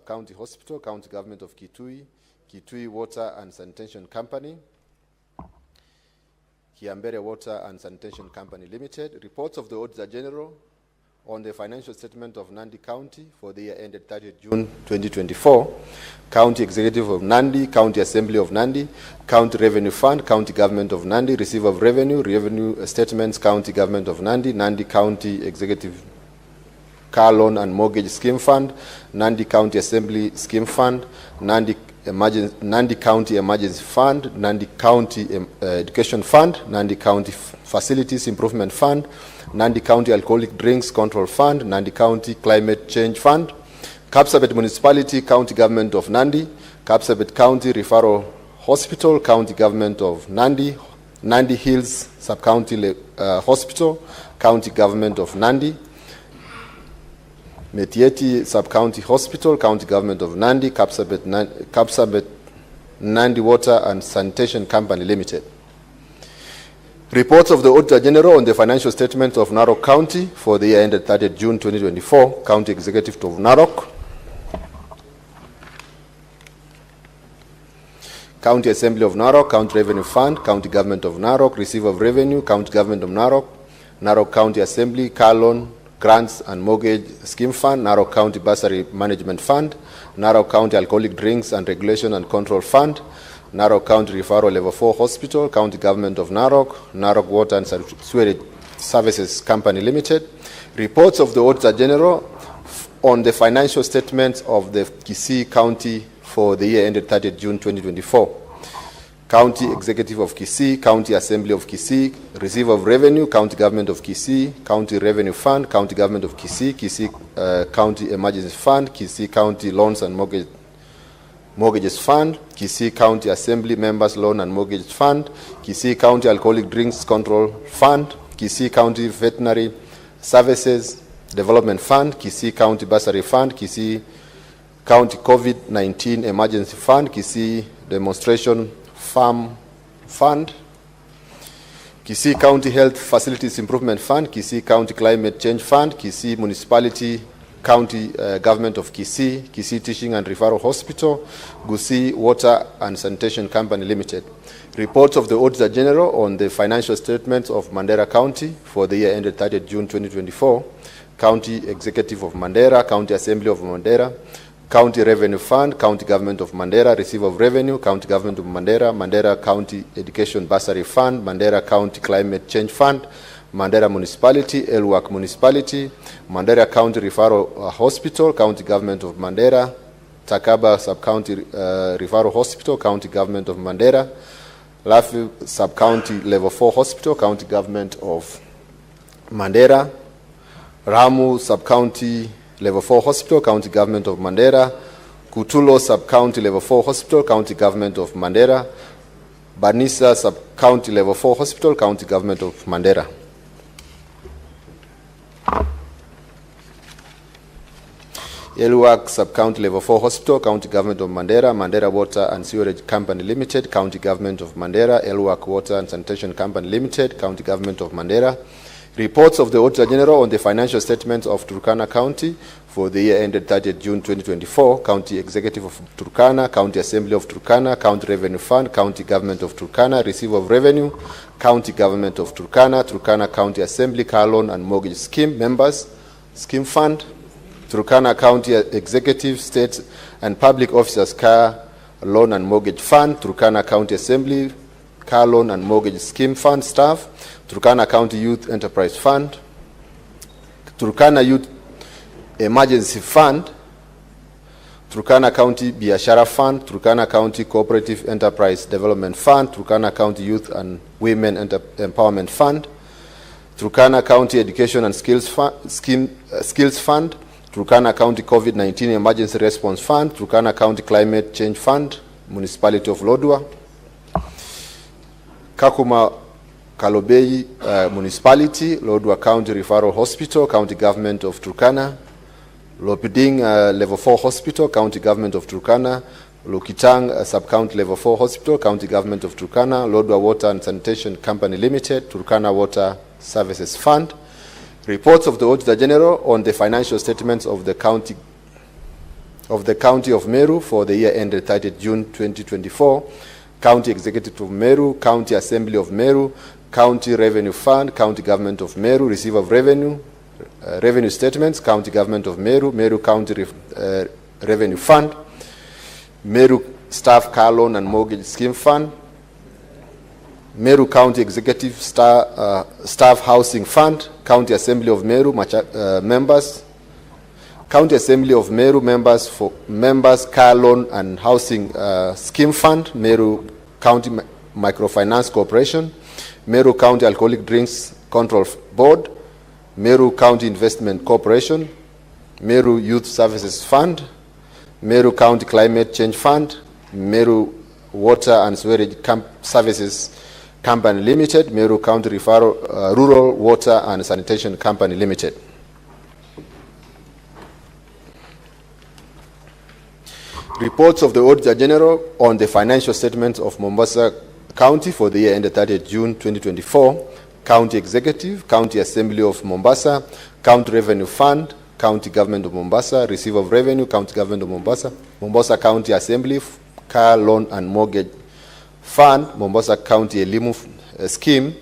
Sub-County Hospital, County Government of Kitui, Kitui Water and Sanitation Company, Kiambere Water and Sanitation Company Limited. Reports of the Auditor General on the financial statement of Nandi County for the year ended 30th June 2024, County Executive of Nandi, County Assembly of Nandi, County Revenue Fund, County Government of Nandi, Receiver of Revenue, Revenue Statements, County Government of Nandi, Nandi County Executive Car Loan and Mortgage Scheme Fund, Nandi County Assembly Scheme Fund, Nandi County Emergency Fund, Nandi County Education Fund, Nandi County Facilities Improvement Fund, Nandi County Alcoholic Drinks Control Fund, Nandi County Climate Change Fund, Kapsabet Municipality, County Government of Nandi, Kapsabet County Referral Hospital, County Government of Nandi, Nandi Hills Sub-County Hospital, County Government of Nandi, Metieti Sub-County Hospital, County Government of Nandi, Kapsabet Nandi Water and Sanitation Company Limited. Reports of the Auditor General on the financial statement of Narok County for the year ended 30th June 2024, County Executive of Narok, County Assembly of Narok, County Revenue Fund, County Government of Narok, Receiver of Revenue, County Government of Narok, Narok County Assembly, Car Loan, Grants and Mortgage Scheme Fund, Narok County Bursary Management Fund, Narok County Alcoholic Drinks and Regulation and Control Fund, Narok County Referral Level 4 Hospital, County Government of Narok, Narok Water and Sewerage Services Company Limited. Reports of the Auditor General on the financial statements of the Kisii County for the year ended 30th June 2024. County Executive of Kisii, County Assembly of Kisii, Receiver of Revenue, County Government of Kisii, County Revenue Fund, County Government of Kisii, Kisii County Emergency Fund, Kisii County Loans and Mortgages Fund, Kisii County Assembly Members Loan and Mortgage Fund, Kisii County Alcoholic Drinks Control Fund, Kisii County Veterinary Services Development Fund, Kisii County Bursary Fund, Kisii County COVID-19 Emergency Fund, Kisii Demonstration Farm Fund, Kisii County Health Facilities Improvement Fund, Kisii County Climate Change Fund, Kisii Municipality County Government of Kisii, Kisii Teaching and Referral Hospital, Gusii Water and Sanitation Company Limited. Reports of the Auditor General on the financial statements of Mandera County for the year ended 30th June 2024, County Executive of Mandera, County Assembly of Mandera, County Revenue Fund, County Government of Mandera, Receiver of Revenue, County Government of Mandera, Mandera County Education Bursary Fund, Mandera County Climate Change Fund, Mandera Municipality, Elwak Municipality, Mandera County Referral Hospital, County Government of Mandera, Takaba Sub-County Referral Hospital, County Government of Mandera, Lafi Sub-County Level 4 Hospital, County Government of Mandera, Ramu Sub-County Level 4 Hospital, County Government of Mandera, Kutulo Sub-County Level 4 Hospital, County Government of Mandera, Banisa Sub-County Level 4 Hospital, County Government of Mandera. Elwak Sub-County Level 4 Hospital, County Government of Mandera, Mandera Water and Sewerage Company Limited, County Government of Mandera, Elwak Water and Sanitation Company Limited, County Government of Mandera. Reports of the Auditor General on the financial statements of Turkana County for the year ended 30th June 2024, County Executive of Turkana, County Assembly of Turkana, County Revenue Fund, County Government of Turkana, Receiver of Revenue, County Government of Turkana, Turkana County Assembly, Car Loan and Mortgage Scheme Members, Scheme Fund, Turkana County Executive, State and Public Officers Car Loan and Mortgage Fund, Turkana County Assembly, Car Loan and Mortgage Scheme Fund staff, Turkana County Youth Enterprise Fund, Turkana Youth Emergency Fund, Turkana County Biashara Fund, Turkana County Cooperative Enterprise Development Fund, Turkana County Youth and Women Empowerment Fund, Turkana County Education and Skills Fund, Turkana County COVID-19 Emergency Response Fund, Turkana County Climate Change Fund, Municipality of Lodwar, Kakuma Kalobei Municipality, Lodwar County Referral Hospital, County Government of Turkana, Lopiding Level 4 Hospital, County Government of Turkana, Lokitang Sub-County Level 4 Hospital, County Government of Turkana, Lodwar Water and Sanitation Company Limited, Turkana Water Services Fund. Reports of the Auditor General on the financial statements of the County of the County of Meru for the year ended 30th June 2024, County Executive of Meru, County Assembly of Meru, County Revenue Fund, County Government of Meru, Receiver of Revenue, Revenue Statements, County Government of Meru, Meru County Revenue Fund, Meru Staff Car Loan and Mortgage Scheme Fund, Meru County Executive Staff Housing Fund, County Assembly of Meru members, County Assembly of Meru members for members Car Loan and Housing Scheme Fund, Meru County Microfinance Corporation, Meru County Alcoholic Drinks Control Board, Meru County Investment Corporation, Meru Youth Services Fund, Meru County Climate Change Fund, Meru Water and Sewerage Services Company Limited, Meru County Rural Water and Sanitation Company Limited. Reports of the Auditor General on the financial statements of Mombasa County for the year ended 30th June 2024, County Executive, County Assembly of Mombasa, County Revenue Fund, County Government of Mombasa, Receiver of Revenue, County Government of Mombasa, Mombasa County Assembly, Car Loan and Mortgage Fund, Mombasa County Elimu Scheme,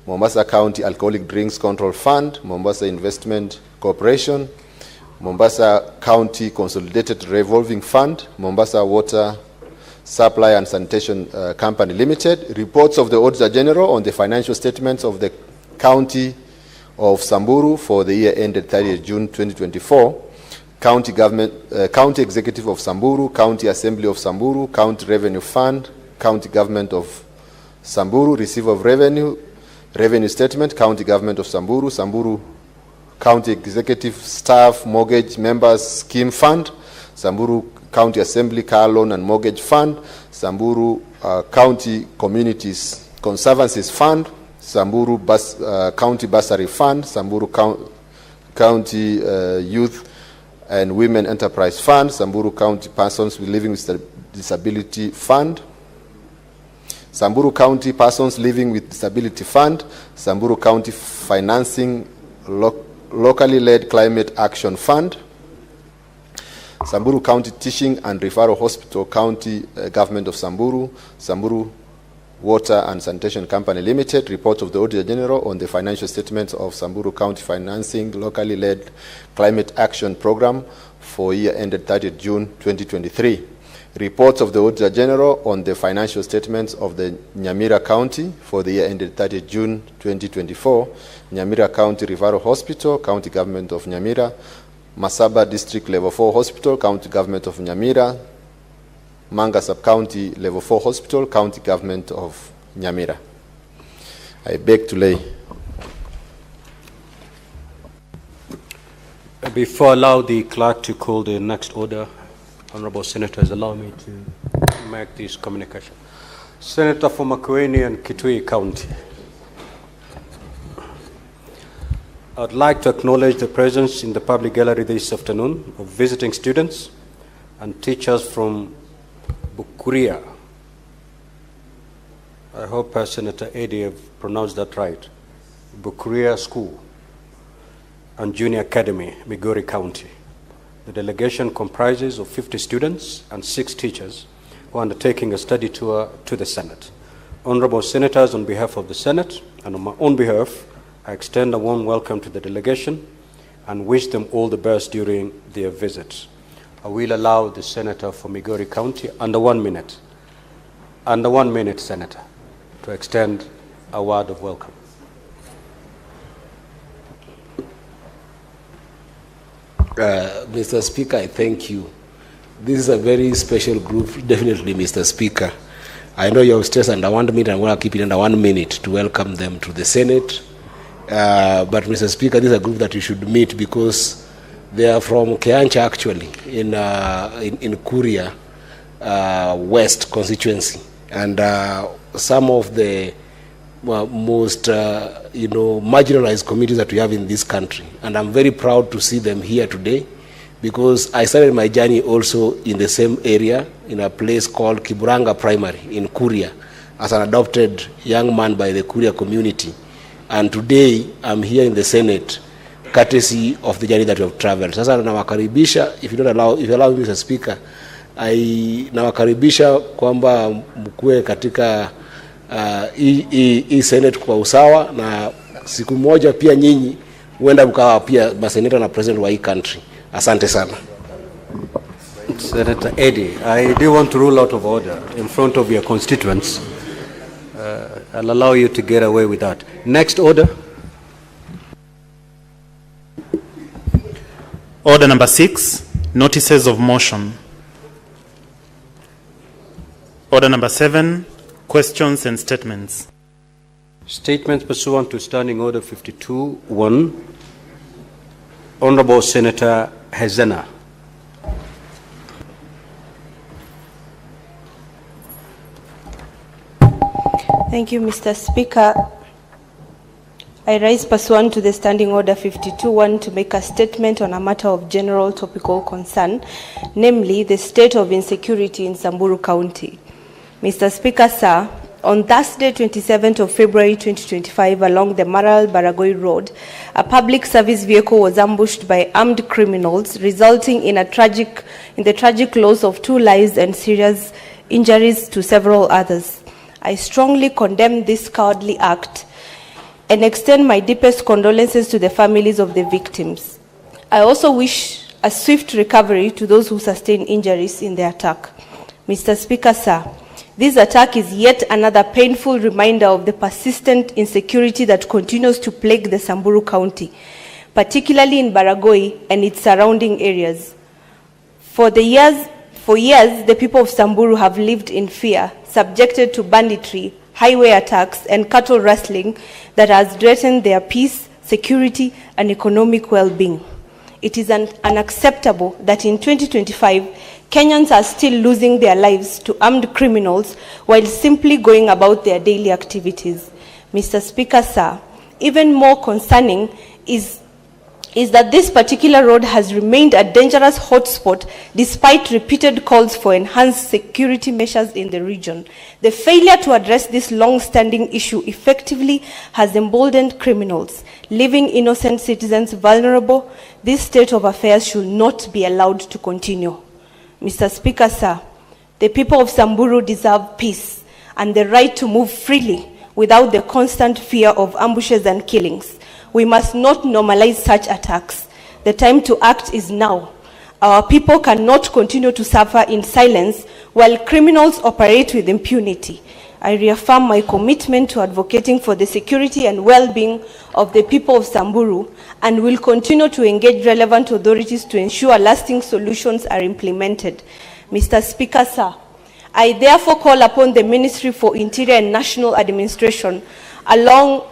Mombasa County Alcoholic Drinks Control Fund, Mombasa Investment Corporation, Mombasa County Consolidated Revolving Fund, Mombasa Water Supply and Sanitation Company Limited. Reports of the Auditor General on the financial statements of the County of Samburu for the year ended 30th June 2024, County Executive of Samburu, County Assembly of Samburu, County Revenue Fund, County Government of Samburu, Receiver of Revenue, Revenue Statement, County Government of Samburu, Samburu County Executive Staff Mortgage Members Scheme Fund, Samburu County Assembly Car Loan and Mortgage Fund, Samburu County Communities Conservancies Fund, Samburu County Bursary Fund, Samburu County Youth and Women Enterprise Fund, Samburu County Persons Living with Disability Fund, Samburu County Persons Living with Disability Fund, Samburu County Financing Locally Led Climate Action Fund, Samburu County Teaching and Referral Hospital, County Government of Samburu, Samburu Water and Sanitation Company Limited. Report of the Auditor General on the financial statements of Samburu County Financing Locally Led Climate Action Program for year ended 30th June 2023. Reports of the Auditor General on the financial statements of the Nyamira County for the year ended 30th June 2024, Nyamira County Referral Hospital, County Government of Nyamira, Masaba District Level 4 Hospital, County Government of Nyamira, Manga Sub-County Level 4 Hospital, County Government of Nyamira. I beg to lay. Before I allow the clerk to call the next order, Honorable Senators, allow me to make this communication. Senator for Makueni and Kitui County. I would like to acknowledge the presence in the public gallery this afternoon of visiting students and teachers from Bukuria. I hope Senator Eddy have pronounced that right. Bukuria School and Junior Academy, Migori County. The delegation comprises of 50 students and 6 teachers who are undertaking a study tour to the Senate. Honorable Senators, on behalf of the Senate and on my own behalf, I extend a warm welcome to the delegation and wish them all the best during their visit. I will allow the Senator for Migori County under 1 minute, Senator, to extend a word of welcome. Mr. Speaker, I thank you. This is a very special group, definitely, Mr. Speaker. I know you're stressed under 1 minute. I'm going to keep it under 1 minute to welcome them to the Senate. But, Mr. Speaker, this is a group that you should meet because they are from Keancha, actually, in Kuria West constituency. And some of the most marginalized communities that we have in this country. And I'm very proud to see them here today because I started my journey also in the same area in a place called Kiburanga Primary in Kuria as an adopted young man by the Kuria community. And today I'm here in the Senate courtesy of the journey that we have traveled. Sasa nawakaribisha, if you allow me, Mr. Speaker, nawakaribisha kwamba mkue katika hii Senate kwa usawa, na siku moja pia nyinyi huenda mkawa pia maseneta na president wa hii country. Asante sana. Senator Eddie, I do want to rule out of order in front of your constituents. I'll allow you to get away with that. Next order. Order number 6, notices of motion. Order number 7, questions and statements. Statements pursuant to Standing Order 52-1. Honorable Senator Hezena. Thank you, Mr. Speaker. I rise pursuant to the Standing Order 52-1 to make a statement on a matter of general topical concern, namely the state of insecurity in Samburu County. Mr. Speaker, sir, on Thursday, 27th of February 2025, along the Maral-Baragoi Road, a public service vehicle was ambushed by armed criminals, resulting in the tragic loss of 2 lives and serious injuries to several others. I strongly condemn this cowardly act and extend my deepest condolences to the families of the victims. I also wish a swift recovery to those who sustained injuries in the attack. Mr. Speaker, sir, this attack is yet another painful reminder of the persistent insecurity that continues to plague the Samburu County, particularly in Baragoi and its surrounding areas. For years, the people of Samburu have lived in fear, subjected to banditry, highway attacks, and cattle rustling that has threatened their peace, security, and economic well-being. It is unacceptable that in 2025, Kenyans are still losing their lives to armed criminals while simply going about their daily activities. Mr. Speaker, sir, even more concerning is that this particular road has remained a dangerous hotspot despite repeated calls for enhanced security measures in the region. The failure to address this long-standing issue effectively has emboldened criminals, leaving innocent citizens vulnerable. This state of affairs should not be allowed to continue. Mr. Speaker, sir, the people of Samburu deserve peace and the right to move freely without the constant fear of ambushes and killings. We must not normalize such attacks. The time to act is now. Our people cannot continue to suffer in silence while criminals operate with impunity. I reaffirm my commitment to advocating for the security and well-being of the people of Samburu and will continue to engage relevant authorities to ensure lasting solutions are implemented. Mr. Speaker, sir, I therefore call upon the Ministry for Interior and National Administration, along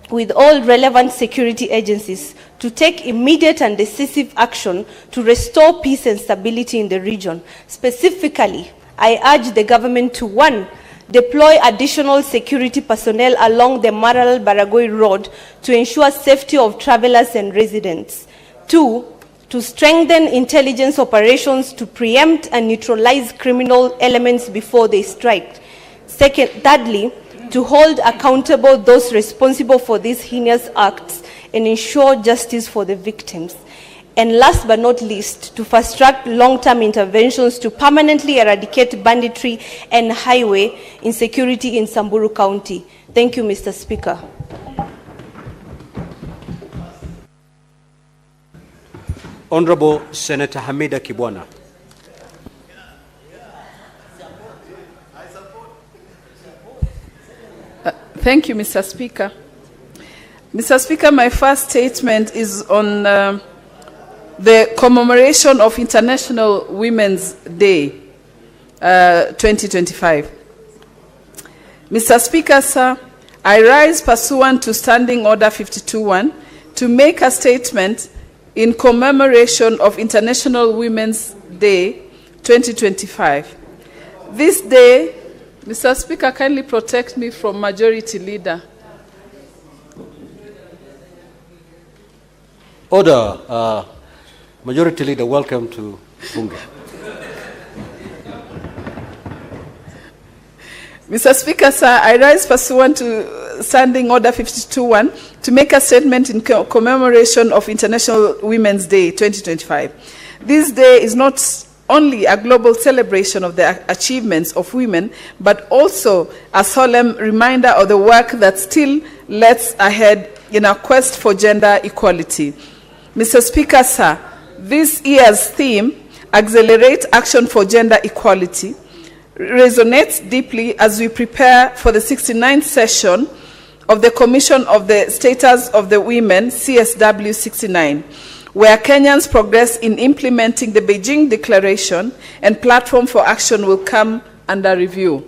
with all relevant security agencies, to take immediate and decisive action to restore peace and stability in the region. Specifically, I urge the government to 1, deploy additional security personnel along the Maral-Baragoi Road to ensure safety of travelers and residents. 2, to strengthen intelligence operations to preempt and neutralize criminal elements before they strike. Thirdly, to hold accountable those responsible for these heinous acts and ensure justice for the victims. And last but not least, to fast-track long-term interventions to permanently eradicate banditry and highway insecurity in Samburu County. Thank you, Mr. Speaker. Honorable Senator Hamida Kibwana. Thank you, Mr. Speaker. Mr. Speaker, my first statement is on the commemoration of International Women's Day 2025. Mr. Speaker, sir, I rise pursuant to Standing Order 52-1 to make a statement in commemoration of International Women's Day 2025. This day, Mr. Speaker, kindly protect me from Majority Leader. Order. Majority Leader, welcome to Bunge. Mr. Speaker, sir, I rise pursuant to Standing Order 52-1 to make a statement in commemoration of International Women's Day 2025. This day is not only a global celebration of the achievements of women, but also a solemn reminder of the work that still lies ahead in our quest for gender equality. Mr. Speaker, sir, this year's theme, Accelerate Action for Gender Equality, resonates deeply as we prepare for the 69th session of the Commission of the Status of the Women, CSW 69, where Kenyans' progress in implementing the Beijing Declaration and Platform for Action will come under review.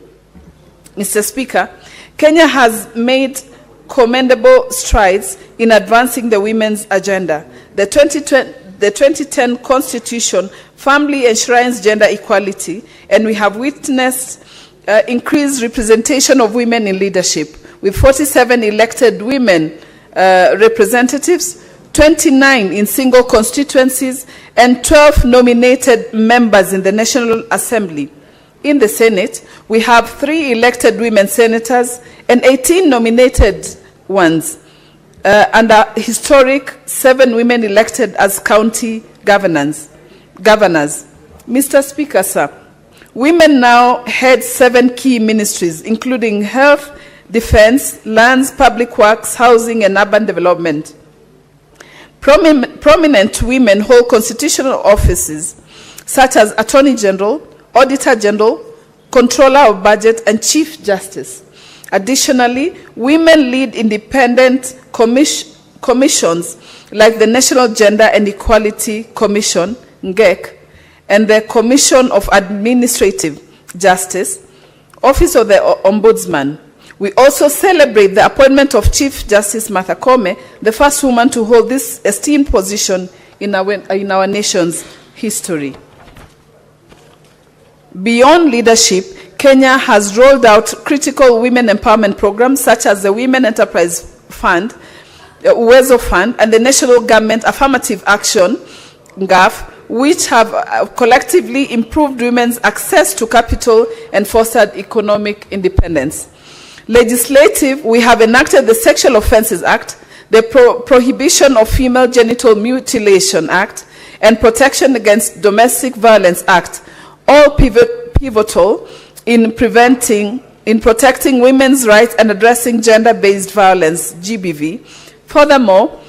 Mr. Speaker, Kenya has made commendable strides in advancing the women's agenda. The 2010 Constitution firmly enshrines gender equality, and we have witnessed increased representation of women in leadership, with 47 elected women representatives, 29 in single constituencies, and 12 nominated members in the National Assembly. In the Senate, we have 3 elected women senators and 18 nominated ones, and a historic 7 women elected as county governors. Mr. Speaker, sir, women now head 7 key ministries, including health, defense, lands, public works, housing, and urban development. Prominent women hold constitutional offices such as Attorney General, Auditor General, Controller of Budget, and Chief Justice. Additionally, women lead independent commissions like the National Gender and Equality Commission, NGEC, and the Commission of Administrative Justice, Office of the Ombudsman. We also celebrate the appointment of Chief Justice Martha Koome, the first woman to hold this esteemed position in our nation's history. Beyond leadership, Kenya has rolled out critical women empowerment programs such as the Women Enterprise Fund, Uwezo Fund, and the National Government Affirmative Action, GAF, which have collectively improved women's access to capital and fostered economic independence. Legislative, we have enacted the Sexual Offences Act, the Prohibition of Female Genital Mutilation Act, and Protection Against Domestic Violence Act, all pivotal in protecting women's rights and addressing gender-based violence, GBV. Furthermore,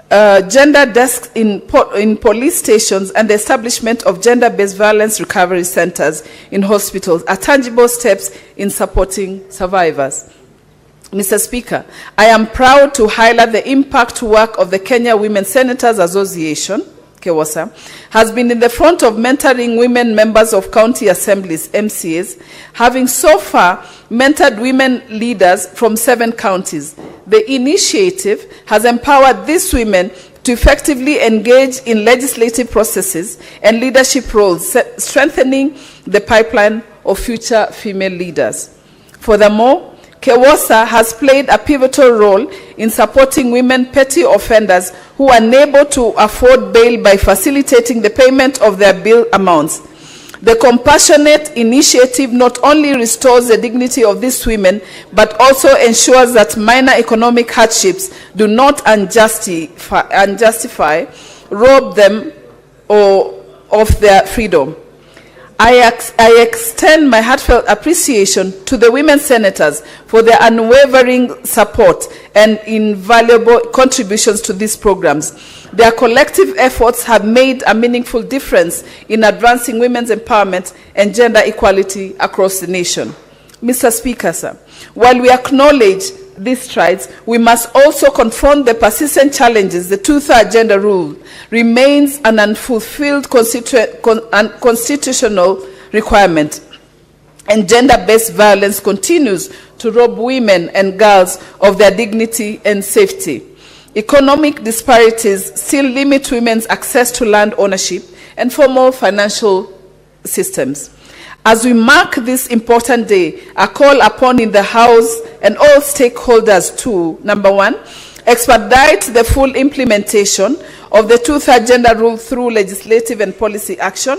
gender desks in police stations and the establishment of gender-based violence recovery centers in hospitals are tangible steps in supporting survivors. Mr. Speaker, I am proud to highlight the impact work of the Kenya Women Senators Association, KEWASA, has been in the front of mentoring women members of county assemblies, MCAs, having so far mentored women leaders from 7 counties. The initiative has empowered these women to effectively engage in legislative processes and leadership roles, strengthening the pipeline of future female leaders. Furthermore, KEWASA has played a pivotal role in supporting women petty offenders who are unable to afford bail by facilitating the payment of their bill amounts. The compassionate initiative not only restores the dignity of these women, but also ensures that minor economic hardships do not unjustify rob them of their freedom. I extend my heartfelt appreciation to the women senators for their unwavering support and invaluable contributions to these programs. Their collective efforts have made a meaningful difference in advancing women's empowerment and gender equality across the nation. Mr. Speaker, sir, while we acknowledge these strides, we must also confront the persistent challenges. The 2/3 gender rule remains an unfulfilled constitutional requirement, and gender-based violence continues to rob women and girls of their dignity and safety. Economic disparities still limit women's access to land ownership and formal financial systems. As we mark this important day, I call upon in the House and all stakeholders to, number 1, expedite the full implementation of the 2/3 gender rule through legislative and policy action.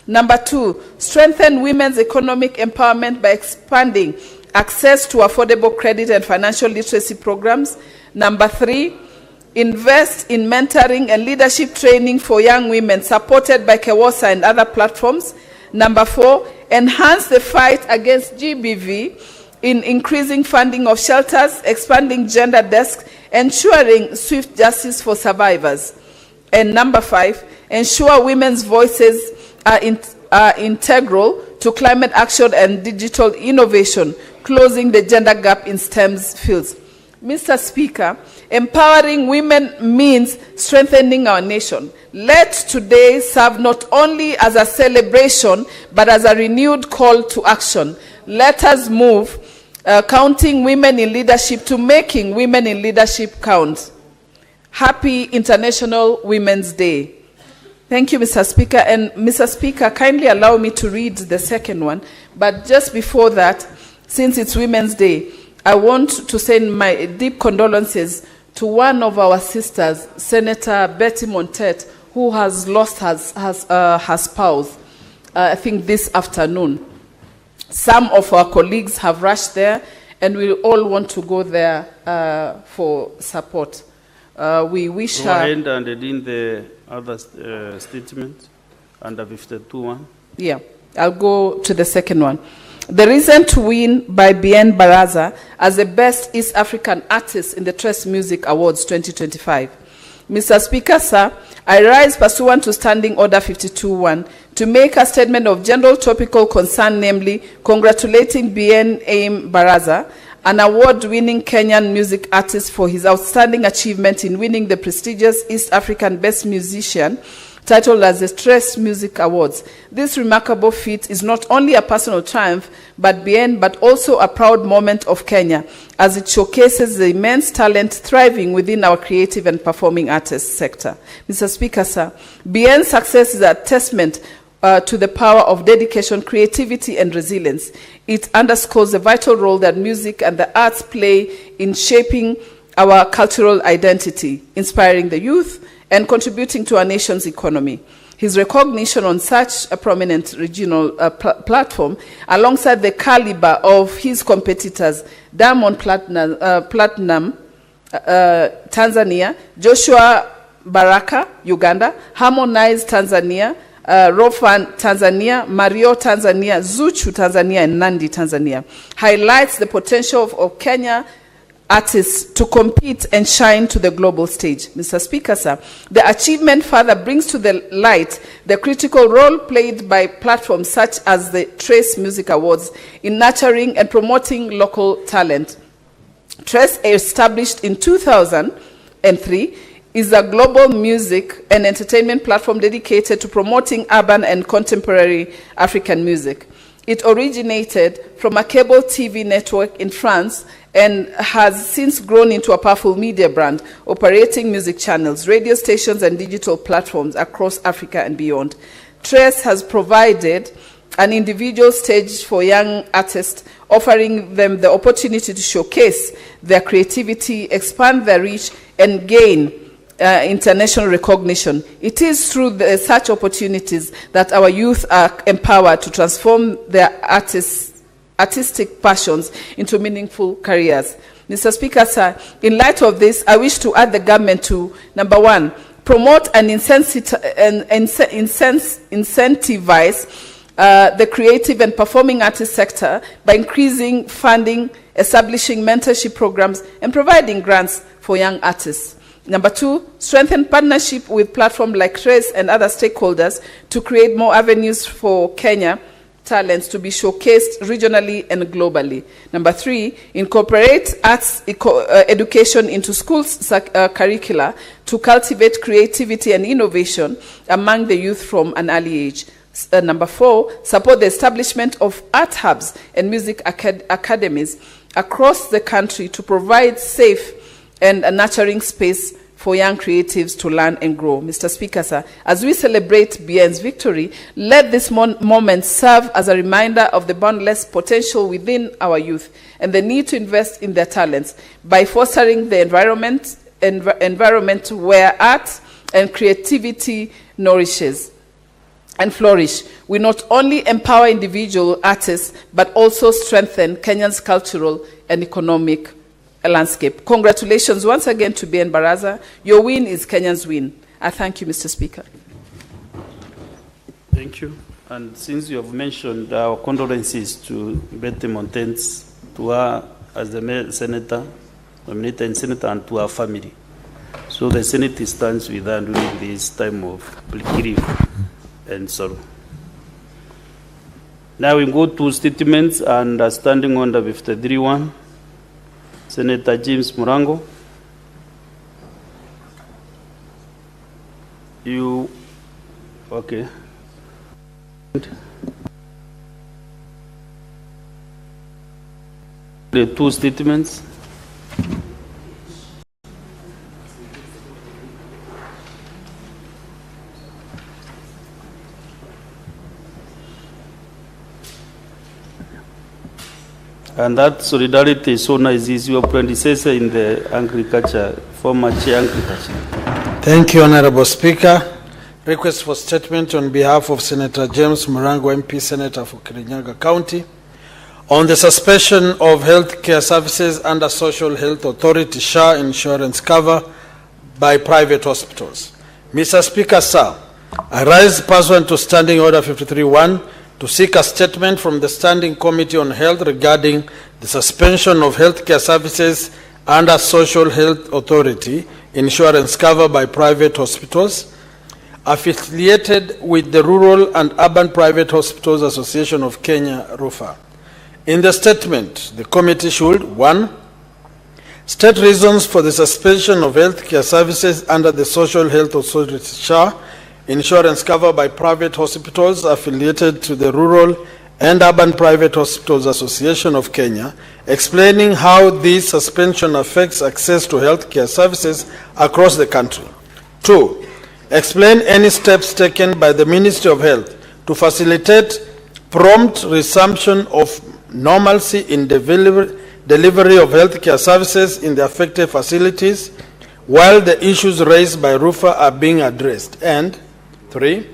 Number 2, strengthen women's economic empowerment by expanding access to affordable credit and financial literacy programs. Number 3, invest in mentoring and leadership training for young women supported by KEWOSA and other platforms. Number 4, enhance the fight against GBV in increasing funding of shelters, expanding gender desks, ensuring swift justice for survivors. And number 5, ensure women's voices are integral to climate action and digital innovation, closing the gender gap in STEM fields. Mr. Speaker, empowering women means strengthening our nation. Let today serve not only as a celebration, but as a renewed call to action. Let us move counting women in leadership to making women in leadership count. Happy International Women's Day. Thank you, Mr. Speaker. And Mr. Speaker, kindly allow me to read the second one. But just before that, since it's Women's Day, I want to send my deep condolences to one of our sisters, Senator Betty Montet, who has lost her spouse, I think this afternoon. Some of our colleagues have rushed there, and we all want to go there for support. We wish her... Go ahead and in the other statement, under 52.1. Yeah, I'll go to the second one. The recent win by Bien Baraza as the best East African artist in the Tres Music Awards 2025. Mr. Speaker, sir, I rise pursuant to Standing Order 52.1 to make a statement of general topical concern, namely congratulating Bien Baraza, an award-winning Kenyan music artist, for his outstanding achievement in winning the prestigious East African Best Musician, titled as the Tres Music Awards. This remarkable feat is not only a personal triumph, but also a proud moment of Kenya, as it showcases the immense talent thriving within our creative and performing arts sector. Mr. Speaker, sir, Bien's success is a testament to the power of dedication, creativity, and resilience. It underscores the vital role that music and the arts play in shaping our cultural identity, inspiring the youth, and contributing to our nation's economy. His recognition on such a prominent regional platform, alongside the caliber of his competitors, Diamond Platinum, Tanzania, Joshua Baraka, Uganda, Harmonize, Tanzania, Rofan, Tanzania, Mario, Tanzania, Zuchu, Tanzania, and Nandi, Tanzania, highlights the potential of Kenya artists to compete and shine to the global stage. Mr. Speaker, sir, the achievement further brings to the light the critical role played by platforms such as the Tres Music Awards in nurturing and promoting local talent. Tres, established in 2003, is a global music and entertainment platform dedicated to promoting urban and contemporary African music. It originated from a cable TV network in France and has since grown into a powerful media brand, operating music channels, radio stations, and digital platforms across Africa and beyond. Tres has provided an individual stage for young artists, offering them the opportunity to showcase their creativity, expand their reach, and gain international recognition. It is through such opportunities that our youth are empowered to transform their artistic passions into meaningful careers. Mr. Speaker, sir, in light of this, I wish to urge the government to, number 1, promote and incentivize the creative and performing artist sector by increasing funding, establishing mentorship programs, and providing grants for young artists. Number 2, strengthen partnership with platforms like Tres and other stakeholders to create more avenues for Kenya talents to be showcased regionally and globally. Number 3, incorporate arts education into schools' curricula to cultivate creativity and innovation among the youth from an early age. Number 4, support the establishment of art hubs and music academies across the country to provide safe and a nurturing space for young creatives to learn and grow. Mr. Speaker, sir, as we celebrate Bien's victory, let this moment serve as a reminder of the boundless potential within our youth and the need to invest in their talents by fostering the environment where art and creativity nourishes. and flourish will not only empower individual artists, but also strengthen Kenya's cultural and economic landscape. Congratulations once again to BN Baraza. Your win is Kenya's win. I thank you, Mr. Speaker. Thank you. And since you have mentioned our condolences to Betty Montens, to her as the senator, nominated senator, and to her family. So the Senate stands with her during this time of grief and sorrow. Now we go to statements and standing under 53.1. Senator James Murango. You, okay. The two statements. And that solidarity so nice is your predecessor in the agriculture, former chair agriculture. Thank you, Honorable Speaker. Request for statement on behalf of Senator James Murango, MP, Senator for Kirinyaga County, on the suspension of health care services under Social Health Authority SHA insurance cover by private hospitals. Mr. Speaker, sir, I rise pursuant to Standing Order 53.1 to seek a statement from the Standing Committee on Health regarding the suspension of health care services under Social Health Authority insurance cover by private hospitals affiliated with the Rural and Urban Private Hospitals Association of Kenya, RUFA. In the statement, the committee should, 1, state reasons for the suspension of health care services under the Social Health Authority SHA insurance cover by private hospitals affiliated to the Rural and Urban Private Hospitals Association of Kenya, explaining how this suspension affects access to health care services across the country. 2, explain any steps taken by the Ministry of Health to facilitate prompt resumption of normalcy in delivery of health care services in the affected facilities while the issues raised by RUFA are being addressed. And 3,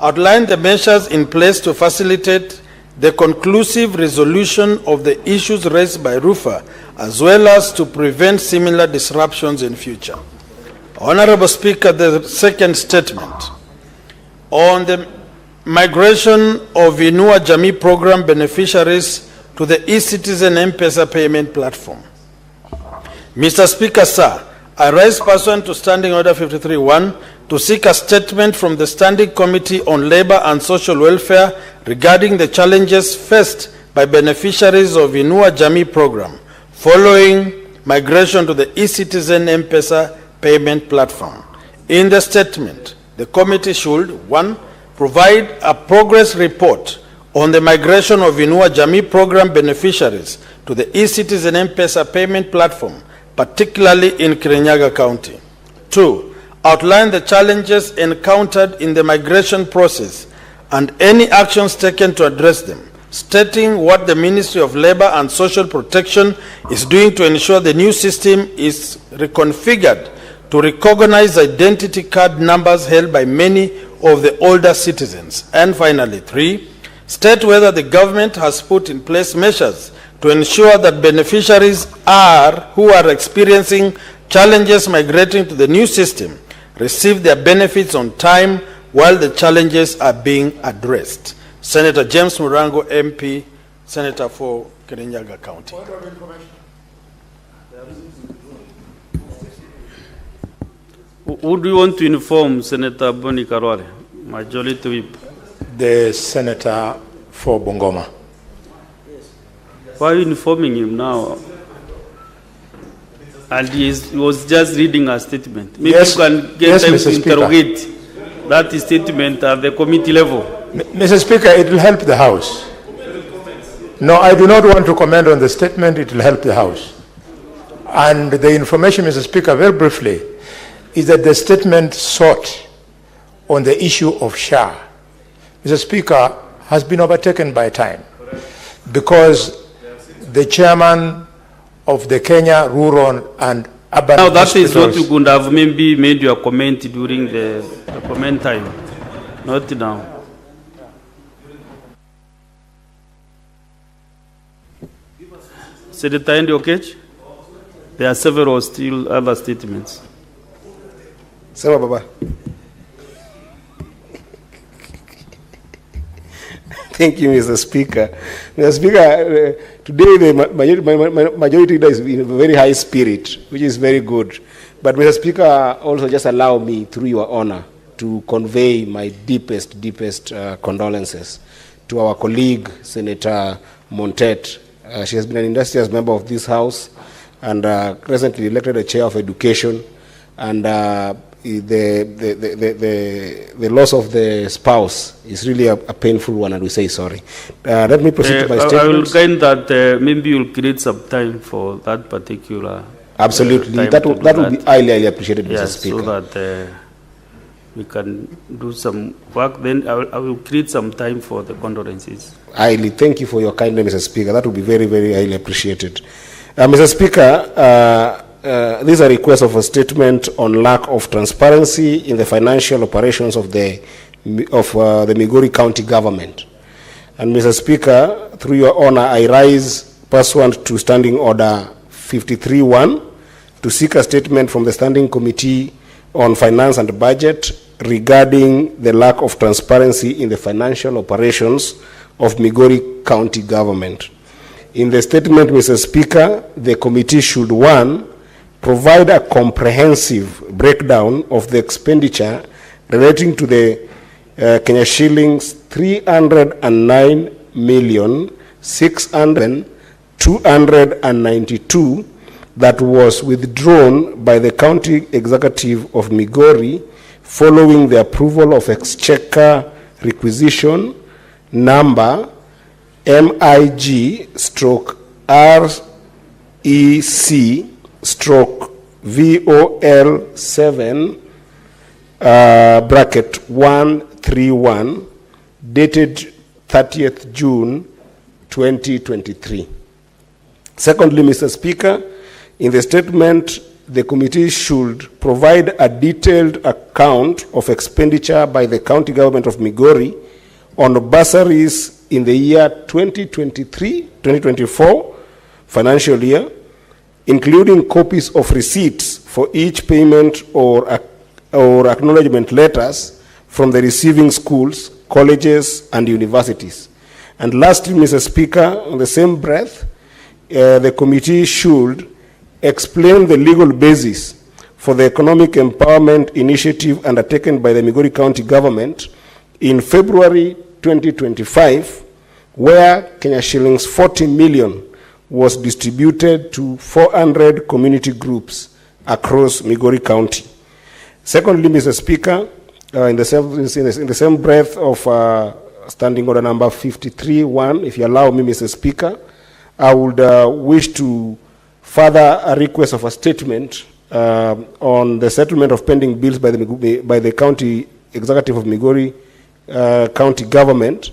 outline the measures in place to facilitate the conclusive resolution of the issues raised by RUFA, as well as to prevent similar disruptions in future. Honorable Speaker, the second statement on the migration of Inua Jamii program beneficiaries to the eCitizen M-Pesa payment platform. Mr. Speaker, sir, I rise pursuant to Standing Order 53.1 to seek a statement from the Standing Committee on Labor and Social Welfare regarding the challenges faced by beneficiaries of Inua Jamii program following migration to the eCitizen M-Pesa payment platform. In the statement, the committee should, 1, provide a progress report on the migration of Inua Jamii program beneficiaries to the eCitizen M-Pesa payment platform, particularly in Kirinyaga County. 2, outline the challenges encountered in the migration process and any actions taken to address them, stating what the Ministry of Labor and Social Protection is doing to ensure the new system is reconfigured to recognize identity card numbers held by many of the older citizens. And finally, 3, state whether the government has put in place measures to ensure that beneficiaries who are experiencing challenges migrating to the new system receive their benefits on time while the challenges are being addressed. Senator James Murango, MP, Senator for Kirinyaga County. Who do you want to inform Senator Boni Karwale, Majority Whip? The Senator for Bungoma. Why are you informing him now? And he was just reading a statement. Maybe you can get time to interrogate that statement at the committee level. Mr. Speaker, it will help the House. No, I do not want to comment on the statement. It will help the House. And the information, Mr. Speaker, very briefly, is that the statement sought on the issue of SHA, Mr. Speaker, has been overtaken by time because the chairman of the Kenya Rural and Urban Now that Hospitals, is what you could have maybe made your comment during the comment time, not now. Senator Andy Okech? There are several still other statements. Sema Baba. Thank you, Mr. Speaker. Mr. Speaker, today the majority leader is in a very high spirit, which is very good. But Mr. Speaker, also just allow me, through your honor, to convey my deepest condolences to our colleague, Senator Montet. She has been an industrious member of this House and recently elected a chair of education. And the loss of the spouse is really a painful one, and we say sorry. Let me proceed to my statement. I will kind that maybe you'll create some time for that particular. Absolutely, that would be highly appreciated, Mr. Speaker. So that we can do some work. Then I will create some time for the condolences. Highly, thank you for your kindness, Mr. Speaker. That would be very, very highly appreciated. Mr. Speaker, this is a request of a statement on lack of transparency in the financial operations of the Migori County government. And Mr. Speaker, through your honor, I rise pursuant to Standing Order 53-1 to seek a statement from the Standing Committee on Finance and Budget regarding the lack of transparency in the financial operations of Migori County government. In the statement, Mr. Speaker, the committee should, 1, provide a comprehensive breakdown of the expenditure relating to the Kenya shillings 309,600,292 that was withdrawn by the County Executive of Migori following the approval of Exchequer requisition number MIG/REC/VOL7 bracket 131 dated 30th June 2023. Secondly, Mr. Speaker, in the statement, the committee should provide a detailed account of expenditure by the county government of Migori on bursaries in the year 2023-2024 financial year, including copies of receipts for each payment or acknowledgement letters from the receiving schools, colleges, and universities. And lastly, Mr. Speaker, on the same breath, the committee should explain the legal basis for the economic empowerment initiative undertaken by the Migori County government in February 2025, where Kenya shillings 40 million was distributed to 400 community groups across Migori County. Secondly, Mr. Speaker, in the same breath of Standing Order number 53-1, if you allow me, Mr. Speaker, I would wish to further a request of a statement on the settlement of pending bills by the County Executive of Migori County Government.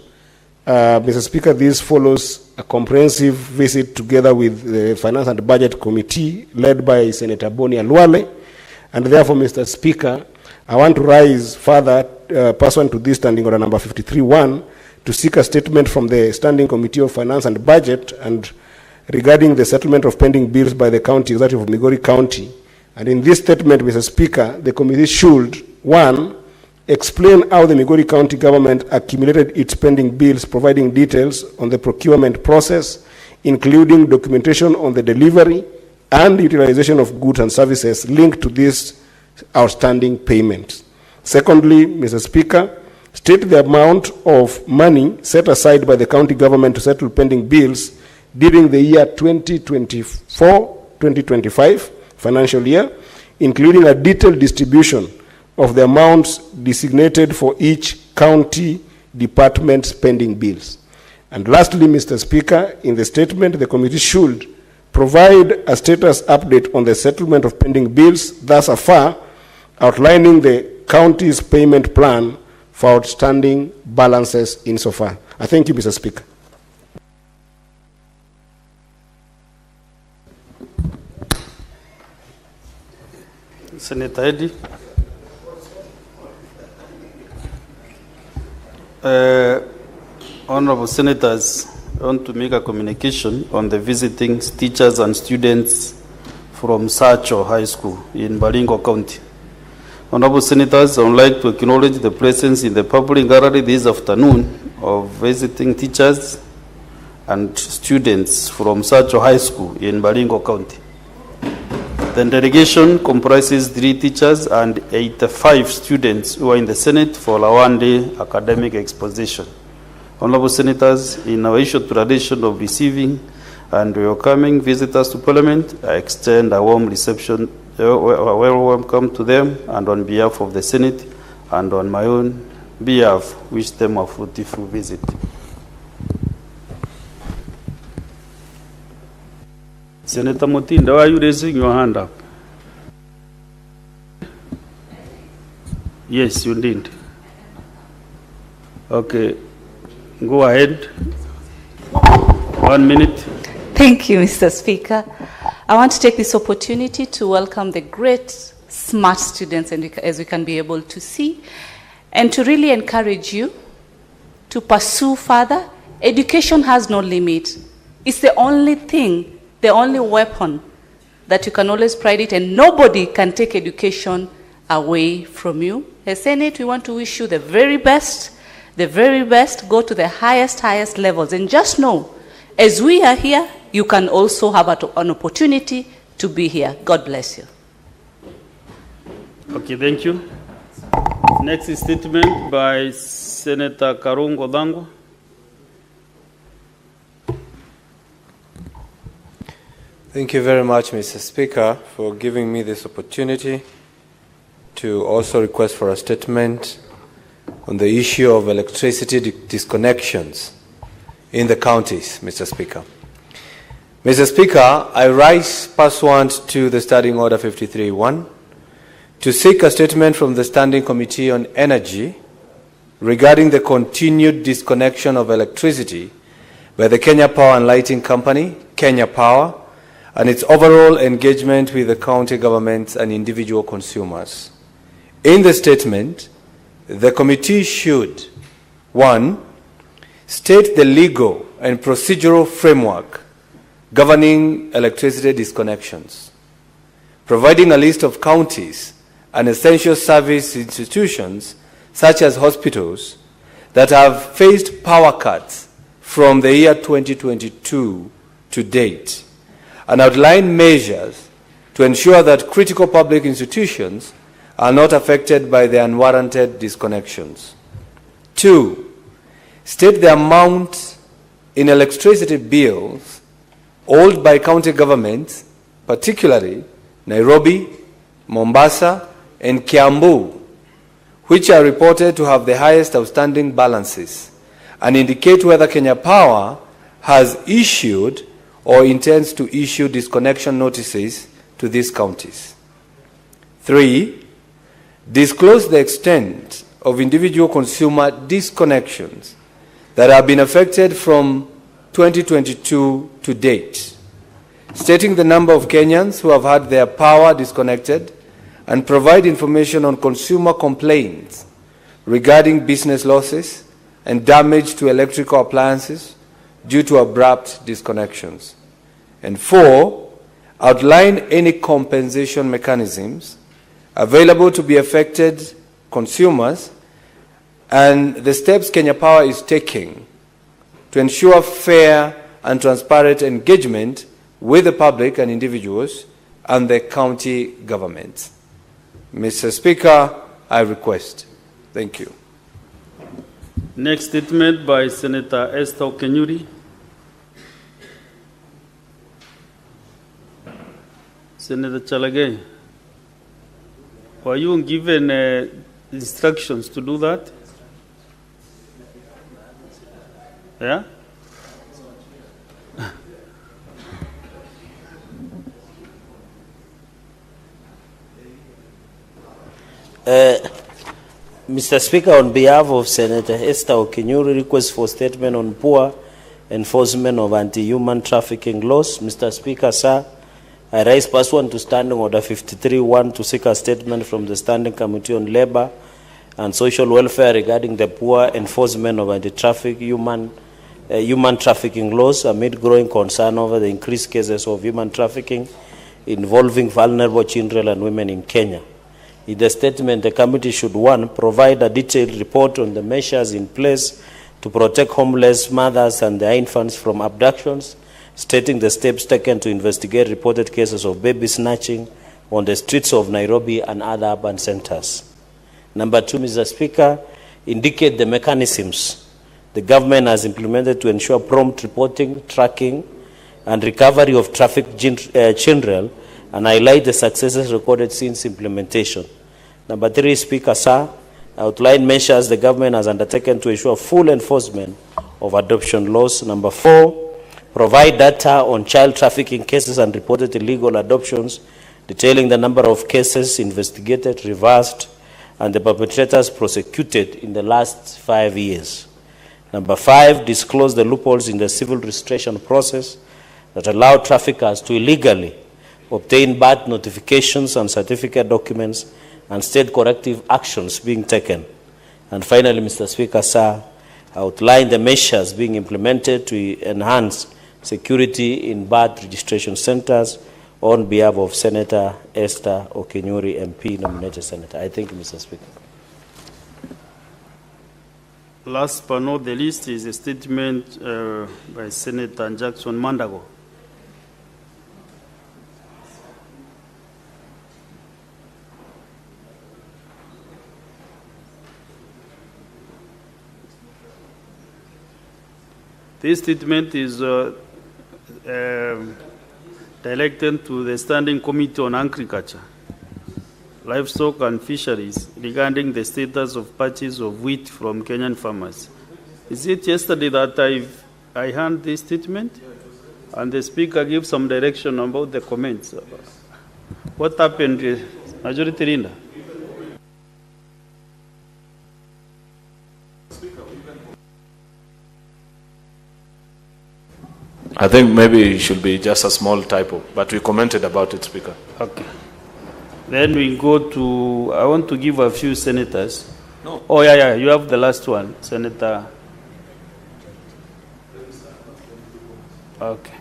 Mr. Speaker, this follows a comprehensive visit together with the Finance and Budget Committee led by Senator Boni Alwale. And therefore, Mr. Speaker, I want to rise further pursuant to this Standing Order number 53-1 to seek a statement from the Standing Committee of Finance and Budget and regarding the settlement of pending bills by the County Executive of Migori County. And in this statement, Mr. Speaker, the committee should, 1, explain how the Migori County government accumulated its pending bills, providing details on the procurement process, including documentation on the delivery and utilization of goods and services linked to these outstanding payments. Secondly, Mr. Speaker, state the amount of money set aside by the county government to settle pending bills during the year 2024-2025 financial year, including a detailed distribution of the amounts designated for each county department's pending bills. And lastly, Mr. Speaker, in the statement, the committee should provide a status update on the settlement of pending bills thus far, outlining the county's payment plan for outstanding balances insofar. I thank you, Mr. Speaker. Senator Eddy. Honorable Senators, I want to make a communication on the visiting teachers and students from Sacho High School in Baringo County. Honorable Senators, I would like to acknowledge the presence in the public gallery this afternoon of visiting teachers and students from Sacho High School in Baringo County. The delegation comprises 3 teachers and 85 students who are in the Senate for a one-day academic exposition. Honorable Senators, in our issued tradition of receiving and welcoming visitors to Parliament, I extend a warm reception, welcome to them, and on behalf of the Senate and on my own behalf, wish them a fruitful visit. Senator Mutinda, why are you raising your hand up? Yes, you did. Okay, go ahead. 1 minute. Thank you, Mr. Speaker. I want to take this opportunity to welcome the great, smart students, and as we can be able to see, and to really encourage you to pursue further. Education has no limit. It's the only thing, the only weapon that you can always pride it, and nobody can take education away from you. As Senate, we want to wish you the very best, go to the highest levels, and just know, as we are here, you can also have an opportunity to be here. God bless you. Okay, thank you. Next statement by Senator Karungo Dango. Thank you very much, Mr. Speaker, for giving me this opportunity to also request for a statement on the issue of electricity disconnections in the counties, Mr. Speaker. Mr. Speaker, I rise pursuant to the Standing Order 53.1 to seek a statement from the Standing Committee on Energy regarding the continued disconnection of electricity by the Kenya Power and Lighting Company, Kenya Power, and its overall engagement with the county governments and individual consumers. In the statement, the committee should, 1, state the legal and procedural framework governing electricity disconnections, providing a list of counties and essential service institutions such as hospitals that have faced power cuts from the year 2022 to date, and outline measures to ensure that critical public institutions are not affected by the unwarranted disconnections. 2, state the amount in electricity bills owed by county governments, particularly Nairobi, Mombasa, and Kiambu, which are reported to have the highest outstanding balances, and indicate whether Kenya Power has issued or intends to issue disconnection notices to these counties. 3, disclose the extent of individual consumer disconnections that have been affected from 2022 to date, stating the number of Kenyans who have had their power disconnected, and provide information on consumer complaints regarding business losses and damage to electrical appliances due to abrupt disconnections. And 4, outline any compensation mechanisms available to be affected consumers and the steps Kenya Power is taking to ensure fair and transparent engagement with the public and individuals and the county governments. Mr. Speaker, I request. Thank you. Next statement by Senator Esther Kenyuri. Senator Chalagay, were you given instructions to do that? Yeah? Mr. Speaker, on behalf of Senator Esther Okinyuri, request for statement on poor enforcement of anti-human trafficking laws. Mr. Speaker, sir, I rise pursuant to Standing Order 53.1 to seek a statement from the Standing Committee on Labor and Social Welfare regarding the poor enforcement of anti-traffic human human trafficking laws amid growing concern over the increased cases of human trafficking involving vulnerable children and women in Kenya. In the statement, the committee should, 1, provide a detailed report on the measures in place to protect homeless mothers and their infants from abductions, stating the steps taken to investigate reported cases of baby snatching on the streets of Nairobi and other urban centers. Number 2, Mr. Speaker, indicate the mechanisms the government has implemented to ensure prompt reporting, tracking, and recovery of trafficked children, and highlight the successes recorded since implementation. Number 3, Speaker, sir, outline measures the government has undertaken to ensure full enforcement of adoption laws. Number 4, provide data on child trafficking cases and reported illegal adoptions, detailing the number of cases investigated, reversed, and the perpetrators prosecuted in the last 5 years. Number 5, disclose the loopholes in the civil registration process that allow traffickers to illegally obtain birth notifications and certificate documents, and state corrective actions being taken. And finally, Mr. Speaker, sir, outline the measures being implemented to enhance security in birth registration centers on behalf of Senator Esther Okenyuri, MP, nominated senator. I thank you, Mr. Speaker. Last but not the least is a statement by Senator Jackson Mandago. This statement is directed to the Standing Committee on Agriculture, Livestock and Fisheries regarding the status of purchase of wheat from Kenyan farmers. Is it yesterday that I heard this statement? And the Speaker gave some direction about the comments. What happened, Majority Leader? I think maybe it should be just a small typo, but we commented about it, Speaker. Okay. Then we go to, I want to give a few senators. No. Oh, yeah, you have the last one, Senator. Okay.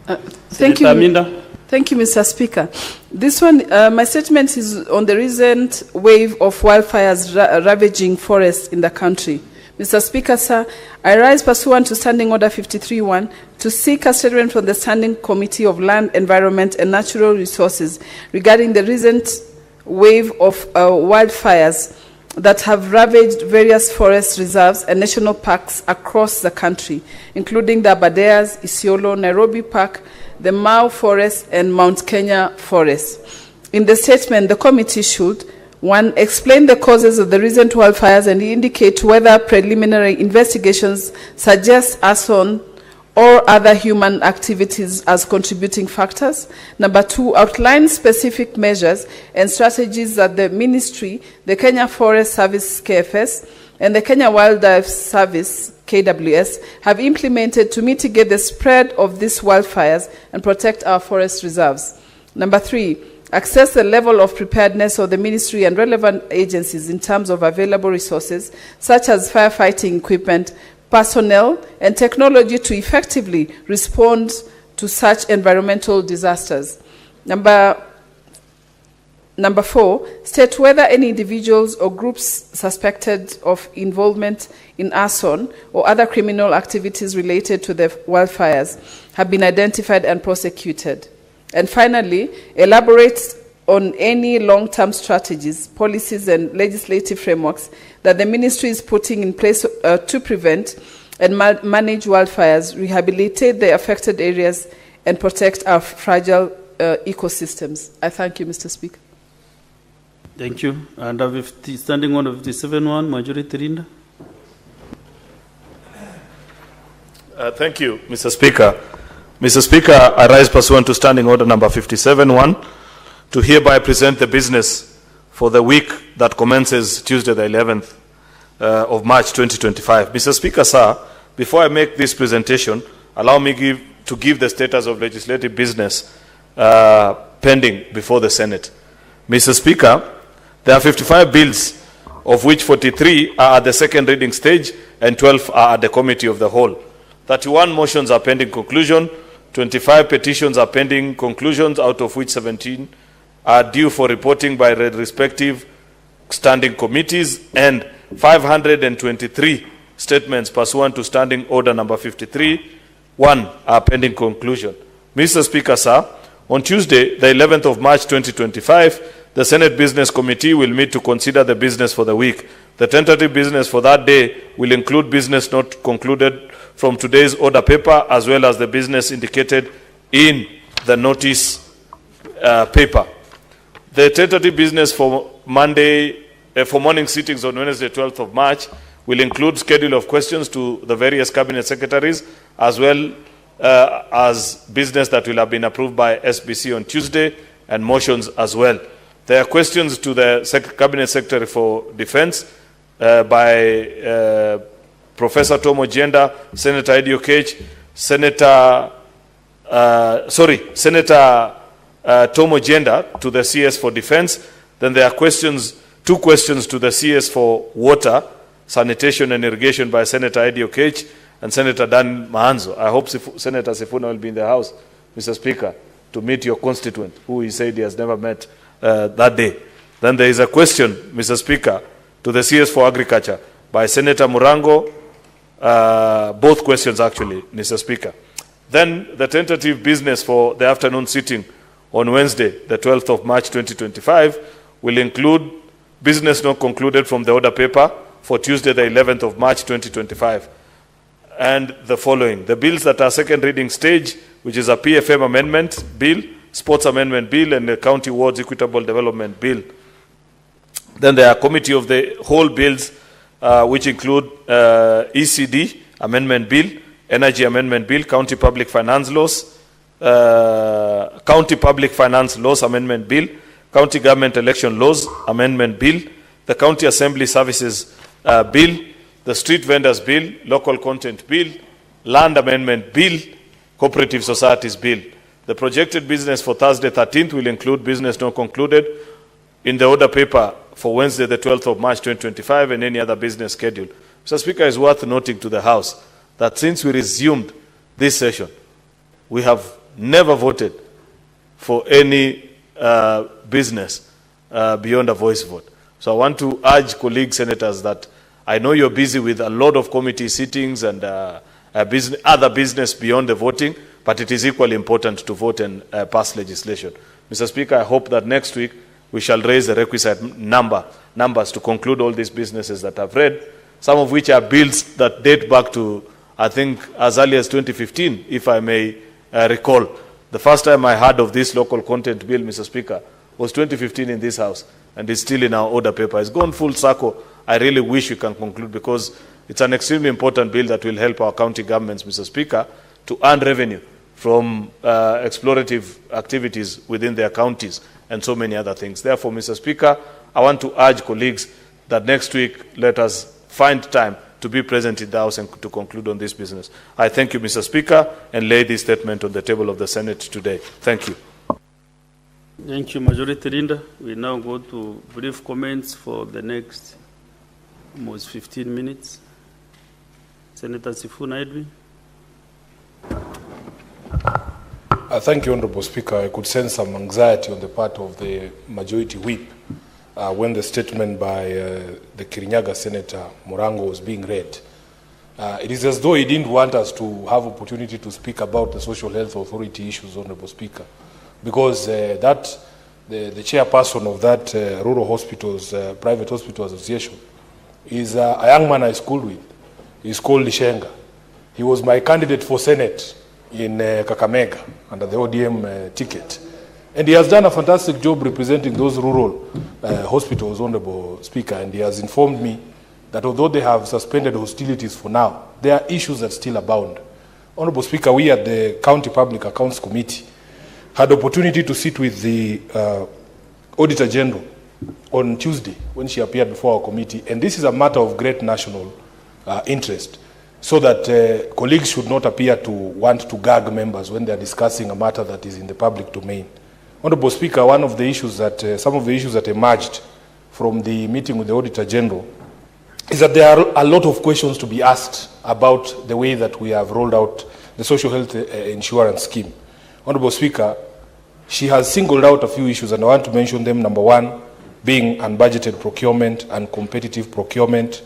Thank you. Aminda? Thank you, Mr. Speaker. This one, my statement is on the recent wave of wildfires ravaging forests in the country. Mr. Speaker, sir, I rise pursuant to Standing Order 53-1 to seek a statement from the Standing Committee of Land, Environment and Natural Resources regarding the recent wave of wildfires that have ravaged various forest reserves and national parks across the country, including the Aberdares, Isiolo, Nairobi Park, the Mau Forest and Mount Kenya Forest. In the statement, the committee should 1, explain the causes of the recent wildfires and indicate whether preliminary investigations suggest arson or other human activities as contributing factors. Number 2, outline specific measures and strategies that the Ministry, the Kenya Forest Service, KFS, and the Kenya Wildlife Service, KWS, have implemented to mitigate the spread of these wildfires and protect our forest reserves. Number 3, assess the level of preparedness of the ministry and relevant agencies in terms of available resources, such as firefighting equipment, personnel, and technology to effectively respond to such environmental disasters. Number 4, state whether any individuals or groups suspected of involvement in arson or other criminal activities related to the wildfires have been identified and prosecuted. And finally, elaborate on any long-term strategies, policies, and legislative frameworks that the ministry is putting in place to prevent and manage wildfires, rehabilitate the affected areas, and protect our fragile ecosystems. I thank you, Mr. Speaker. Thank you. And Standing Order 57-1, Majority Leader. Thank you, Mr. Speaker. Mr. Speaker, I rise pursuant to Standing Order number 57-1 to hereby present the business for the week that commences Tuesday the 11th of March 2025. Mr. Speaker, sir, before I make this presentation, allow me to give the status of legislative business pending before the Senate. Mr. Speaker, there are 55 bills, of which 43 are at the second reading stage and 12 are at the committee of the whole. 31 motions are pending conclusion, 25 petitions are pending conclusions, out of which 17 are due for reporting by the respective standing committees, and 523 statements pursuant to Standing Order number 53(1) are pending conclusion. Mr. Speaker, sir, on Tuesday, the 11th of March 2025, the Senate Business Committee will meet to consider the business for the week. The tentative business for that day will include business not concluded from today's order paper, as well as the business indicated in the notice paper. The tentative business for morning sittings on Wednesday, 12th of March, will include schedule of questions to the various cabinet secretaries, as well as business that will have been approved by SBC on Tuesday, and motions as well. There are questions to the Cabinet Secretary for Defense by Professor Tom Ojienda, Senator Eddie Okech, Senator Tom Ojienda to the CS for Defense. Then there are two questions to the CS for Water, Sanitation and Irrigation by Senator Eddie Okech and Senator Dan Mahanzo. I hope Senator Sifuna will be in the House, Mr. Speaker, to meet your constituent, who he said he has never met that day. Then there is a question, Mr. Speaker, to the CS for Agriculture by Senator Murango, both questions actually, Mr. Speaker. Then the tentative business for the afternoon sitting on Wednesday, the 12th of March 2025, will include business not concluded from the order paper for Tuesday, the 11th of March 2025. And the following: the bills that are second reading stage, which is a PFM amendment bill, sports amendment bill, and the county wards equitable development bill. Then there are committee of the whole bills, which include ECD amendment bill, energy amendment bill, county public finance laws, amendment bill, county government election laws amendment bill, the county assembly services bill, the street vendors bill, local content bill, land amendment bill, cooperative societies bill. The projected business for Thursday 13th will include business not concluded in the order paper for Wednesday the 12th of March 2025 and any other business schedule. Mr. Speaker, it's worth noting to the House that since we resumed this session, we have never voted for any business beyond a voice vote. So I want to urge colleague senators that I know you're busy with a lot of committee sittings and other business beyond the voting, but it is equally important to vote and pass legislation. Mr. Speaker, I hope that next week we shall raise the requisite numbers to conclude all these businesses that I've read, some of which are bills that date back to, I think, as early as 2015, if I may recall. The first time I heard of this local content bill, Mr. Speaker, was 2015 in this House, and it's still in our order paper. It's gone full circle. I really wish we can conclude, because it's an extremely important bill that will help our county governments, Mr. Speaker, to earn revenue from explorative activities within their counties and so many other things. Therefore, Mr. Speaker, I want to urge colleagues that next week let us find time to be present in the House and to conclude on this business. I thank you, Mr. Speaker, and lay this statement on the table of the Senate today. Thank you. Thank you, Majority Leader. We now go to brief comments for the next almost 15 minutes. Senator Sifuna Edwin. Thank you, Honorable Speaker. I could sense some anxiety on the part of the Majority Whip when the statement by the Kirinyaga Senator Murango was being read. It is as though he didn't want us to have opportunity to speak about the Social Health Authority issues, Honorable Speaker, because the chairperson of that Rural Hospitals, Private Hospital Association, is a young man I schooled with. He's called Lishenga. He was my candidate for Senate in Kakamega under the ODM ticket. And he has done a fantastic job representing those rural hospitals, Honorable Speaker, and he has informed me that although they have suspended hostilities for now, there are issues that still abound. Honorable Speaker, we at the County Public Accounts Committee had the opportunity to sit with the Auditor General on Tuesday when she appeared before our committee, and this is a matter of great national interest, so that colleagues should not appear to want to gag members when they are discussing a matter that is in the public domain. Honorable Speaker, one of the issues that, some of the issues that emerged from the meeting with the Auditor General is that there are a lot of questions to be asked about the way that we have rolled out the social health insurance scheme. Honorable Speaker, she has singled out a few issues, and I want to mention them. Number one, being unbudgeted procurement and competitive procurement.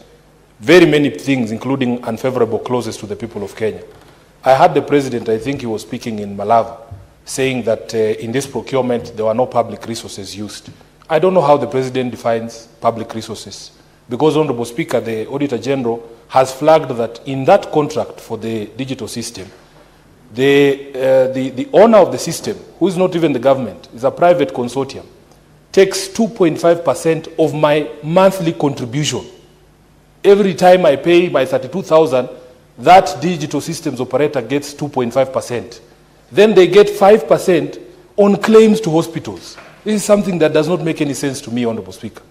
Very many things, including unfavorable clauses to the people of Kenya. I heard the president, I think he was speaking in Malawi, saying that in this procurement there were no public resources used. I don't know how the president defines public resources, because, Honorable Speaker, the Auditor General has flagged that in that contract for the digital system, the owner of the system, who is not even the government, is a private consortium, takes 2.5% of my monthly contribution. Every time I pay my 32,000, that digital systems operator gets 2.5%. Then they get 5% on claims to hospitals. This is something that does not make any sense to me, Honorable Speaker.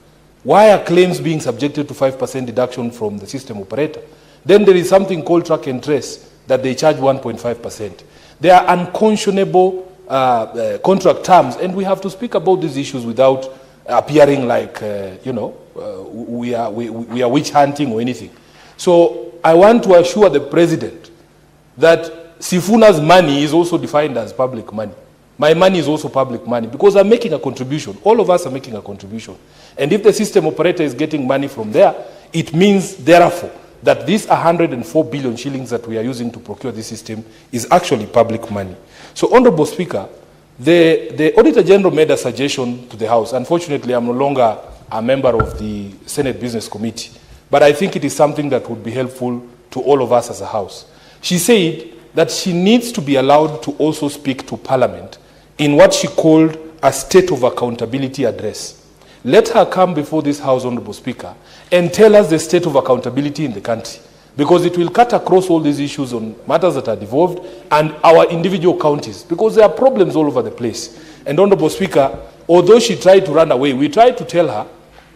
Why are claims being subjected to 5% deduction from the system operator? Then there is something called track and trace that they charge 1.5%. They are unconscionable contract terms, and we have to speak about these issues without appearing like, we are witch hunting or anything. So I want to assure the president that Sifuna's money is also defined as public money. My money is also public money because I'm making a contribution. All of us are making a contribution. And if the system operator is getting money from there, it means, therefore, that this 104 billion shillings that we are using to procure this system is actually public money. So, Honorable Speaker, the Auditor General made a suggestion to the House. Unfortunately, I'm no longer a member of the Senate Business Committee, but I think it is something that would be helpful to all of us as a House. She said that she needs to be allowed to also speak to Parliament in what she called a State of Accountability address. Let her come before this House, Honorable Speaker, and tell us the state of accountability in the country, because it will cut across all these issues on matters that are devolved and our individual counties, because there are problems all over the place. And, Honorable Speaker, although she tried to run away, we tried to tell her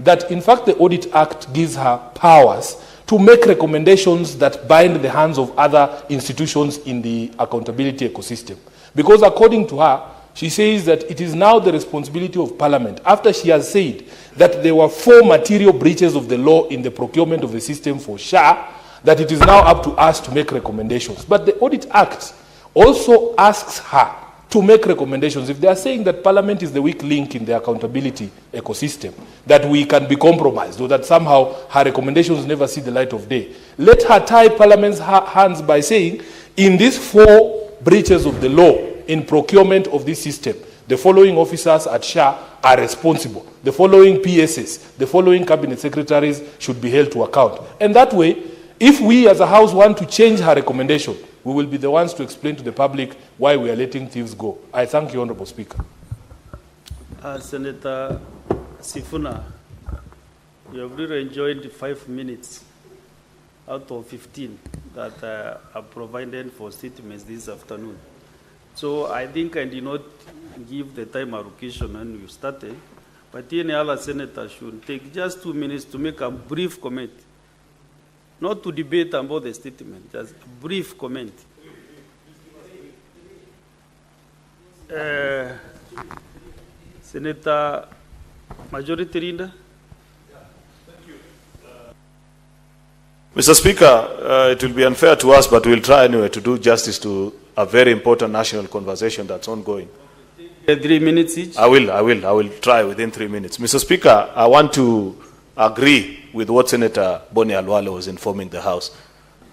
that, in fact, the Audit Act gives her powers to make recommendations that bind the hands of other institutions in the accountability ecosystem. Because according to her, she says that it is now the responsibility of Parliament, after she has said that there were 4 material breaches of the law in the procurement of the system for SHA, that it is now up to us to make recommendations. But the Audit Act also asks her to make recommendations. If they are saying that Parliament is the weak link in the accountability ecosystem, that we can be compromised, or that somehow her recommendations never see the light of day, let her tie Parliament's hands by saying, in these 4 breaches of the law in procurement of this system, the following officers at SHA are responsible. The following PSs, the following cabinet secretaries should be held to account. And that way, if we as a House want to change her recommendation, we will be the ones to explain to the public why we are letting thieves go. I thank you, Honorable Speaker. Senator Sifuna, you have really enjoyed 5 minutes out of 15 that are provided for statements this afternoon. So I think I did not give the time allocation when you started, but any other senator should take just 2 minutes to make a brief comment. Not to debate about the statement, just a brief comment. Senator Majority Leader. Mr. Speaker, it will be unfair to us, but we'll try anyway to do justice to a very important national conversation that's ongoing. 3 minutes each? I will try within 3 minutes. Mr. Speaker, I want to agree with what Senator Boni Alwale was informing the House,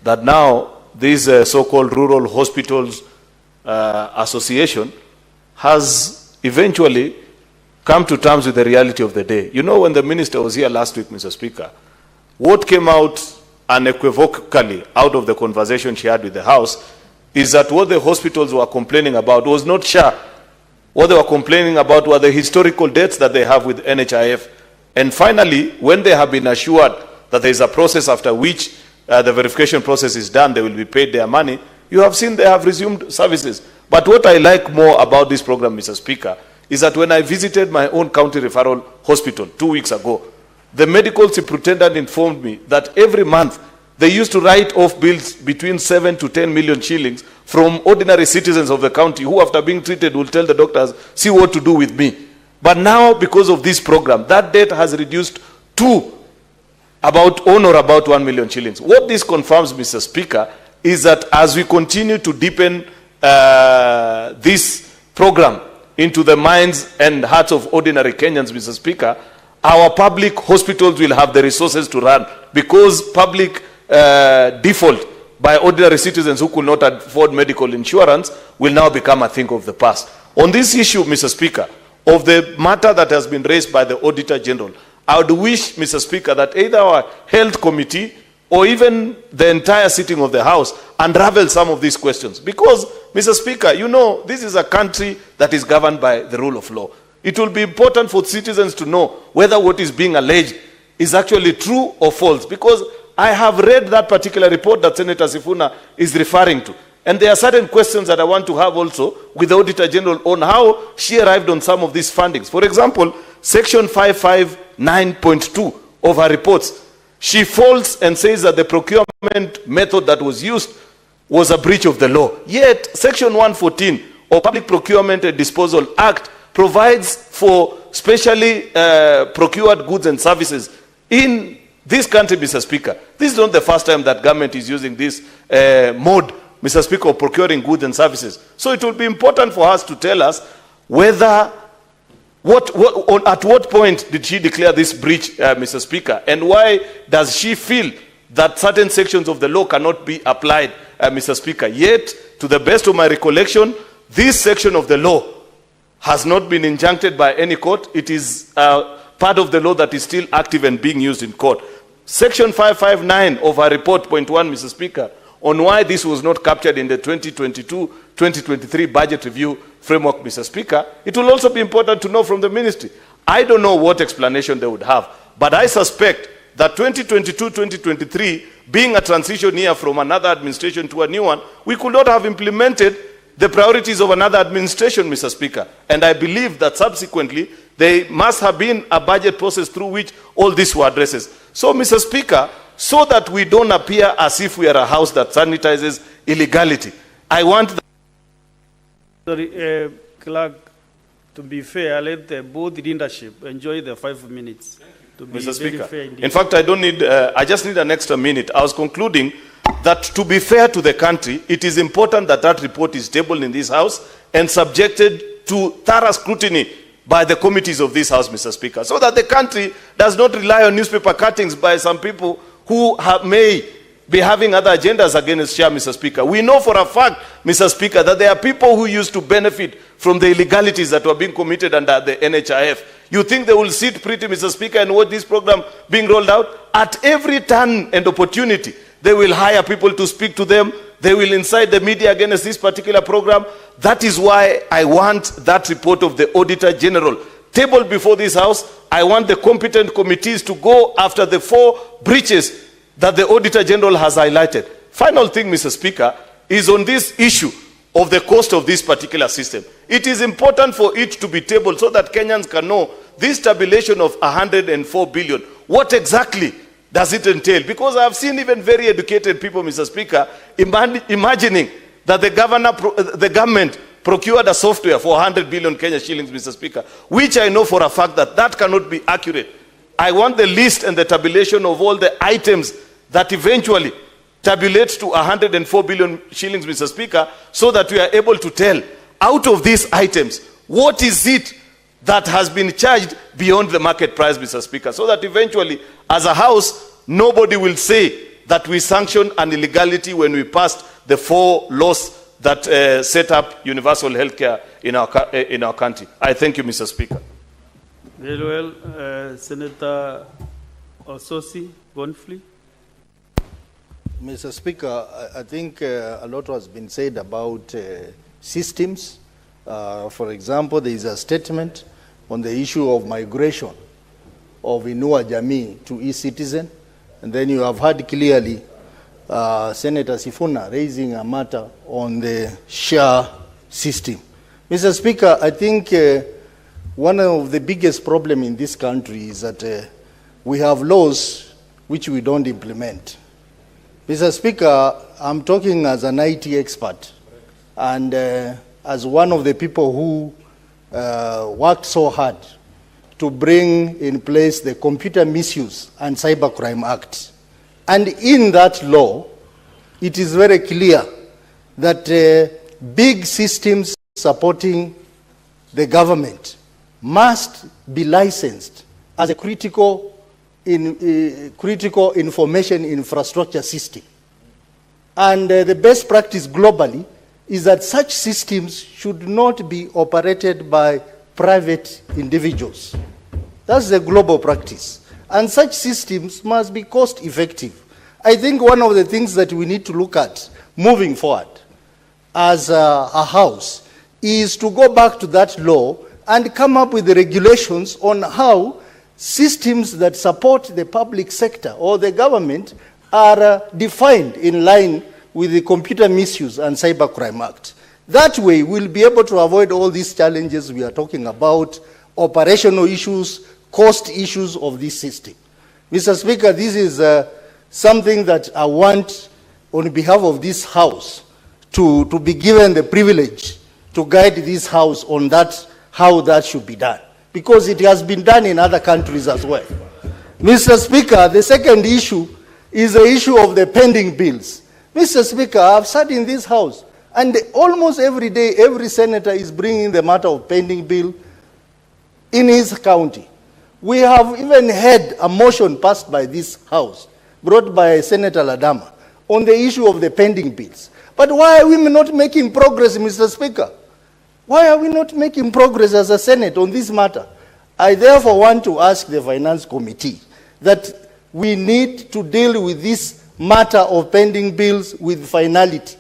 that now this so-called Rural Hospitals Association has eventually come to terms with the reality of the day. You know, when the minister was here last week, Mr. Speaker, what came out unequivocally out of the conversation she had with the House is that what the hospitals were complaining about was not SHA. What they were complaining about were the historical debts that they have with NHIF. And finally, when they have been assured that there is a process after which the verification process is done, they will be paid their money, you have seen they have resumed services. But what I like more about this program, Mr. Speaker, is that when I visited my own county referral hospital 2 weeks ago, the medical superintendent informed me that every month they used to write off bills between 7 to 10 million shillings from ordinary citizens of the county who, after being treated, will tell the doctors, see what to do with me. But now, because of this program, that debt has reduced to about on or about 1 million shillings. What this confirms, Mr. Speaker, is that as we continue to deepen this program into the minds and hearts of ordinary Kenyans, Mr. Speaker, our public hospitals will have the resources to run, because public default by ordinary citizens who could not afford medical insurance will now become a thing of the past. On this issue, Mr. Speaker, of the matter that has been raised by the Auditor General, I would wish, Mr. Speaker, that either our health committee or even the entire sitting of the House unravel some of these questions. Because, Mr. Speaker, you know, this is a country that is governed by the rule of law. It will be important for citizens to know whether what is being alleged is actually true or false. Because I have read that particular report that Senator Sifuna is referring to. And there are certain questions that I want to have also with the Auditor General on how she arrived on some of these fundings. For example, Section 559.2 of her reports, she faults and says that the procurement method that was used was a breach of the law. Yet, Section 114 of Public Procurement and Disposal Act provides for specially procured goods and services in this country, Mr. Speaker. This is not the first time that government is using this mode, Mr. Speaker, of procuring goods and services. So it will be important for us to tell us whether, at what point did she declare this breach, Mr. Speaker, and why does she feel that certain sections of the law cannot be applied, Mr. Speaker. Yet, to the best of my recollection, this section of the law has not been injuncted by any court. It is part of the law that is still active and being used in court. Section 559 of our report, point 1, Mr. Speaker, on why this was not captured in the 2022-2023 budget review framework, Mr. Speaker, it will also be important to know from the ministry. I don't know what explanation they would have, but I suspect that 2022-2023, being a transition year from another administration to a new one, we could not have implemented the priorities of another administration, Mr. Speaker. And I believe that subsequently, there must have been a budget process through which all these were addressed. So, Mr. Speaker, so that we don't appear as if we are a house that sanitizes illegality, I want the Clerk, to be fair, let the board leadership enjoy the 5 minutes. To be Mr. very Speaker, fair indeed. in fact, I don't need, I just need an extra minute. I was concluding that to be fair to the country, it is important that that report is tabled in this House and subjected to thorough scrutiny by the committees of this House, Mr. Speaker, so that the country does not rely on newspaper cuttings by some people who may be having other agendas against share, Mr. Speaker. We know for a fact, Mr. Speaker, that there are people who used to benefit from the illegalities that were being committed under the NHIF. You think they will sit pretty, Mr. Speaker, and watch this program being rolled out? At every turn and opportunity, they will hire people to speak to them. They will incite the media against this particular program. That is why I want that report of the Auditor General tabled before this House. I want the competent committees to go after the 4 breaches that the Auditor General has highlighted. Final thing, Mr. Speaker, is on this issue of the cost of this particular system. It is important for it to be tabled so that Kenyans can know this tabulation of 104 billion. What exactly does it entail? Because I have seen even very educated people, Mr. Speaker, imagining that the government procured a software for 100 billion Kenya shillings, Mr. Speaker, which I know for a fact that that cannot be accurate. I want the list and the tabulation of all the items that eventually tabulates to 104 billion shillings, Mr. Speaker, so that we are able to tell, out of these items, what is it that has been charged beyond the market price, Mr. Speaker, so that eventually, as a House, nobody will say that we sanctioned an illegality when we passed the 4 laws that set up universal health care in our country. I thank you, Mr. Speaker. Very well. Senator Ososi Bonfli. Mr. Speaker, I think a lot has been said about systems. For example, there is a statement on the issue of migration of Inua Jamii to e-citizen. And then you have heard clearly Senator Sifuna raising a matter on the share system. Mr. Speaker, I think one of the biggest problems in this country is that we have laws which we don't implement. Mr. Speaker, I'm talking as an IT expert and as one of the people who worked so hard to bring in place the Computer Misuse and Cybercrime Act. And in that law, it is very clear that big systems supporting the government must be licensed as a critical information infrastructure system. And the best practice globally is that such systems should not be operated by private individuals. That's the global practice. And such systems must be cost effective. I think one of the things that we need to look at moving forward as a house is to go back to that law and come up with the regulations on how systems that support the public sector or the government are defined in line with the Computer Misuse and Cybercrime Act. That way, we'll be able to avoid all these challenges we are talking about, operational issues, cost issues of this system. Mr. Speaker, this is something that I want, on behalf of this House, to be given the privilege to guide this House on that, how that should be done, because it has been done in other countries as well. Mr. Speaker, the second issue is the issue of the pending bills. Mr. Speaker, I've sat in this House, and almost every day, every senator is bringing the matter of pending bill in his county. We have even had a motion passed by this House, brought by Senator Ladama, on the issue of the pending bills. But why are we not making progress, Mr. Speaker? Why are we not making progress as a Senate on this matter? I therefore want to ask the Finance Committee that we need to deal with this matter of pending bills with finality,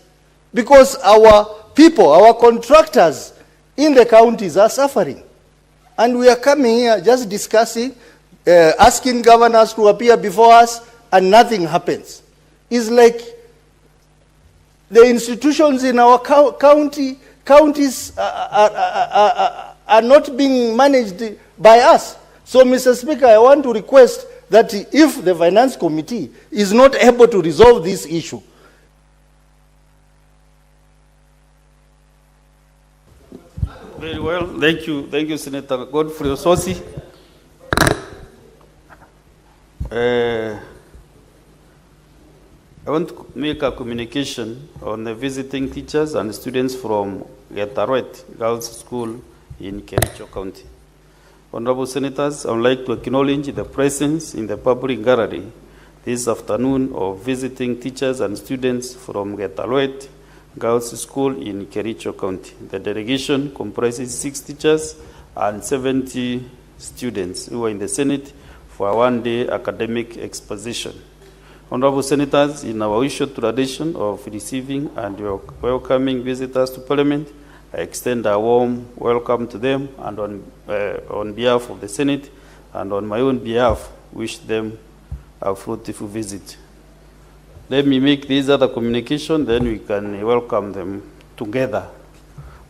because our people, our contractors in the counties are suffering. And we are coming here just discussing, asking governors to appear before us, and nothing happens. It's like the institutions in our counties are not being managed by us. So, Mr. Speaker, I want to request that if the Finance Committee is not able to resolve this issue, very well, thank you, Senator Godfrey Ososi. I want to make a communication on the visiting teachers and students from Getaroet Girls School in Kericho County. Honorable Senators, I would like to acknowledge the presence in the public gallery this afternoon of visiting teachers and students from Getaroet Girls School in Kericho County. The delegation comprises 6 teachers and 70 students who are in the Senate for a one-day academic exposition. Honorable Senators, in our usual tradition of receiving and welcoming visitors to Parliament, I extend a warm welcome to them, and on behalf of the Senate and on my own behalf, wish them a fruitful visit. Let me make this other communication, then we can welcome them together.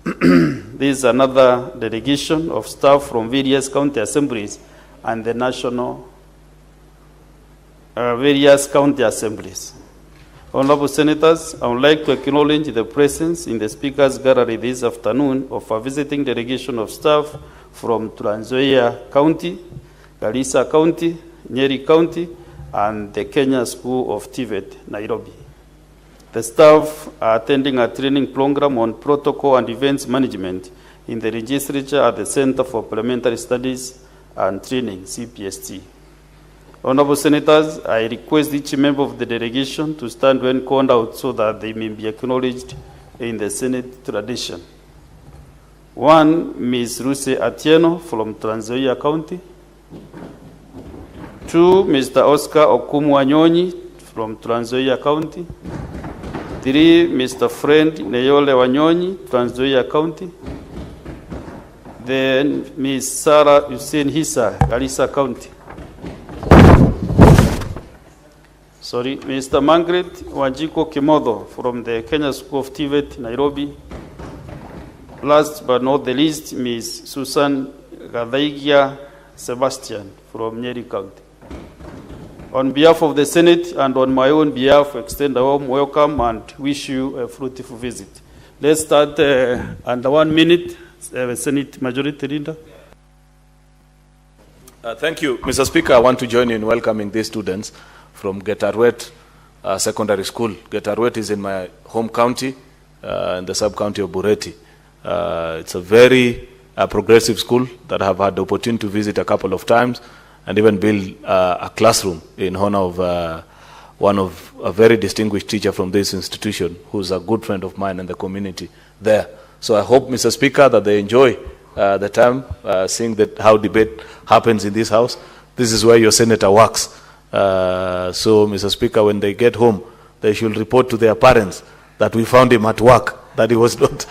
This is another delegation of staff from various county assemblies and the national various county assemblies. Honorable Senators, I would like to acknowledge the presence in the Speaker's Gallery this afternoon of a visiting delegation of staff from Trans Nzoia County, Garissa County, Nyeri County, and the Kenya School of TVET, Nairobi. The staff are attending a training program on protocol and events management in the legislature at the Center for Parliamentary Studies and Training, CPST. Honorable Senators, I request each member of the delegation to stand when called out so that they may be acknowledged in the Senate tradition. 1, Ms. Ruse Atieno from Trans Nzoia County. 2, Mr. Oscar Okumwanyonyi from Trans Nzoia County. 3, Mr. Friend Neyole Wanyonyi, Trans Nzoia County. Then Ms. Sarah Hussein Hissa, Garissa County. Sorry, Mr. Margaret Wanjiko Kimodo from the Kenya School of TVET, Nairobi. Last but not the least, Ms. Susan Gadaigia Sebastian from Nyeri County. On behalf of the Senate and on my own behalf, I extend a warm welcome and wish you a fruitful visit. Let's start under 1 minute. Senate Majority Leader. Thank you, Mr. Speaker. I want to join you in welcoming these students from Getarwet Secondary School. Getarwet is in my home county, in the sub-county of Bureti. It's a very progressive school that I've had the opportunity to visit a couple of times and even build a classroom in honor of one of a very distinguished teacher from this institution who's a good friend of mine and the community there. So I hope, Mr. Speaker, that they enjoy the time seeing that how debate happens in this house. This is where your senator works. So, Mr. Speaker, when they get home, they should report to their parents that we found him at work, that he was not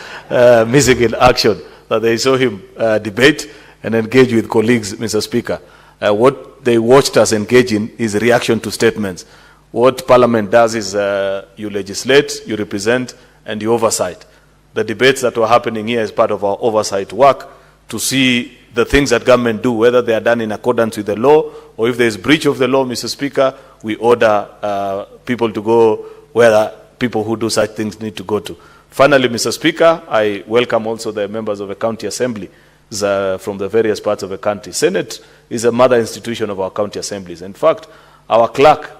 missing in action, that they saw him debate and engage with colleagues, Mr. Speaker. What they watched us engage in is reaction to statements. What Parliament does is you legislate, you represent, and you oversight. The debates that were happening here is part of our oversight work to see the things that government do, whether they are done in accordance with the law, or if there is breach of the law, Mr. Speaker, we order people to go where the people who do such things need to go to. Finally, Mr. Speaker, I welcome also the members of the county assembly from the various parts of the country. Senate is a mother institution of our county assemblies. In fact, our clerk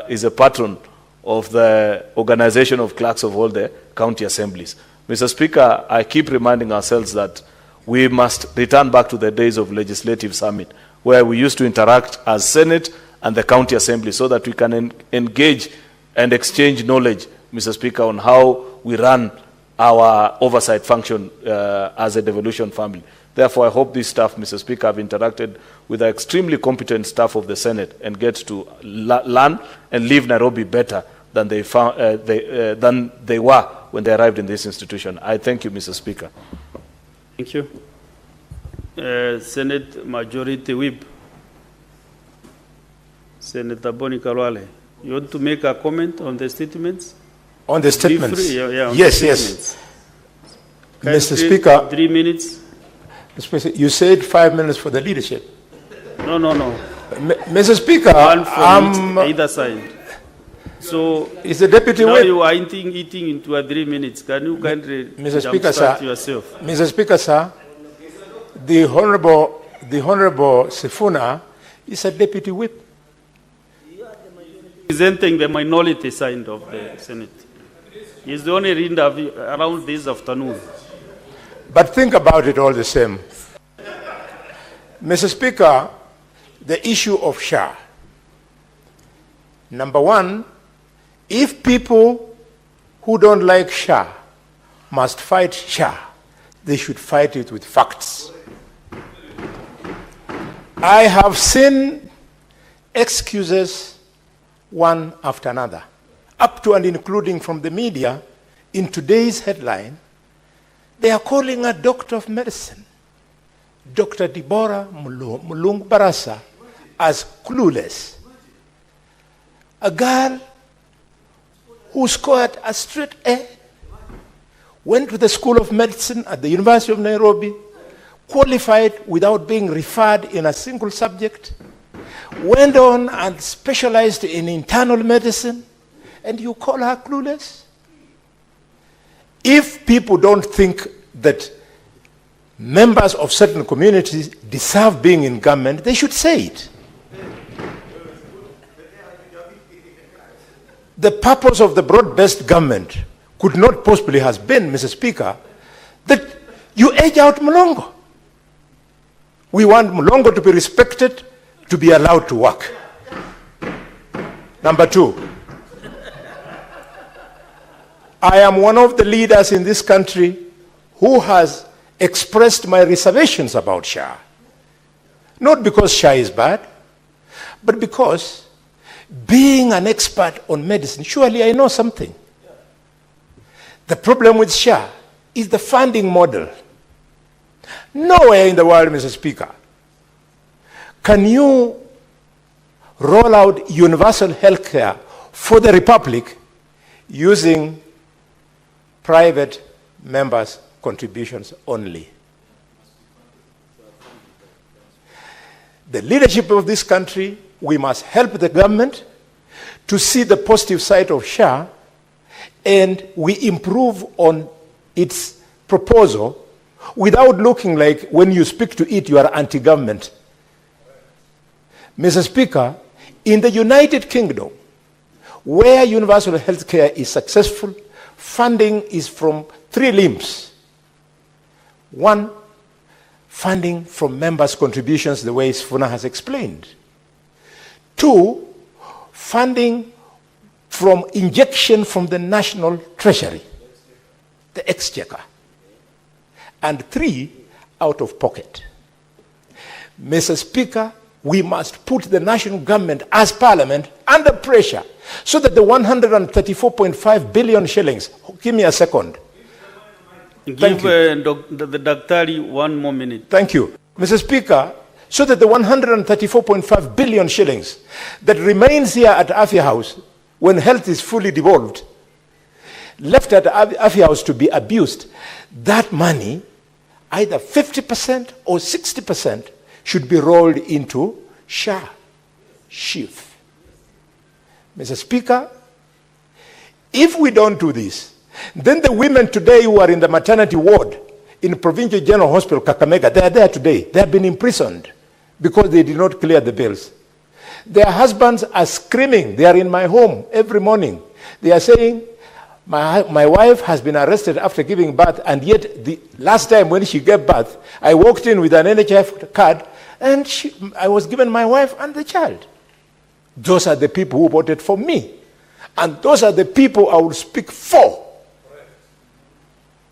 is a patron of the organization of clerks of all the county assemblies. Mr. Speaker, I keep reminding ourselves that we must return back to the days of legislative summit, where we used to interact as Senate and the county assembly so that we can engage and exchange knowledge, Mr. Speaker, on how we run our oversight function as a devolution family. Therefore, I hope this staff, Mr. Speaker, have interacted with the extremely competent staff of the Senate and get to learn and leave Nairobi better than they were when they arrived in this institution. I thank you, Mr. Speaker. Thank you. Senate Majority Whip, Senator Boni Kalwale. You want to make a comment on the statements? On the statements? On yes, the yes. statements. Mr. Speaker. 3 minutes. You said 5 minutes for the leadership. No. Mr. Speaker, 1 for either side. So is the deputy now whip? You are eating into a 3 minutes. Can you kindly Mr. Speaker, sir, yourself? Mr. Speaker, sir, the honorable Sifuna is a deputy whip. Presenting the minority side of the Senate. He's the only reader around this afternoon. But think about it all the same. Mr. Speaker, the issue of SHA. Number one, if people who don't like SHA must fight SHA, they should fight it with facts. I have seen excuses one after another, up to and including from the media. In today's headline, they are calling a doctor of medicine, Dr. Deborah Mulung Baraza, as clueless. A girl who scored a straight A, went to the School of Medicine at the University of Nairobi, qualified without being referred in a single subject, went on and specialized in internal medicine, and you call her clueless? If people don't think that members of certain communities deserve being in government, they should say it. The purpose of the broad-based government could not possibly have been, Mr. Speaker, that you age out Mulongo. We want Mulongo to be respected, to be allowed to work. Number two, I am one of the leaders in this country who has expressed my reservations about SHA. Not because SHA is bad, but because being an expert on medicine, surely I know something. The problem with SHA is the funding model. Nowhere in the world, Mr. Speaker, can you roll out universal health care for the Republic using private members' contributions only. The leadership of this country, we must help the government to see the positive side of SHA, and we improve on its proposal without looking like when you speak to it, you are anti-government. Mr. Speaker, in the United Kingdom, where universal health care is successful, funding is from three limbs. One, funding from members' contributions, the way Sfuna has explained. Two, funding from injection from the national treasury, the exchequer. And three, out of pocket. Mr. Speaker, we must put the national government as parliament under pressure so that the 134.5 billion shillings, give me a second. Give the Daktari 1 more minute. Thank you. Mr. Speaker, so that the 134.5 billion shillings that remains here at Afya House when health is fully devolved, left at Afya House to be abused, that money, either 50% or 60%, should be rolled into SHIF. Mr. Speaker, if we don't do this, then the women today who are in the maternity ward in Provincial General Hospital, Kakamega, they are there today. They have been imprisoned because they did not clear the bills. Their husbands are screaming. They are in my home every morning. They are saying, my wife has been arrested after giving birth, and yet the last time when she gave birth, I walked in with an NHF card, and I was given my wife and the child. Those are the people who voted for me. And those are the people I will speak for.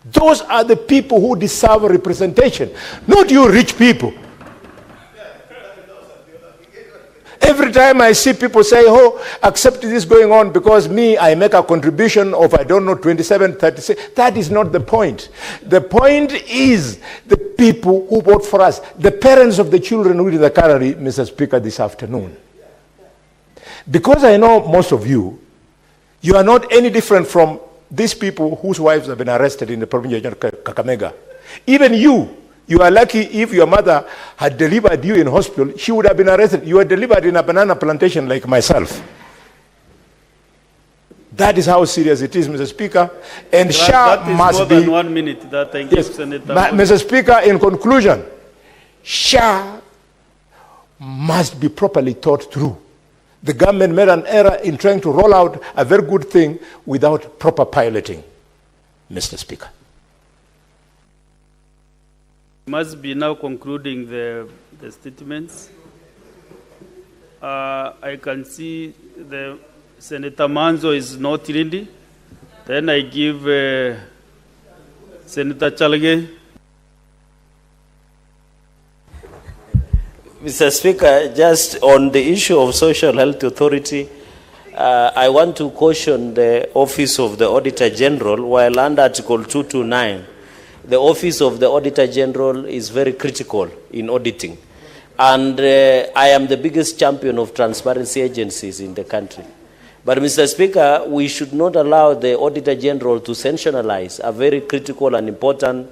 Those are the people who deserve representation, not you rich people. Every time I see people say, oh, accept this going on because me, I make a contribution of, I don't know, 27, 36. That is not the point. The point is the people who vote for us, the parents of the children who did the carry, Mr. Speaker, this afternoon. Because I know most of you, you are not any different from these people whose wives have been arrested in the province of Kakamega. Even you are lucky if your mother had delivered you in hospital, she would have been arrested. You were delivered in a banana plantation like myself. That is how serious it is, Mr. Speaker. And SHA must be... more than 1 minute. That I give Senator. Mr. Speaker, in conclusion, SHA must be properly thought through. The government made an error in trying to roll out a very good thing without proper piloting, Mr. Speaker. Must be now concluding the statements. I can see the Senator Manzo is not ready. Then I give Senator Chalage. Mr. Speaker, just on the issue of Social Health Authority, I want to caution the Office of the Auditor General, while under Article 229, the Office of the Auditor General is very critical in auditing. And I am the biggest champion of transparency agencies in the country. But Mr. Speaker, we should not allow the Auditor General to sensationalize a very critical and important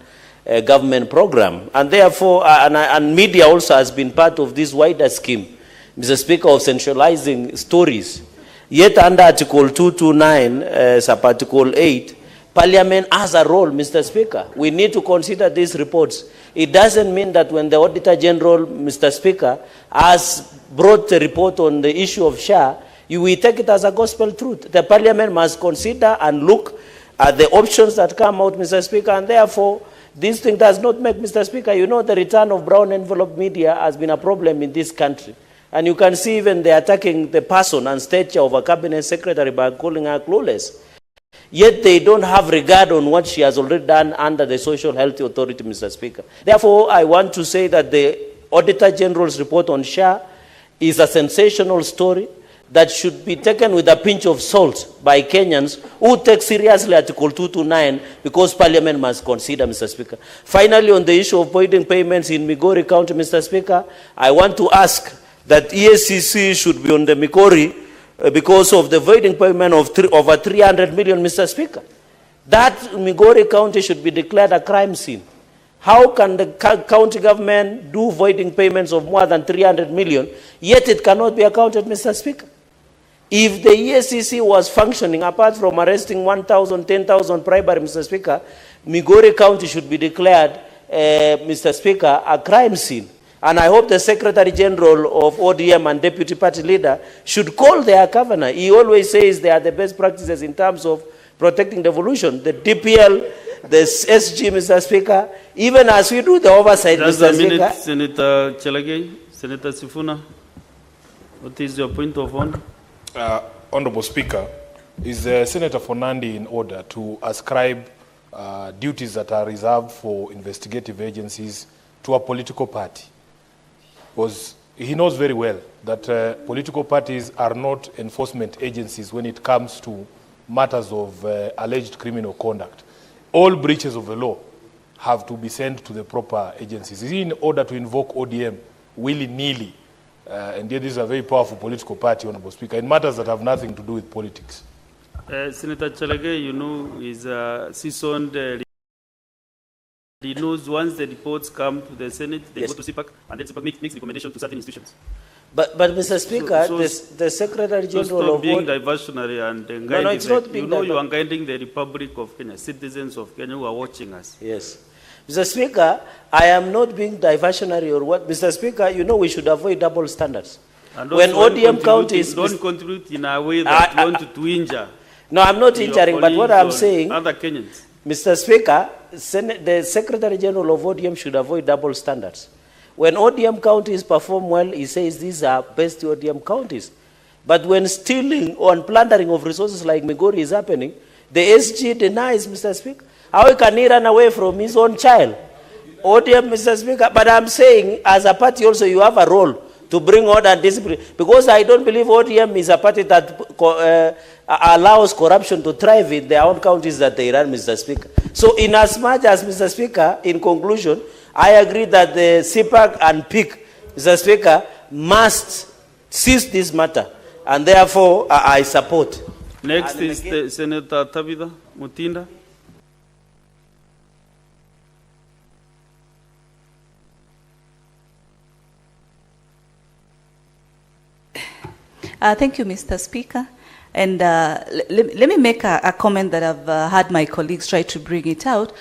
government program. And therefore, and media also has been part of this wider scheme, Mr. Speaker, of centralizing stories. Yet under Article 229, sub-Article 8, Parliament has a role, Mr. Speaker. We need to consider these reports. It doesn't mean that when the Auditor General, Mr. Speaker, has brought a report on the issue of SHA, we take it as a gospel truth. The Parliament must consider and look at the options that come out, Mr. Speaker, and therefore, this thing does not make, Mr. Speaker, you know the return of brown envelope media has been a problem in this country. And you can see even they attacking the person and stature of a cabinet secretary by calling her clueless. Yet they don't have regard on what she has already done under the Social Health Authority, Mr. Speaker. Therefore, I want to say that the Auditor General's report on SHA is a sensational story that should be taken with a pinch of salt by Kenyans who take seriously Article 229 because Parliament must consider, Mr. Speaker. Finally, on the issue of voiding payments in Migori County, Mr. Speaker, I want to ask that EACC should be on the Migori because of the voiding payment of over 300 million, Mr. Speaker. That Migori County should be declared a crime scene. How can the county government do voiding payments of more than 300 million, yet it cannot be accounted, Mr. Speaker? If the EACC was functioning, apart from arresting 1,000, 10,000 primary, Mr. Speaker, Migori County should be declared, Mr. Speaker, a crime scene. And I hope the Secretary General of ODM and Deputy Party Leader should call their governor. He always says they are the best practices in terms of protecting devolution. The DPL, the SG, Mr. Speaker, even as we do the oversight, Just Mr. a minute, Speaker. Senator Chelagay, Senator Sifuna, what is your point of order? Honorable Speaker, is the Senator Fernandi in order to ascribe duties that are reserved for investigative agencies to a political party? Because he knows very well that political parties are not enforcement agencies when it comes to matters of alleged criminal conduct. All breaches of the law have to be sent to the proper agencies. Is he in order to invoke ODM willy-nilly? And yet this is a very powerful political party, Honorable Speaker, in matters that have nothing to do with politics. Senator Chelagay, you know, is a seasoned. He knows once the reports come to the Senate, they go to CPAC, and then CPAC makes recommendations to certain institutions. But Mr. Speaker, the Secretary General of being diversionary and guiding, no, it's not being you are guiding the Republic of Kenya, citizens of Kenya who are watching us. Yes. Mr. Speaker, I am not being diversionary or what. Mr. Speaker, you know we should avoid double standards. And when ODM counties... Don't contribute in a way that you want to injure. No, I'm not injuring, but what I'm saying... Other Kenyans. Mr. Speaker, the Secretary General of ODM should avoid double standards. When ODM counties perform well, he says these are best ODM counties. But when stealing or plundering of resources like Migori is happening, the SG denies, Mr. Speaker. How can he run away from his own child? ODM, Mr. Speaker, but I'm saying as a party also you have a role to bring order and discipline. Because I don't believe ODM is a party that allows corruption to thrive in their own counties that they run, Mr. Speaker. So in as much as, Mr. Speaker, in conclusion, I agree that the CPAC and PIC, Mr. Speaker, must cease this matter. And therefore, I support. Next is the Senator Tabitha Mutinda. Thank you, Mr. Speaker. And let me make a comment that I've had my colleagues try to bring it out,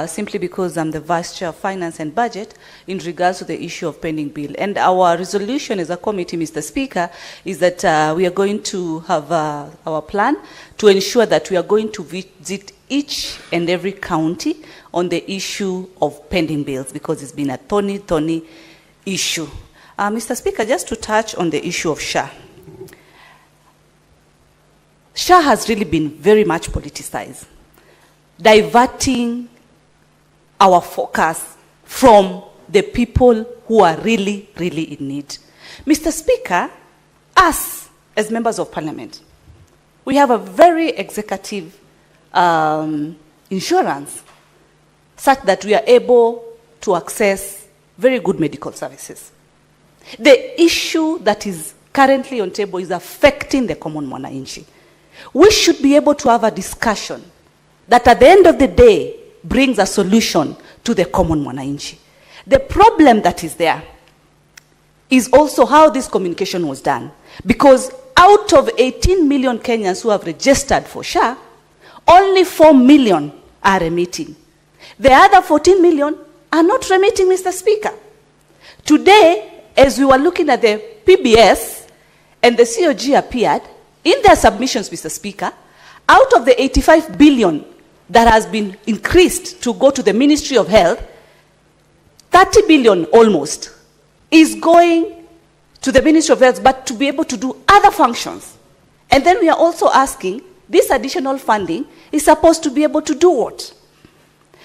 simply because I'm the Vice Chair of Finance and Budget in regards to the issue of pending bill. And our resolution as a committee, Mr. Speaker, is that we are going to have our plan to ensure that we are going to visit each and every county on the issue of pending bills, because it's been a thorny issue. Mr. Speaker, just to touch on the issue of SHA. SHA has really been very much politicized, diverting our focus from the people who are really in need. Mr. Speaker, us as members of parliament, we have a very executive insurance such that we are able to access very good medical services. The issue that is currently on table is affecting the common mwananchi. We should be able to have a discussion that at the end of the day brings a solution to the common mwananchi. The problem that is there is also how this communication was done. Because out of 18 million Kenyans who have registered for SHA, only 4 million are remitting. The other 14 million are not remitting, Mr. Speaker. Today, as we were looking at the PBS and the COG appeared, in their submissions, Mr. Speaker, out of the 85 billion that has been increased to go to the Ministry of Health, 30 billion almost is going to the Ministry of Health, but to be able to do other functions. And then we are also asking, this additional funding is supposed to be able to do what?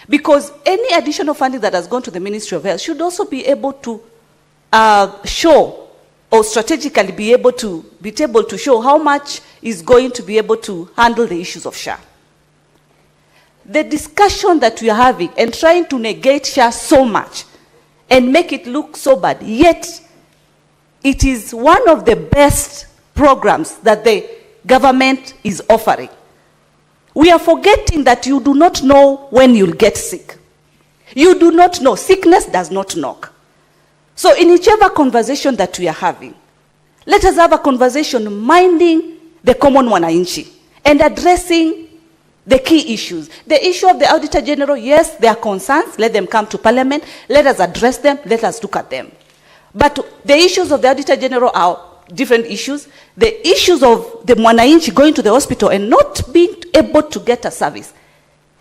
Because any additional funding that has gone to the Ministry of Health should also be able to show or strategically be able to show how much is going to be able to handle the issues of SHA. The discussion that we are having and trying to negate SHA so much and make it look so bad, yet it is one of the best programs that the government is offering. We are forgetting that you do not know when you'll get sick. You do not know. Sickness does not knock. So in whichever conversation that we are having, let us have a conversation minding the common mwananchi and addressing the key issues. The issue of the Auditor General, yes, there are concerns. Let them come to Parliament. Let us address them. Let us look at them. But the issues of the Auditor General are different issues. The issues of the Mwananchi going to the hospital and not being able to get a service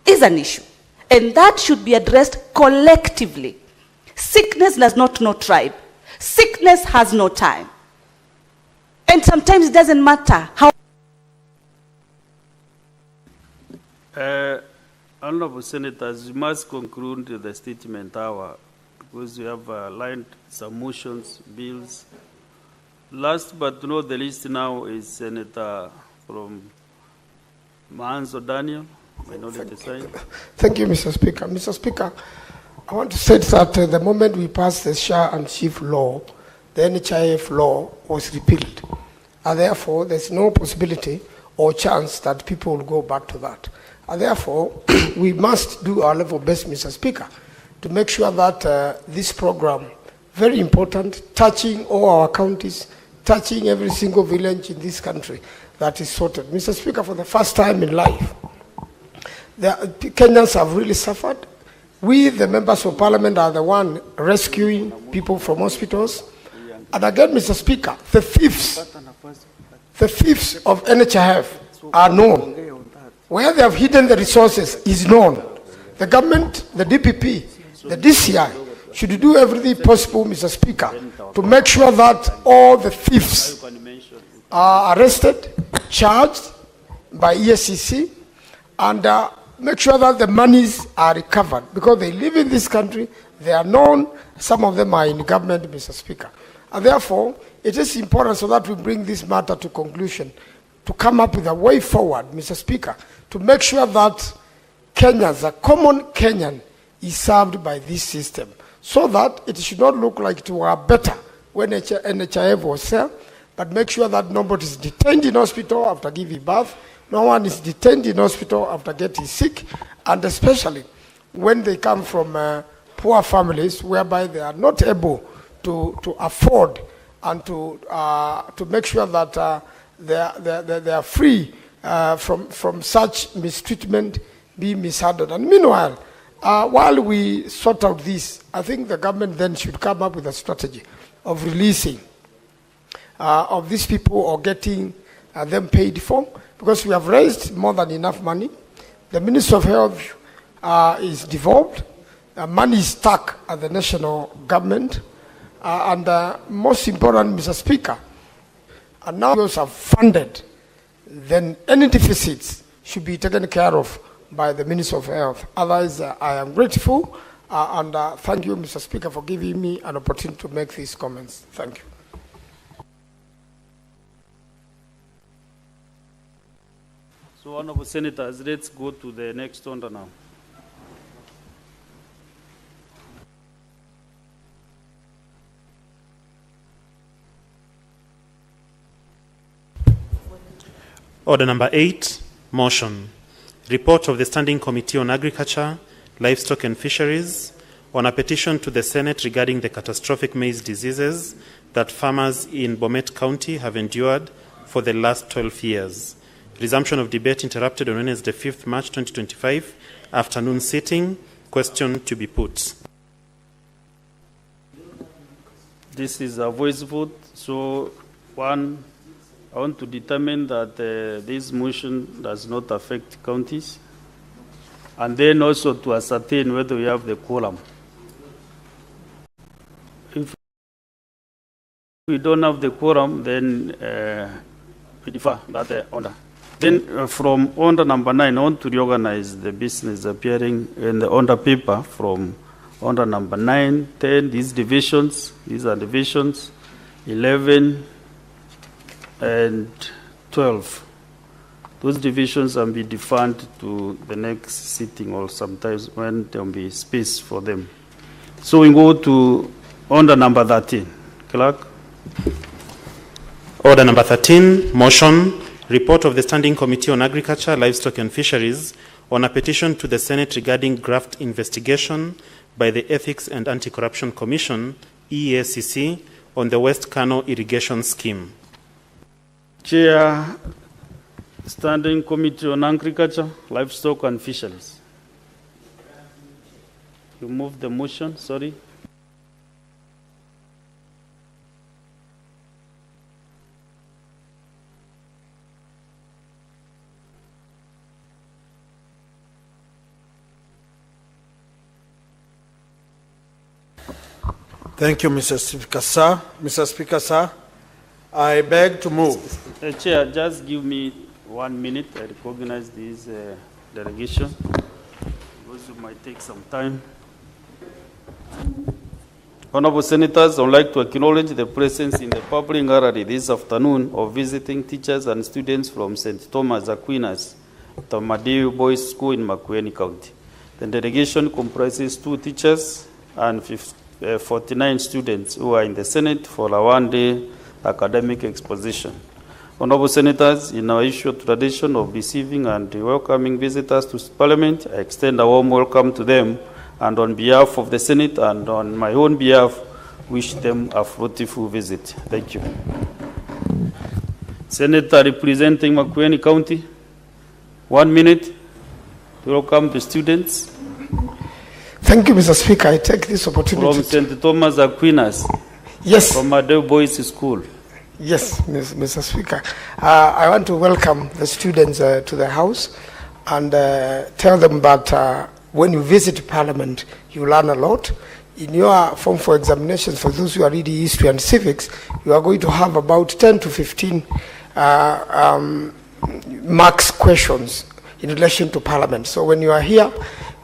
is an issue. And that should be addressed collectively. Sickness does not know tribe. Sickness has no time. And sometimes it doesn't matter how. Honorable Senators, you must conclude the statement hour because we have lined some motions, bills. Last but not the least now is Senator from Mahanzo Daniel. Thank you, Mr. Speaker. Mr. Speaker, I want to say that the moment we passed the SHA and SHIF law, the NHIF law was repealed. And therefore, there's no possibility or chance that people will go back to that. And therefore, we must do our level best, Mr. Speaker, to make sure that this program, very important, touching all our counties, touching every single village in this country, that is sorted. Mr. Speaker, for the first time in life, the Kenyans have really suffered. We, the members of parliament, are the one rescuing people from hospitals. And again, Mr. Speaker, the thieves of NHIF are known. Where they have hidden the resources is known. The government, the DPP, the DCI should do everything possible, Mr. Speaker, to make sure that all the thieves are arrested, charged by ESCC, and make sure that the monies are recovered, because they live in this country, they are known, some of them are in government, Mr. Speaker. And therefore, it is important so that we bring this matter to conclusion, to come up with a way forward, Mr. Speaker, to make sure that Kenyans, a common Kenyan, is served by this system, so that it should not look like it were better when NHIF was there, but make sure that nobody is detained in hospital after giving birth, no one is detained in hospital after getting sick, and especially when they come from poor families whereby they are not able to afford and to make sure that they are free from such mistreatment, being mishandled. And meanwhile, while we sort out this, I think the government then should come up with a strategy of releasing of these people or getting them paid for, because we have raised more than enough money. The Minister of Health is devolved. Money is stuck at the national government. And most important, Mr. Speaker, and now those are funded, then any deficits should be taken care of by the Minister of Health. Otherwise, I am grateful, and thank you, Mr. Speaker, for giving me an opportunity to make these comments. Thank you. So, Honorable Senators, let's go to the next order now. Order number 8, motion. Report of the Standing Committee on Agriculture, Livestock and Fisheries on a petition to the Senate regarding the catastrophic maize diseases that farmers in Bomet County have endured for the last 12 years. Resumption of debate interrupted on Wednesday, 5th March 2025, afternoon sitting. Question to be put. This is a voice vote. So, one, I want to determine that this motion does not affect counties, and then also to ascertain whether we have the quorum. If we don't have the quorum, then we defer that order. Then from order number 9, I want to reorganize the business appearing in the order paper from order number 9, 10, these are divisions, 11, and 12. Those divisions will be deferred to the next sitting, or sometimes when there will be space for them. So we go to order number 13. Clerk. Order number 13, motion. Report of the Standing Committee on Agriculture, Livestock and Fisheries on a petition to the Senate regarding graft investigation by the Ethics and Anti-Corruption Commission, EACC, on the West Cano irrigation scheme. Chair, Standing Committee on Agriculture, Livestock and Fisheries. You move the motion, sorry. Thank you, Mr. Speaker, sir. Mr. Speaker, sir, I beg to move. Chair, just give me 1 minute. I recognize this delegation because it might take some time. Honorable Senators, I would like to acknowledge the presence in the public gallery this afternoon of visiting teachers and students from St. Thomas Aquinas, Tamadeu Boys School in Makueni County. The delegation comprises 2 teachers and 49 students who are in the Senate for a one-day academic exposition. Honorable Senators, in our usual tradition of receiving and welcoming visitors to Parliament, I extend a warm welcome to them, and on behalf of the Senate and on my own behalf, wish them a fruitful visit. Thank you. Senator representing Makueni County, 1 minute to welcome the students. Thank you, Mr. Speaker. I take this opportunity. From St. Thomas Aquinas. Yes. From Madeo Boys School. Yes, Mr. Speaker. I want to welcome the students to the House and tell them that when you visit Parliament, you learn a lot. In your form for examinations, for those who are reading history and civics, you are going to have about 10 to 15 marks questions in relation to Parliament. So when you are here,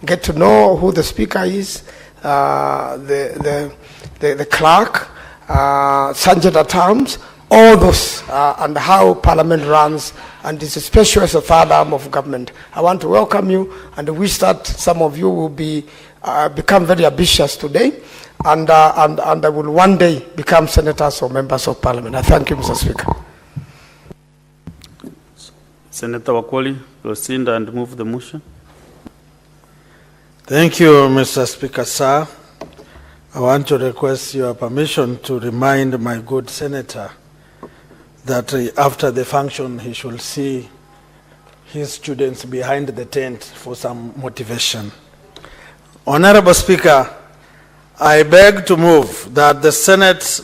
get to know who the Speaker is, the clerk, sergeant at arms, all those, and how Parliament runs, and it's especially as a third arm of government. I want to welcome you and wish that some of you will be become very ambitious today, and will one day become senators or members of Parliament. I thank you, Mr. Speaker. Senator Wakwoli, proceed and move the motion. Thank you, Mr. Speaker, sir. I want to request your permission to remind my good senator that after the function he should see his students behind the tent for some motivation. Honorable Speaker, I beg to move that the Senate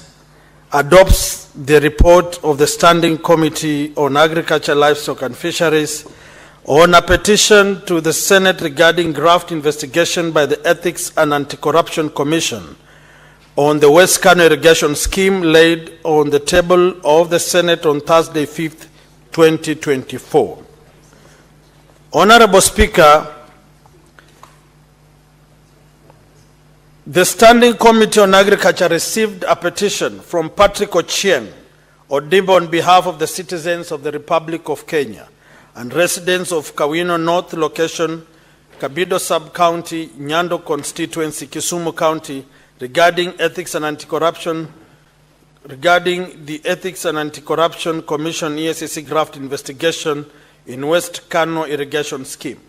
adopts the report of the Standing Committee on Agriculture, Livestock and Fisheries on a petition to the Senate regarding draft investigation by the Ethics and Anti-Corruption Commission on the West Cano irrigation scheme laid on the table of the Senate on Thursday, 5th, 2024. Honorable Speaker, the Standing Committee on Agriculture received a petition from Patrick Ochieng Odimba on behalf of the citizens of the Republic of Kenya and residents of Kawino North location, Kabido Sub-County, Nyando Constituency, Kisumu County, regarding the Ethics and Anti-Corruption Commission EACC draft investigation in West Cano irrigation scheme.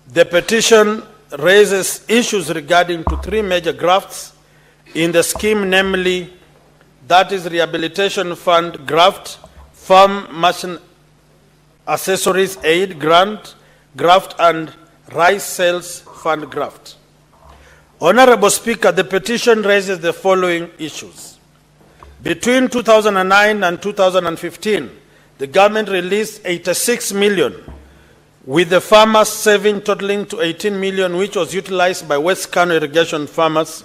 The petition raises issues regarding to 3 major grafts in the scheme, namely, that is Rehabilitation Fund graft, Farm Machine Accessories Aid graft, and Rice Sales Fund graft. Honorable Speaker, the petition raises the following issues. Between 2009 and 2015, the government released 86 million, with the farmers saving totaling to 18 million, which was utilized by West Cano Irrigation Farmers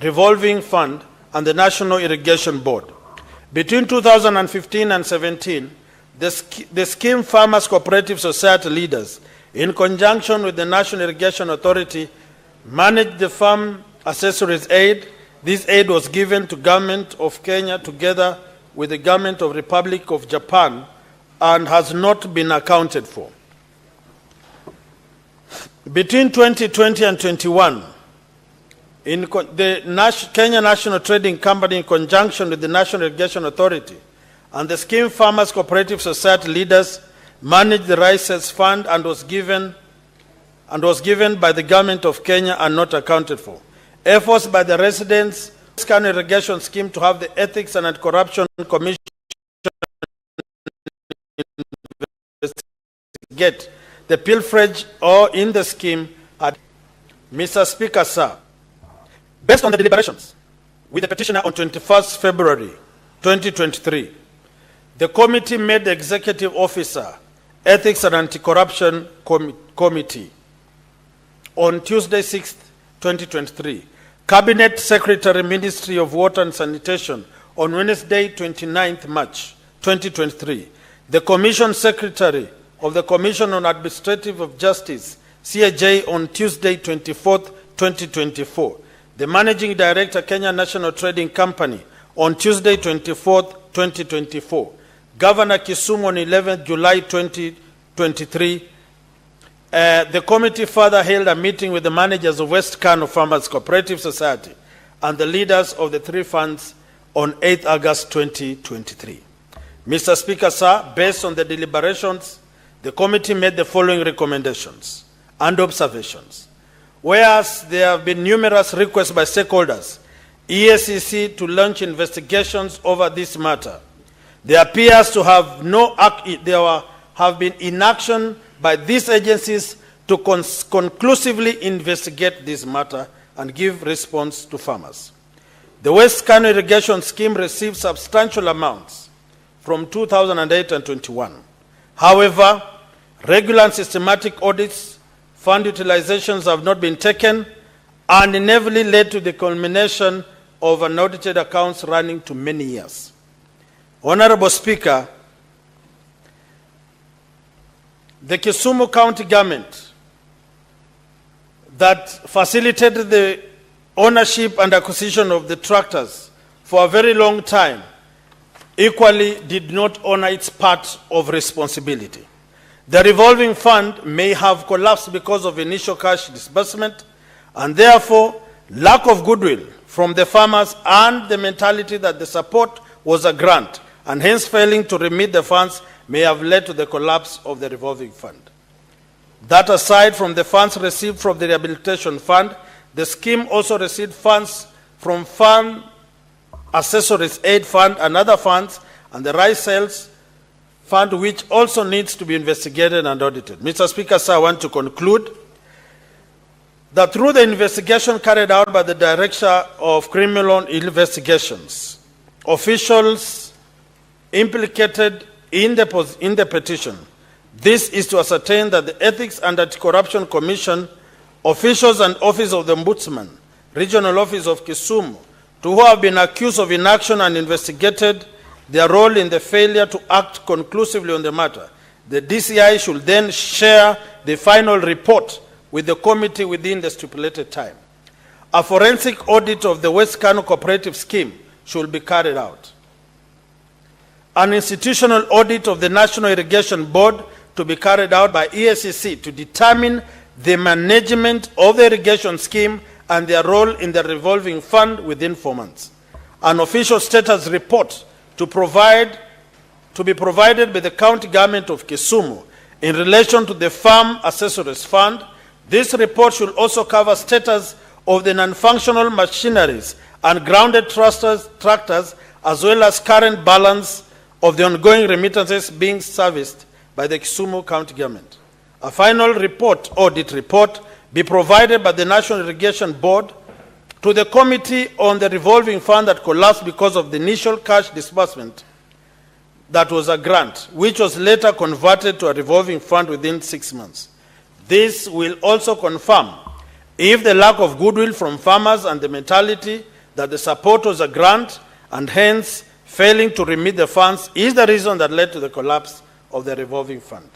Revolving Fund and the National Irrigation Board. Between 2015 and 17, the scheme Farmers Cooperative Society leaders, in conjunction with the National Irrigation Authority, managed the farm accessories aid. This aid was given to Government of Kenya together with the Government of Republic of Japan and has not been accounted for. Between 2020 and 21, the Kenya National Trading Company, in conjunction with the National Irrigation Authority and the scheme Farmers Cooperative Society leaders, managed the Rice Fund and was given by the Government of Kenya and not accounted for. Efforts by the residents of the Cano irrigation scheme to have the Ethics and Anti-Corruption Commission investigate the pilferage or in the scheme. Mr. Speaker, sir, based on the deliberations with the petitioner on 21st February 2023, the committee made the executive officer, Ethics and Anti-Corruption Committee, on Tuesday, 6th, 2023, Cabinet Secretary, Ministry of Water and Sanitation, on Wednesday, 29th March 2023. The Commission Secretary of the Commission on Administrative Justice, CAJ, on Tuesday, 24th, 2024. The Managing Director, Kenya National Trading Company, on Tuesday, 24th, 2024. Governor Kisumu on 11th July 2023. The committee further held a meeting with the managers of West Cano Farmers Cooperative Society and the leaders of the three funds on 8th August 2023. Mr. Speaker, sir, based on the deliberations, the committee made the following recommendations and observations. Whereas there have been numerous requests by stakeholders, EACC, to launch investigations over this matter, there appears to have been inaction by these agencies to conclusively investigate this matter and give response to farmers. The West Cano irrigation scheme received substantial amounts from 2008 and 21. However, regular and systematic audits, fund utilizations have not been taken, and inevitably led to the culmination of unaudited accounts running to many years. Honorable Speaker, the Kisumu County government that facilitated the ownership and acquisition of the tractors for a very long time equally did not honor its part of responsibility. The revolving fund may have collapsed because of initial cash disbursement and therefore lack of goodwill from the farmers and the mentality that the support was a grant, and hence failing to remit the funds may have led to the collapse of the revolving fund. That aside from the funds received from the rehabilitation fund, the scheme also received funds from Farm Accessories Aid Fund and other funds, and the rice sales fund, which also needs to be investigated and audited. Mr. Speaker, sir, I want to conclude that through the investigation carried out by the Director of Criminal Investigations, officials implicated in the petition, this is to ascertain that the Ethics and Anti-Corruption Commission, officials and Office of the Ombudsman, Regional Office of Kisumu, to who have been accused of inaction and investigated their role in the failure to act conclusively on the matter. The DCI should then share the final report with the committee within the stipulated time. A forensic audit of the West Cano Cooperative Scheme should be carried out. An institutional audit of the National Irrigation Board to be carried out by EACC to determine the management of the irrigation scheme and their role in the revolving fund within 4 months. An official status report to be provided by the county government of Kisumu in relation to the Farm Accessories Fund. This report should also cover status of the non-functional machineries and grounded tractors, as well as current balance of the ongoing remittances being serviced by the Kisumu County Government. A final report, audit report, be provided by the National Irrigation Board to the Committee on the Revolving Fund that collapsed because of the initial cash disbursement that was a grant, which was later converted to a revolving fund within 6 months. This will also confirm if the lack of goodwill from farmers and the mentality that the support was a grant and hence failing to remit the funds is the reason that led to the collapse of the revolving fund.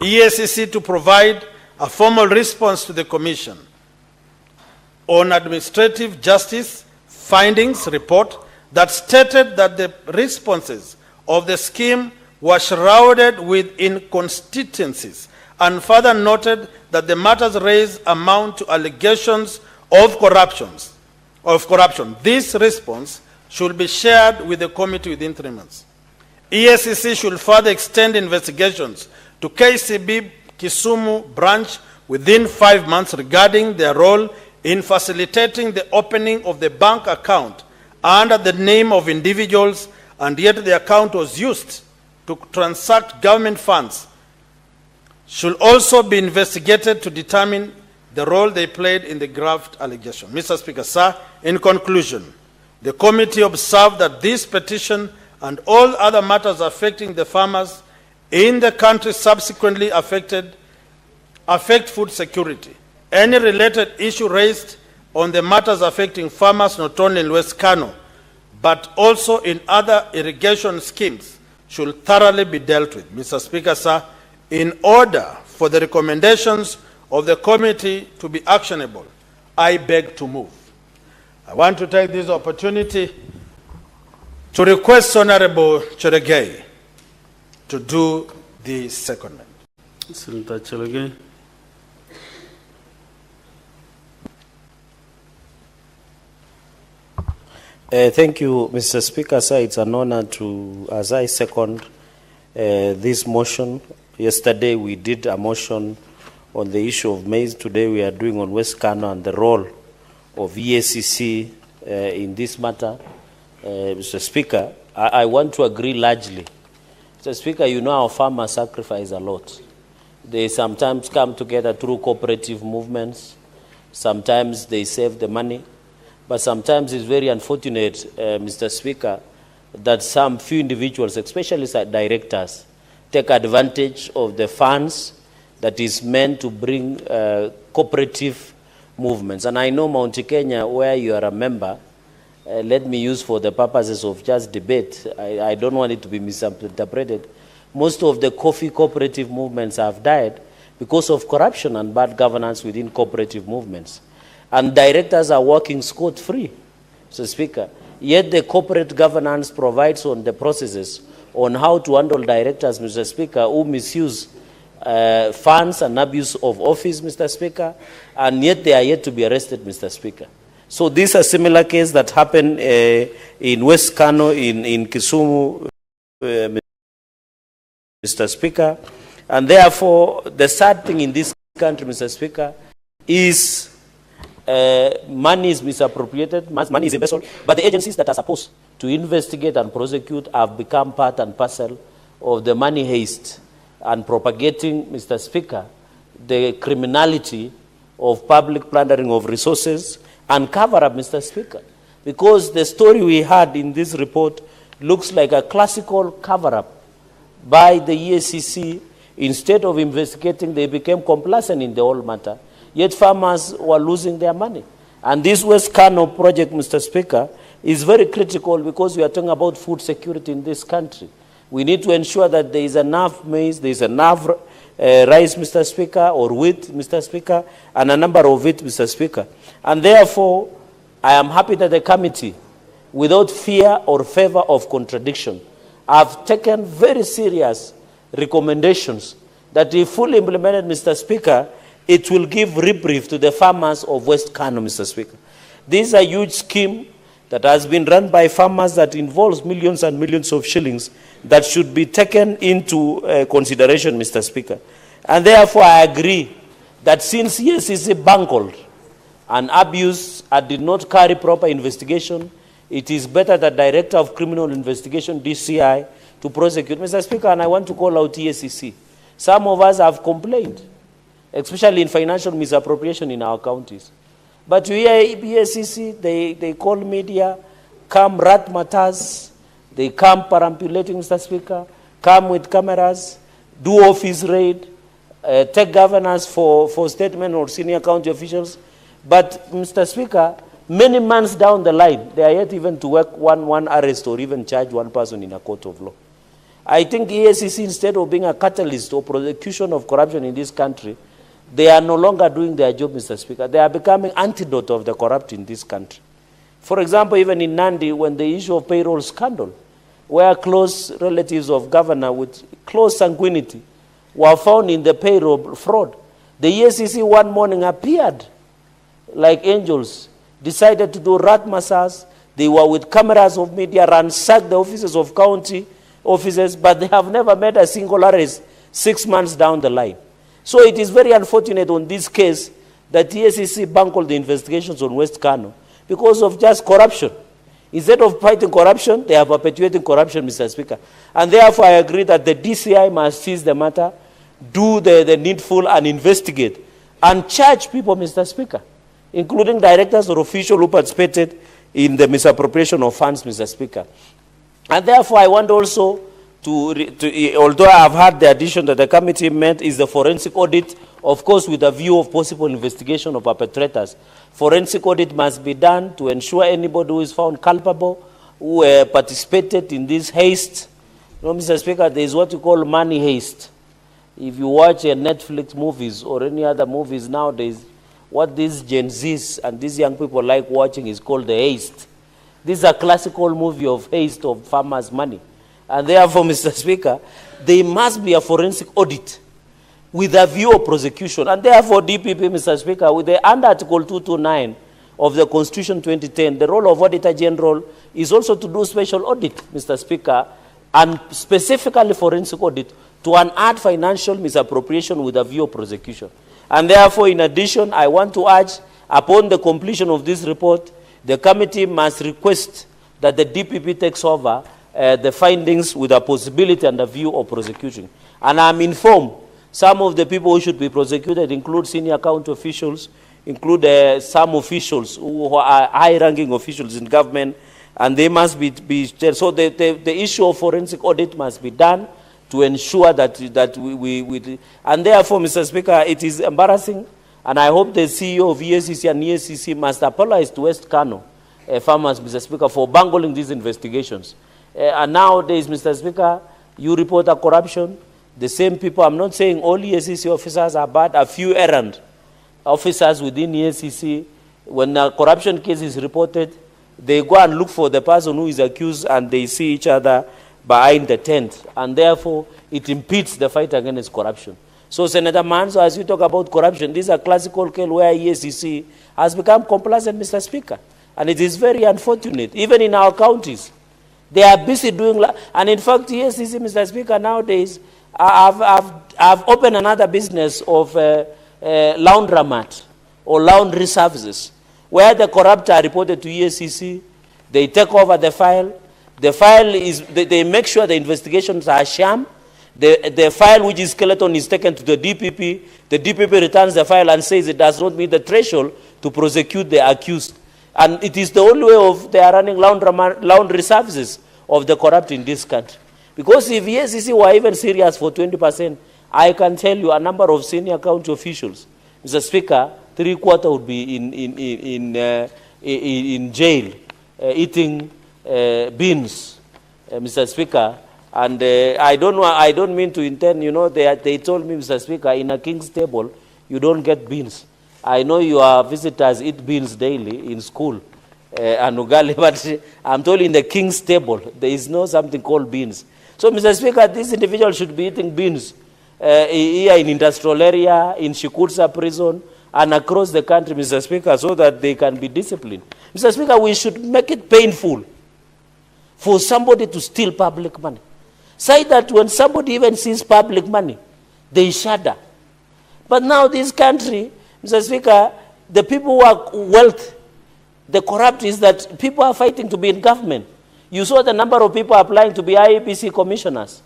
EACC to provide a formal response to the Commission on Administrative Justice findings report that stated that the responses of the scheme were shrouded with inconsistencies, and further noted that the matters raised amount to allegations of corruption. This response should be shared with the committee within 3 months. EACC should further extend investigations to KCB Kisumu branch within 5 months regarding their role in facilitating the opening of the bank account under the name of individuals, and yet the account was used to transact government funds. Should also be investigated to determine the role they played in the graft allegation. Mr. Speaker, sir, in conclusion, the committee observed that this petition and all other matters affecting the farmers in the country subsequently affect food security. Any related issue raised on the matters affecting farmers not only in West Cano, but also in other irrigation schemes should thoroughly be dealt with. Mr. Speaker, sir, in order for the recommendations of the committee to be actionable, I beg to move. I want to take this opportunity to request Honorable Cheregei to do the secondment. Senator Cheregei. Thank you, Mr. Speaker. Sir, it's an honor to, as I second this motion. Yesterday we did a motion on the issue of maize. Today we are doing on West Cano and the role of EACC in this matter. Mr. Speaker, I want to agree largely. Mr. Speaker, you know our farmers sacrifice a lot. They sometimes come together through cooperative movements. Sometimes they save the money. But sometimes it's very unfortunate, Mr. Speaker, that some few individuals, especially directors, take advantage of the funds that is meant to bring cooperative movements. And I know Mount Kenya, where you are a member, let me use for the purposes of just debate, I don't want it to be misinterpreted. Most of the coffee cooperative movements have died because of corruption and bad governance within cooperative movements. And directors are working scot-free, Mr. Speaker. Yet the corporate governance provides on the processes on how to handle directors, Mr. Speaker, who misuse funds and abuse of office, Mr. Speaker, and yet they are yet to be arrested, Mr. Speaker. So this is a similar case that happened in West Cano, in Kisumu, Mr. Speaker. And therefore, the sad thing in this country, Mr. Speaker, is money is misappropriated, money is embezzled, but the agencies that are supposed to investigate and prosecute have become part and parcel of the money heist and propagating, Mr. Speaker, the criminality of public plundering of resources and cover-up, Mr. Speaker. Because the story we had in this report looks like a classical cover-up by the EACC. Instead of investigating, they became complacent in the whole matter. Yet farmers were losing their money. And this West Cano project, Mr. Speaker, is very critical because we are talking about food security in this country. We need to ensure that there is enough maize, there is enough rice, Mr. Speaker, or wheat, Mr. Speaker, and a number of it, Mr. Speaker. And therefore, I am happy that the committee, without fear or favor of contradiction, have taken very serious recommendations that if fully implemented, Mr. Speaker, it will give reprieve to the farmers of West Cano, Mr. Speaker. This is a huge scheme that has been run by farmers that involves millions and millions of shillings that should be taken into consideration, Mr. Speaker. And therefore, I agree that since EACC bungled and abuse and did not carry proper investigation, it is better that Director of Criminal Investigation, DCI, to prosecute. Mr. Speaker, and I want to call out EACC. Some of us have complained, especially in financial misappropriation in our counties. But we hear EACC, they call media, come rat matters, they come perambulating, Mr. Speaker, come with cameras, do office raid, take governors for statement or senior county officials. But, Mr. Speaker, many months down the line, they are yet even to work one arrest or even charge one person in a court of law. I think EACC, instead of being a catalyst or prosecution of corruption in this country, they are no longer doing their job, Mr. Speaker. They are becoming antidote of the corrupt in this country. For example, even in Nandi, when the issue of payroll scandal, where close relatives of governor with close sanguinity were found in the payroll fraud, the EACC one morning appeared like angels, decided to do rat massage. They were with cameras of media, ransacked the offices of county offices, but they have never made a single arrest 6 months down the line. So it is very unfortunate on this case that EACC bungled the investigations on West Cano because of just corruption. Instead of fighting corruption, they are perpetuating corruption, Mr. Speaker. And therefore, I agree that the DCI must seize the matter, do the needful and investigate, and charge people, Mr. Speaker, including directors or officials who participated in the misappropriation of funds, Mr. Speaker. And therefore, I want also although I have had the addition that the committee met, is the forensic audit, of course, with a view of possible investigation of perpetrators. Forensic audit must be done to ensure anybody who is found culpable, who participated in this haste. You know, Mr. Speaker, there is what you call money haste. If you watch Netflix movies or any other movies nowadays, what these Gen Zs and these young people like watching is called the haste. This is a classical movie of haste of farmers' money. And therefore, Mr. Speaker, there must be a forensic audit with a view of prosecution. And therefore, DPP, Mr. Speaker, with the under Article 229 of the Constitution 2010, the role of Auditor General is also to do special audit, Mr. Speaker, and specifically forensic audit to unearth financial misappropriation with a view of prosecution. And therefore, in addition, I want to urge, upon the completion of this report, the committee must request that the DPP takes over the findings with a possibility and a view of prosecution. And I'm informed some of the people who should be prosecuted include senior county officials, include some officials who are high-ranking officials in government, and they must be so the issue of forensic audit must be done to ensure that and therefore, Mr. Speaker, it is embarrassing, and I hope the CEO of EACC and EACC must apologize to West Cano farmers, Mr. Speaker, for bungling these investigations. And nowadays, Mr. Speaker, you report a corruption. The same people, I'm not saying all EACC officers are bad, a few errant officers within EACC, when a corruption case is reported, they go and look for the person who is accused and they see each other behind the tent. And therefore, it impedes the fight against corruption. So, Senator Manzo, as you talk about corruption, this is a classical case where EACC has become complacent, Mr. Speaker. And it is very unfortunate, even in our counties. They are busy doing, and in fact, EACC, Mr. Speaker, nowadays, I've opened another business of laundromat or laundry services, where the corrupt are reported to EACC, they take over the file. The file is, they make sure the investigations are sham. The file which is skeleton is taken to the DPP. The DPP returns the file and says it does not meet the threshold to prosecute the accused. And it is the only way of they are running laundry services of the corrupt in this country. Because if EACC were even serious for 20%, I can tell you a number of senior county officials, Mr. Speaker, 3/4 would be in jail, eating beans, Mr. Speaker. And I don't mean to intend, you know, they told me, Mr. Speaker, in a king's table, you don't get beans. I know your visitors eat beans daily in school, and ugali, but I'm told in the king's table, there is no something called beans. So, Mr. Speaker, this individual should be eating beans here in industrial area, in Shikutsa prison, and across the country, Mr. Speaker, so that they can be disciplined. Mr. Speaker, we should make it painful for somebody to steal public money. Say that when somebody even sees public money, they shudder. But now this country, Mr. Speaker, the people who are wealth, the corrupt is that people are fighting to be in government. You saw the number of people applying to be IEPC commissioners.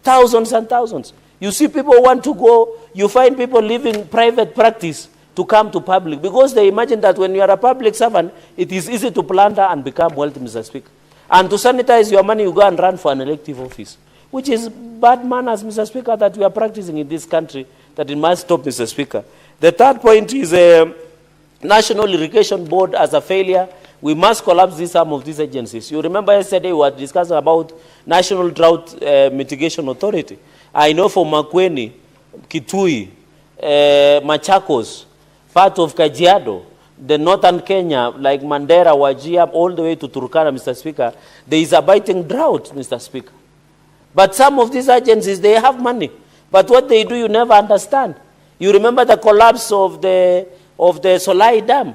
Thousands and thousands. You see people want to go, you find people leaving private practice to come to public because they imagine that when you are a public servant, it is easy to plunder and become wealthy, Mr. Speaker. And to sanitize your money, you go and run for an elective office, which is bad manners, Mr. Speaker, that we are practicing in this country, that it must stop, Mr. Speaker. The third point is National Irrigation Board as a failure. We must collapse some of these agencies. You remember yesterday we were discussing about National Drought Mitigation Authority. I know for Makueni, Kitui, Machakos, part of Kajiado, the northern Kenya, like Mandera, Wajir, all the way to Turkana, Mr. Speaker, there is a biting drought, Mr. Speaker. But some of these agencies, they have money. But what they do, you never understand. You remember the collapse of the Solai Dam.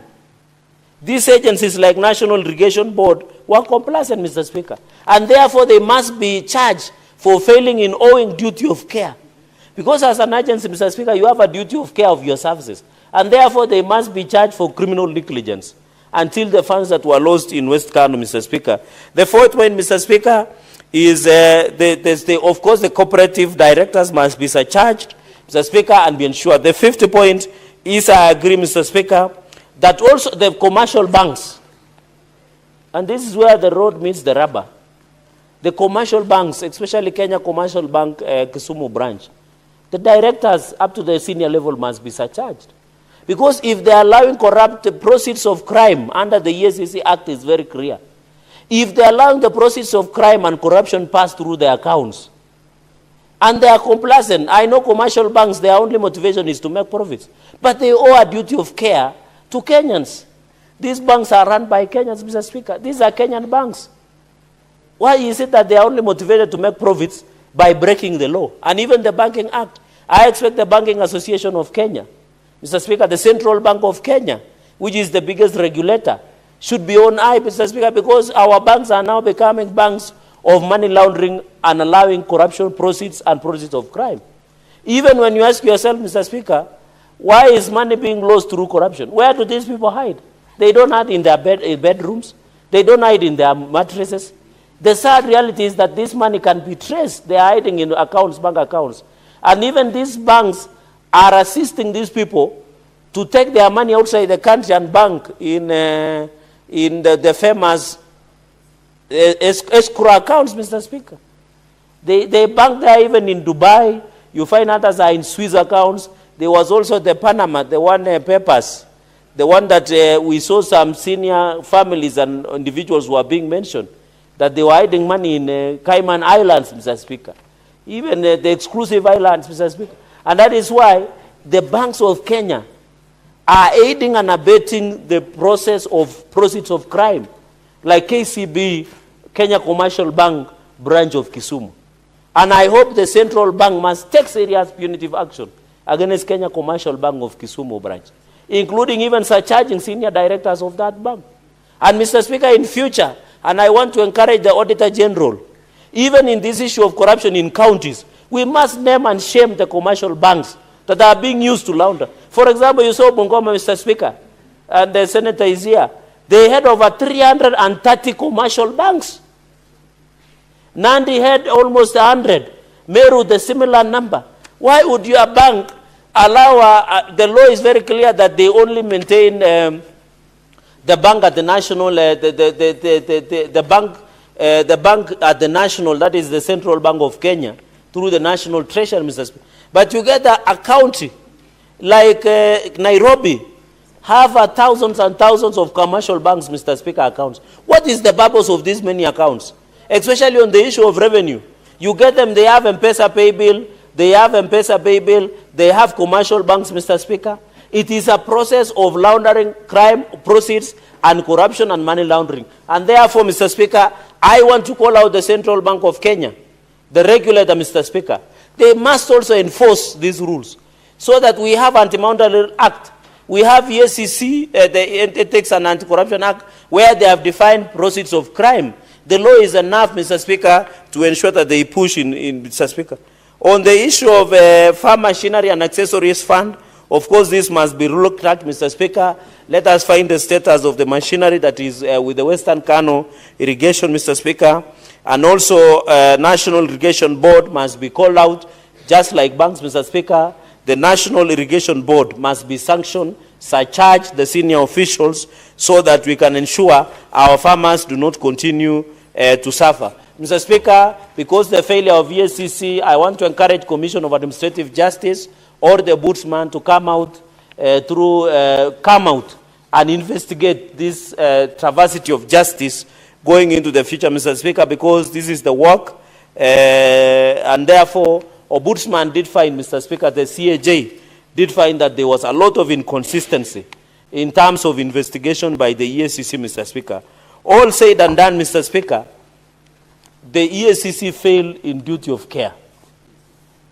These agencies like National Irrigation Board were complacent, Mr. Speaker. And therefore, they must be charged for failing in owing duty of care. Because as an agency, Mr. Speaker, you have a duty of care of your services. And therefore, they must be charged for criminal negligence until the funds that were lost in West Cano, Mr. Speaker. The fourth point, Mr. Speaker, is, of course, the cooperative directors must be surcharged, Mr. Speaker, and be ensured. The fifth point is, I agree, Mr. Speaker, that also the commercial banks, and this is where the road meets the rubber. the commercial banks, especially Kenya Commercial Bank Kisumu branch, the directors up to the senior level must be surcharged. Because if they are allowing corrupt proceeds of crime under the EACC Act is very clear. If they are allowing the proceeds of crime and corruption pass through their accounts, and they are complacent, I know commercial banks, their only motivation is to make profits, but they owe a duty of care to Kenyans. These banks are run by Kenyans, Mr. Speaker. These are Kenyan banks. Why is it that they are only motivated to make profits by breaking the law? And even the Banking Act, I expect the Banking Association of Kenya, Mr. Speaker, the Central Bank of Kenya, which is the biggest regulator, should be on eye, Mr. Speaker, because our banks are now becoming banks of money laundering and allowing corruption proceeds and proceeds of crime. Even when you ask yourself, Mr. Speaker, why is money being lost through corruption? Where do these people hide? They don't hide in their bedrooms. They don't hide in their mattresses. The sad reality is that this money can be traced. They are hiding in accounts, bank accounts. And even these banks are assisting these people to take their money outside the country and bank in the famous escrow accounts, Mr. Speaker. They bank there even in Dubai. You find others are in Swiss accounts. There was also the Panama, the one papers, the one that we saw some senior families and individuals who are being mentioned, that they were hiding money in Cayman Islands, Mr. Speaker. Even the exclusive islands, Mr. Speaker. And that is why the banks of Kenya are aiding and abetting the process of proceeds of crime, like KCB, Kenya Commercial Bank branch of Kisumu. And I hope the central bank must take serious punitive action against Kenya Commercial Bank of Kisumu branch, including even surcharging senior directors of that bank. And Mr. Speaker, in future, and I want to encourage the Auditor General, even in this issue of corruption in counties, we must name and shame the commercial banks that are being used to launder. For example, you saw Bungoma, Mr. Speaker, and the senator is here. They had over 330 commercial banks. Nandi had almost 100. Meru, the similar number. Why would your bank allow, the law is very clear that they only maintain the bank at the national, the bank at the national, that is the Central Bank of Kenya, through the National Treasury, Mr. Speaker. But you get a county like Nairobi, have thousands and thousands of commercial banks, Mr. Speaker, accounts. What is the purpose of these many accounts? Especially on the issue of revenue. You get them, they have M-Pesa pay bill, they have M-Pesa pay bill, they have commercial banks, Mr. Speaker. It is a process of laundering crime proceeds and corruption and money laundering. And therefore, Mr. Speaker, I want to call out the Central Bank of Kenya, the regulator, Mr. Speaker. They must also enforce these rules so that we have Anti-Money Laundering Act. We have EACC, the Ethics and Anti-Corruption Act, where they have defined proceeds of crime. The law is enough, Mr. Speaker, to ensure that they push in Mr. Speaker. On the issue of farm machinery and accessories fund, of course, this must be looked at, Mr. Speaker. Let us find the status of the machinery that is with the Western Cano irrigation, Mr. Speaker. And also, National Irrigation Board must be called out, just like banks, Mr. Speaker. The National Irrigation Board must be sanctioned, surcharge the senior officials so that we can ensure our farmers do not continue to suffer. Mr. Speaker, because the failure of EACC, I want to encourage Commission of Administrative Justice or the Ombudsman to come out and investigate this travesty of justice going into the future, Mr. Speaker, because this is the work, and therefore, Ombudsman did find, Mr. Speaker, the CAJ did find that there was a lot of inconsistency in terms of investigation by the EACC, Mr. Speaker. All said and done, Mr. Speaker, the EACC failed in duty of care.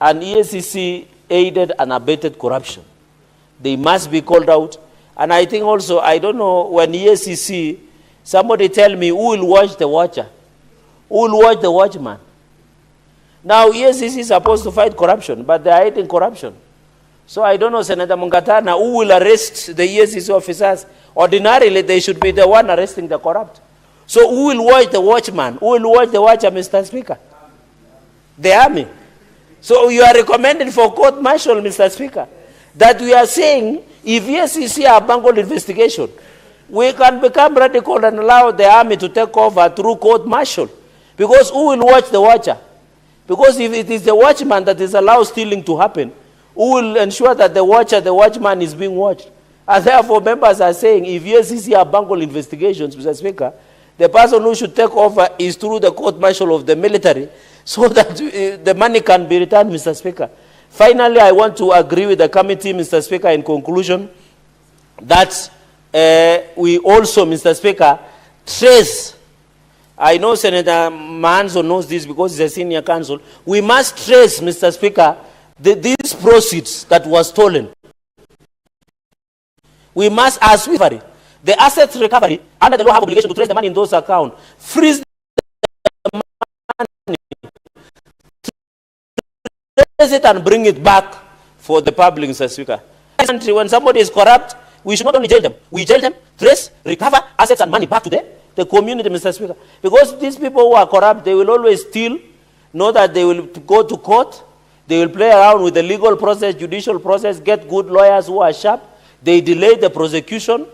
And EACC aided and abetted corruption. They must be called out. And I think also, I don't know, when EACC, somebody tell me who will watch the watcher? Who will watch the watchman? Now, EACC is supposed to fight corruption, but they are hiding corruption. So I don't know, Senator Mungatana, who will arrest the EACC officers? Ordinarily, they should be the one arresting the corrupt. So who will watch the watchman? Who will watch the watcher, Mr. Speaker? The army. So you are recommending for court-martial, Mr. Speaker, that we are saying if EACC are bungled investigation, we can become radical and allow the army to take over through court-martial. Because who will watch the watcher? Because if it is the watchman that is allowed stealing to happen, who will ensure that the watchman is being watched? And therefore, members are saying, if EFCC are bungled investigations, Mr. Speaker, the person who should take over is through the court-martial of the military, so that the money can be returned, Mr. Speaker. Finally, I want to agree with the committee, Mr. Speaker, in conclusion, that we also, Mr. Speaker, trace. I know Senator Manzo knows this because he's a senior counsel. We must trace, Mr. Speaker, these proceeds that were stolen. We must, as we vary, the assets recovery, under the law have obligation to trace the money in those accounts, freeze the money, trace it and bring it back for the public, Mr. Speaker. When somebody is corrupt, we should not only jail them, we jail them, trace, recover assets and money back to the community, Mr. Speaker. Because these people who are corrupt, they will always steal, know that they will go to court, they will play around with the legal process, judicial process, get good lawyers who are sharp, they delay the prosecution.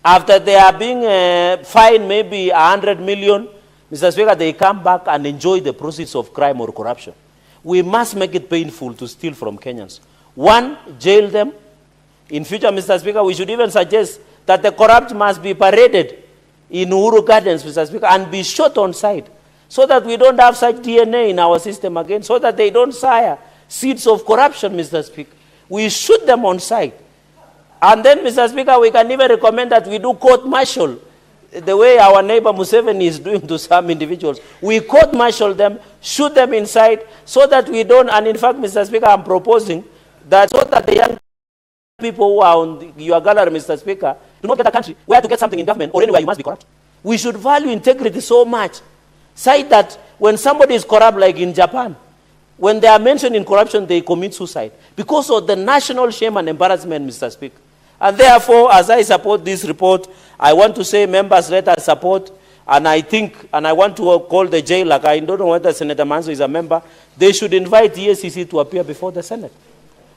After they are being fined maybe 100 million, Mr. Speaker, they come back and enjoy the proceeds of crime or corruption. We must make it painful to steal from Kenyans. One, jail them. In future, Mr. Speaker, we should even suggest that the corrupt must be paraded in Uhuru Gardens, Mr. Speaker, and be shot on sight, so that we don't have such DNA in our system again, so that they don't sire seeds of corruption, Mr. Speaker. We shoot them on sight. And then, Mr. Speaker, we can even recommend that we do court-martial, the way our neighbor Museveni is doing to some individuals. We court-martial them, shoot them inside, so that we don't, and in fact, Mr. Speaker, I'm proposing that so that the young people who are on your gallery, Mr. Speaker, do not get a country where to get something in government or anywhere you must be corrupt. We should value integrity so much, say that when somebody is corrupt, like in Japan, when they are mentioned in corruption, they commit suicide because of the national shame and embarrassment, Mr. Speaker. And therefore, as I support this report, I want to say members let us support, and I think, and I want to call the jail, like I don't know whether Senator Manzo is a member, they should invite the EFCC to appear before the Senate.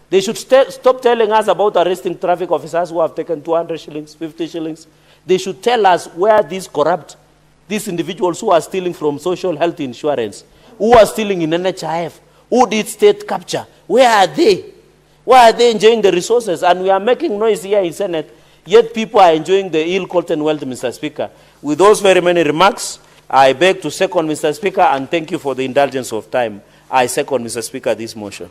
They should stop telling us about arresting traffic officers who have taken 200 shillings, 50 shillings. They should tell us where these corrupt, these individuals who are stealing from social health insurance, who are stealing in NHIF, who did state capture, where are they? Why are they enjoying the resources? And we are making noise here in Senate, yet people are enjoying the ill-gotten wealth, Mr. Speaker. With those very many remarks, I beg to second, Mr. Speaker, and thank you for the indulgence of time. I second, Mr. Speaker, this motion.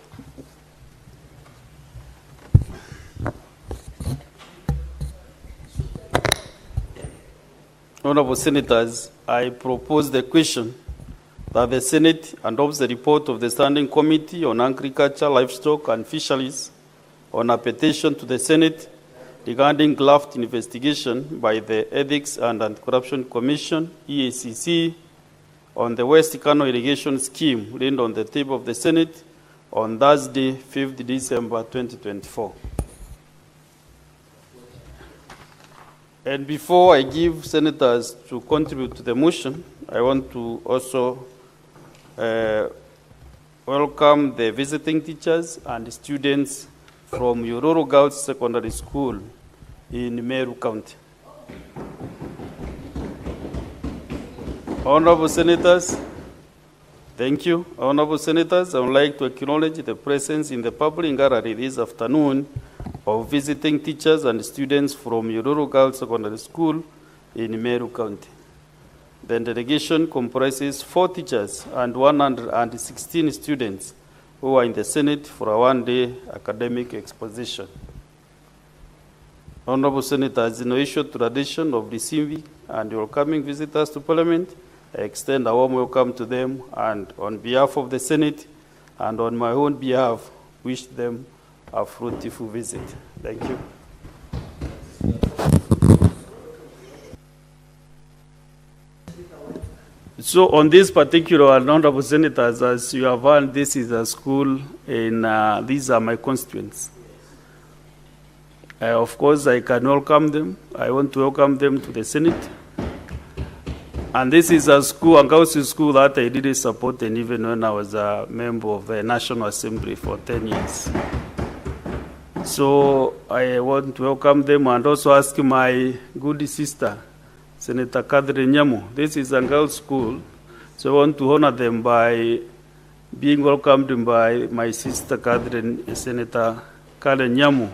Honorable Senators, I propose the question that the Senate adopts the report of the Standing Committee on Agriculture, Livestock and Fisheries on a petition to the Senate regarding graft investigation by the Ethics and Anti-Corruption Commission, EACC, on the West Cano irrigation scheme laid on the table of the Senate on Thursday, 5th December 2024. And before I give senators to contribute to the motion, I want to also welcome the visiting teachers and students from Yororo Girls Secondary School in Meru County. Honorable Senators, thank you. Honorable Senators, I would like to acknowledge the presence in the public gallery this afternoon of visiting teachers and students from Yororo Girls Secondary School in Meru County. The delegation comprises 4 teachers and 116 students who are in the Senate for a one-day academic exposition. Honorable Senators, in the tradition of receiving and welcoming visitors to Parliament, I extend a warm welcome to them, and on behalf of the Senate and on my own behalf, wish them a fruitful visit. Thank you. So on this particular, honorable senators, as you have heard, this is a school and these are my constituents. Of course, I can welcome them. I want to welcome them to the Senate. And this is a school, a girls' school that I did support, and even when I was a member of the National Assembly for 10 years. So I want to welcome them and also ask my good sister, Senator Catherine Nyamo. This is a girls' school. So I want to honor them by being welcomed by my sister Catherine, Senator Karen Nyamu,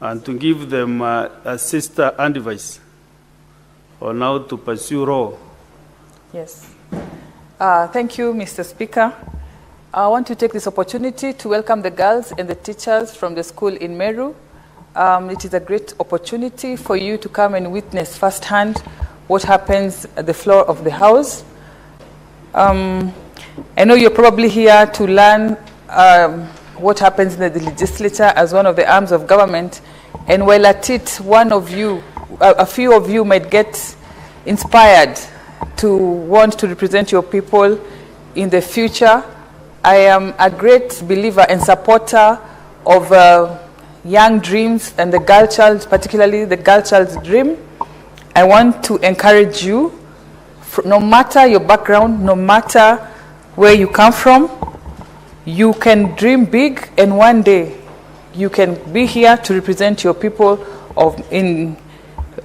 and to give them a sister advice on how to pursue role. Yes. Thank you, Mr. Speaker. I want to take this opportunity to welcome the girls and the teachers from the school in Meru. It is a great opportunity for you to come and witness firsthand what happens at the floor of the house. I know you're probably here to learn what happens in the legislature as one of the arms of government, and while at it, one of you, a few of you might get inspired to want to represent your people in the future. I am a great believer and supporter of young dreams and the girl child, particularly the girl child's dream. I want to encourage you, no matter your background, no matter where you come from, you can dream big, and one day you can be here to represent your people in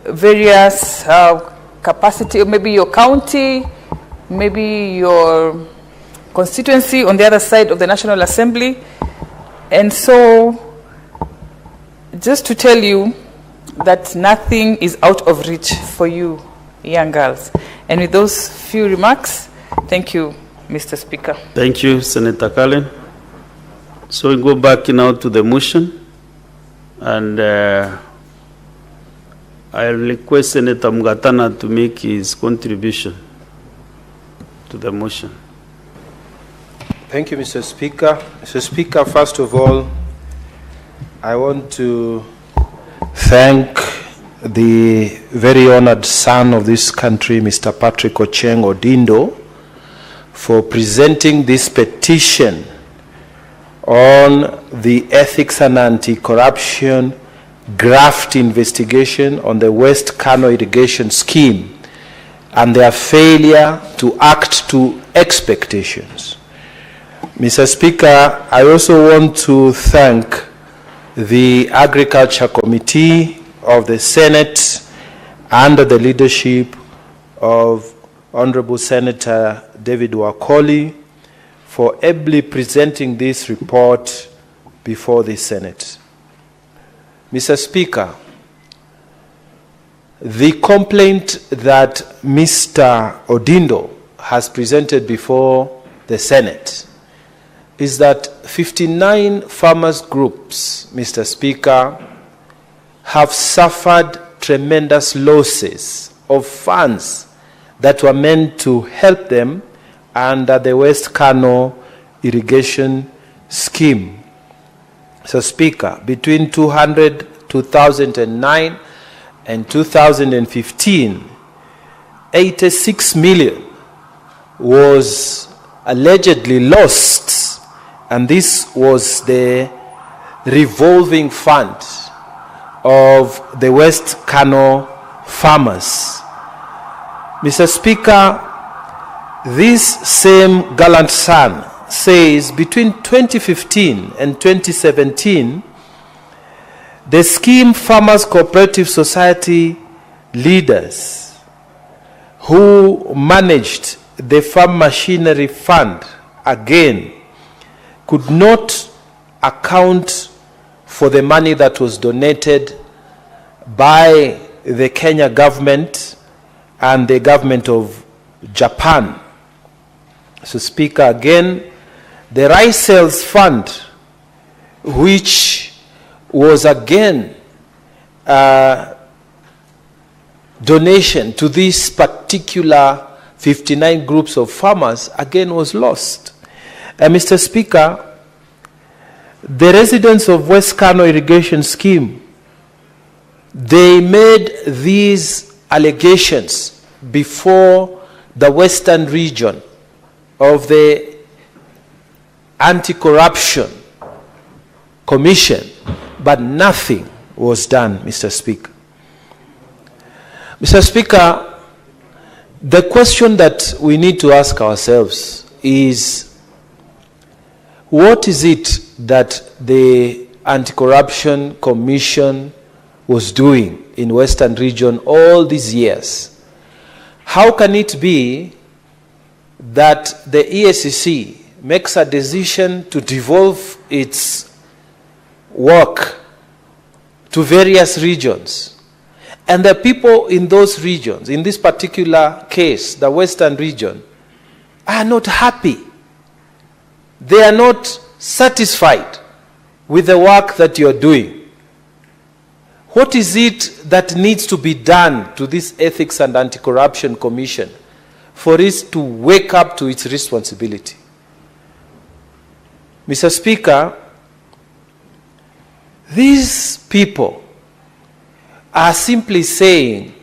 various capacity, maybe your county, maybe your constituency on the other side of the National Assembly. And so, just to tell you that nothing is out of reach for you, young girls. And with those few remarks, thank you, Mr. Speaker. Thank you, Senator Cullen. So we go back now to the motion, and I request Senator Mugatana to make his contribution to the motion. Thank you, Mr. Speaker. Mr. Speaker, first of all, I want to thank the very honored son of this country, Mr. Patrick Ocheng Odindo, for presenting this petition on the ethics and anti-corruption graft investigation on the West Cano irrigation scheme and their failure to act to expectations. Mr. Speaker, I also want to thank the Agriculture Committee of the Senate under the leadership of Honorable Senator David Wakoli for ably presenting this report before the Senate. Mr. Speaker, the complaint that Mr. Odindo has presented before the Senate is that 59 farmers groups, Mr. Speaker, have suffered tremendous losses of funds that were meant to help them under the West Cano irrigation scheme. So, Speaker, between 2009 and 2015, 86 million was allegedly lost, and this was the revolving fund of the West Cano farmers. Mr. Speaker, this same gallant son says between 2015 and 2017, the scheme Farmers Cooperative Society leaders who managed the farm machinery fund again could not account for the money that was donated by the Kenya government and the government of Japan. So, Speaker, again, the Rice Sales Fund, which was again a donation to these particular 59 groups of farmers, again was lost. Mr. Speaker, the residents of West Cano irrigation scheme, they made these allegations before the Western region of the Anti-Corruption Commission, but nothing was done, Mr. Speaker. Mr. Speaker, the question that we need to ask ourselves is, what is it that the Anti-Corruption Commission was doing in Western region all these years? How can it be that the EACC makes a decision to devolve its work to various regions, and the people in those regions, in this particular case, the Western region, are not happy. They are not satisfied with the work that you're doing. What is it that needs to be done to this Ethics and Anti-Corruption Commission for it to wake up to its responsibility? Mr. Speaker, these people are simply saying,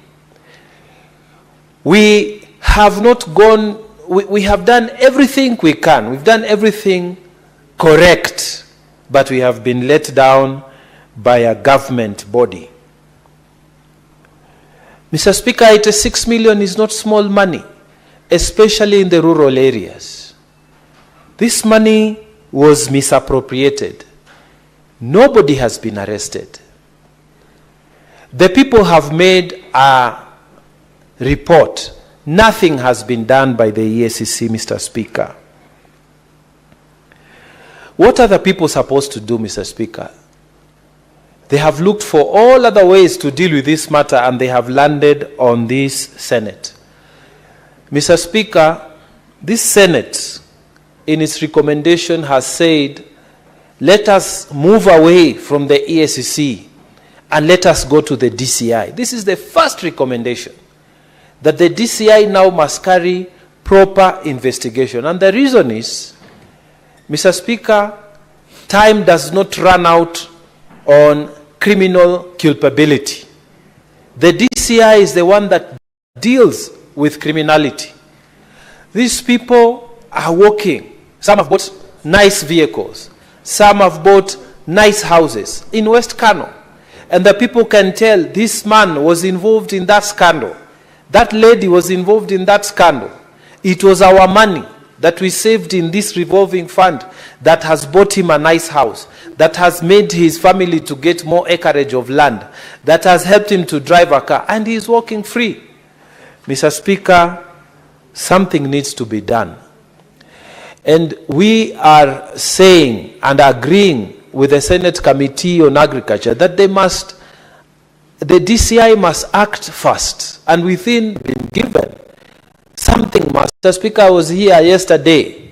we have not gone, we have done everything we can. We've done everything correct, but we have been let down by a government body. Mr. Speaker, 86 million is not small money, especially in the rural areas. This money was misappropriated. Nobody has been arrested. The people have made a report. Nothing has been done by the EACC, Mr. Speaker. What are the people supposed to do, Mr. Speaker? They have looked for all other ways to deal with this matter, and they have landed on this Senate. Mr. Speaker, this Senate, in its recommendation, has said, let us move away from the EACC and let us go to the DCI. This is the first recommendation, that the DCI now must carry proper investigation. And the reason is, Mr. Speaker, time does not run out on criminal culpability. The DCI is the one that deals with criminality. These people are working. Some have bought nice vehicles. Some have bought nice houses in West Cano. And the people can tell this man was involved in that scandal. That lady was involved in that scandal. It was our money that we saved in this revolving fund that has bought him a nice house, that has made his family to get more acreage of land, that has helped him to drive a car, and he is walking free. Mr. Speaker, something needs to be done. And we are saying and agreeing with the Senate Committee on Agriculture that the DCI must act fast, and within being given, something must. Mr. Speaker, I was here yesterday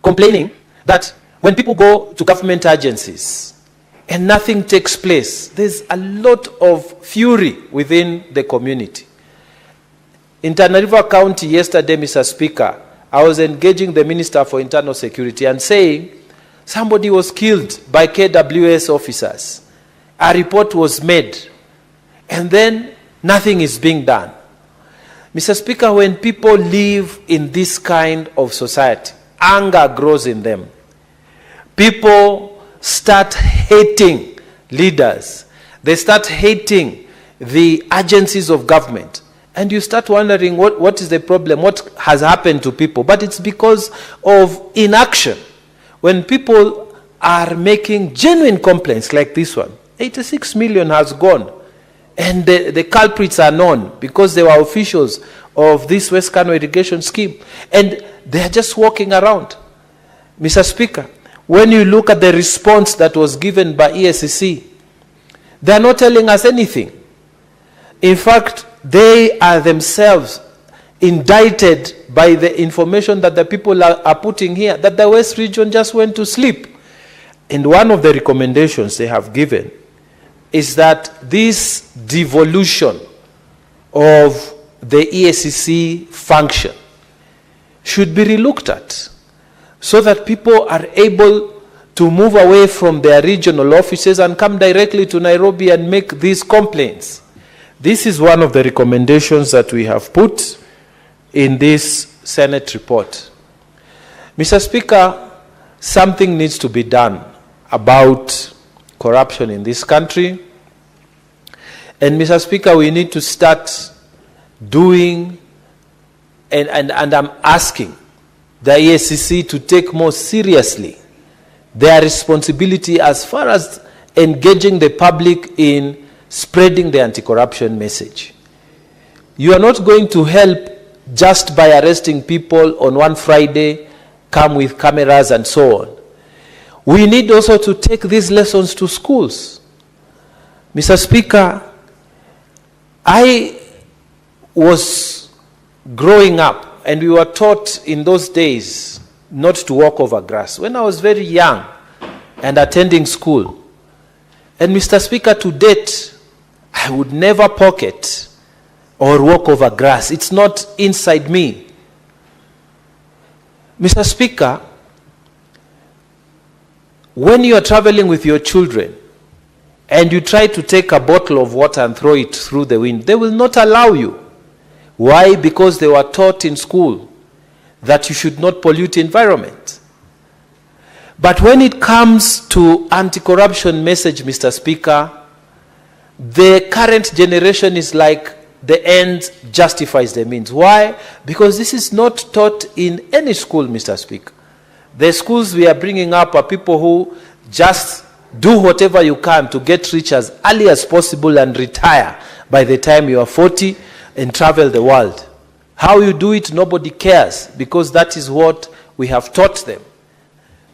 complaining that when people go to government agencies and nothing takes place, there's a lot of fury within the community. In Tana River County yesterday, Mr. Speaker, I was engaging the Minister for Internal Security and saying somebody was killed by KWS officers. A report was made, and then nothing is being done. Mr. Speaker, when people live in this kind of society, anger grows in them. People start hating leaders. They start hating the agencies of government. And you start wondering what is the problem, what has happened to people. But it's because of inaction. When people are making genuine complaints like this one, 86 million has gone. And the culprits are known because they were officials of this West Cano irrigation scheme. And they are just walking around. Mr. Speaker, when you look at the response that was given by EACC, they are not telling us anything. In fact, they are themselves indicted by the information that the people are putting here, that the West region just went to sleep. And one of the recommendations they have given is that this devolution of the EACC function should be relooked at so that people are able to move away from their regional offices and come directly to Nairobi and make these complaints. This is one of the recommendations that we have put in this Senate report. Mr. Speaker, something needs to be done about corruption in this country. And Mr. Speaker, we need to start doing, and I'm asking the EACC to take more seriously their responsibility as far as engaging the public in spreading the anti-corruption message. You are not going to help just by arresting people on one Friday, come with cameras and so on. We need also to take these lessons to schools. Mr. Speaker, I was growing up and we were taught in those days not to walk over grass. When I was very young and attending school, and Mr. Speaker, to date, I would never pocket or walk over grass. It's not inside me. Mr. Speaker, when you are traveling with your children and you try to take a bottle of water and throw it through the wind, they will not allow you. Why? Because they were taught in school that you should not pollute the environment. But when it comes to anti-corruption message, Mr. Speaker, the current generation is like the end justifies the means. Why? Because this is not taught in any school, Mr. Speaker. The schools we are bringing up are people who just do whatever you can to get rich as early as possible and retire by the time you are 40 and travel the world. How you do it, nobody cares, because that is what we have taught them.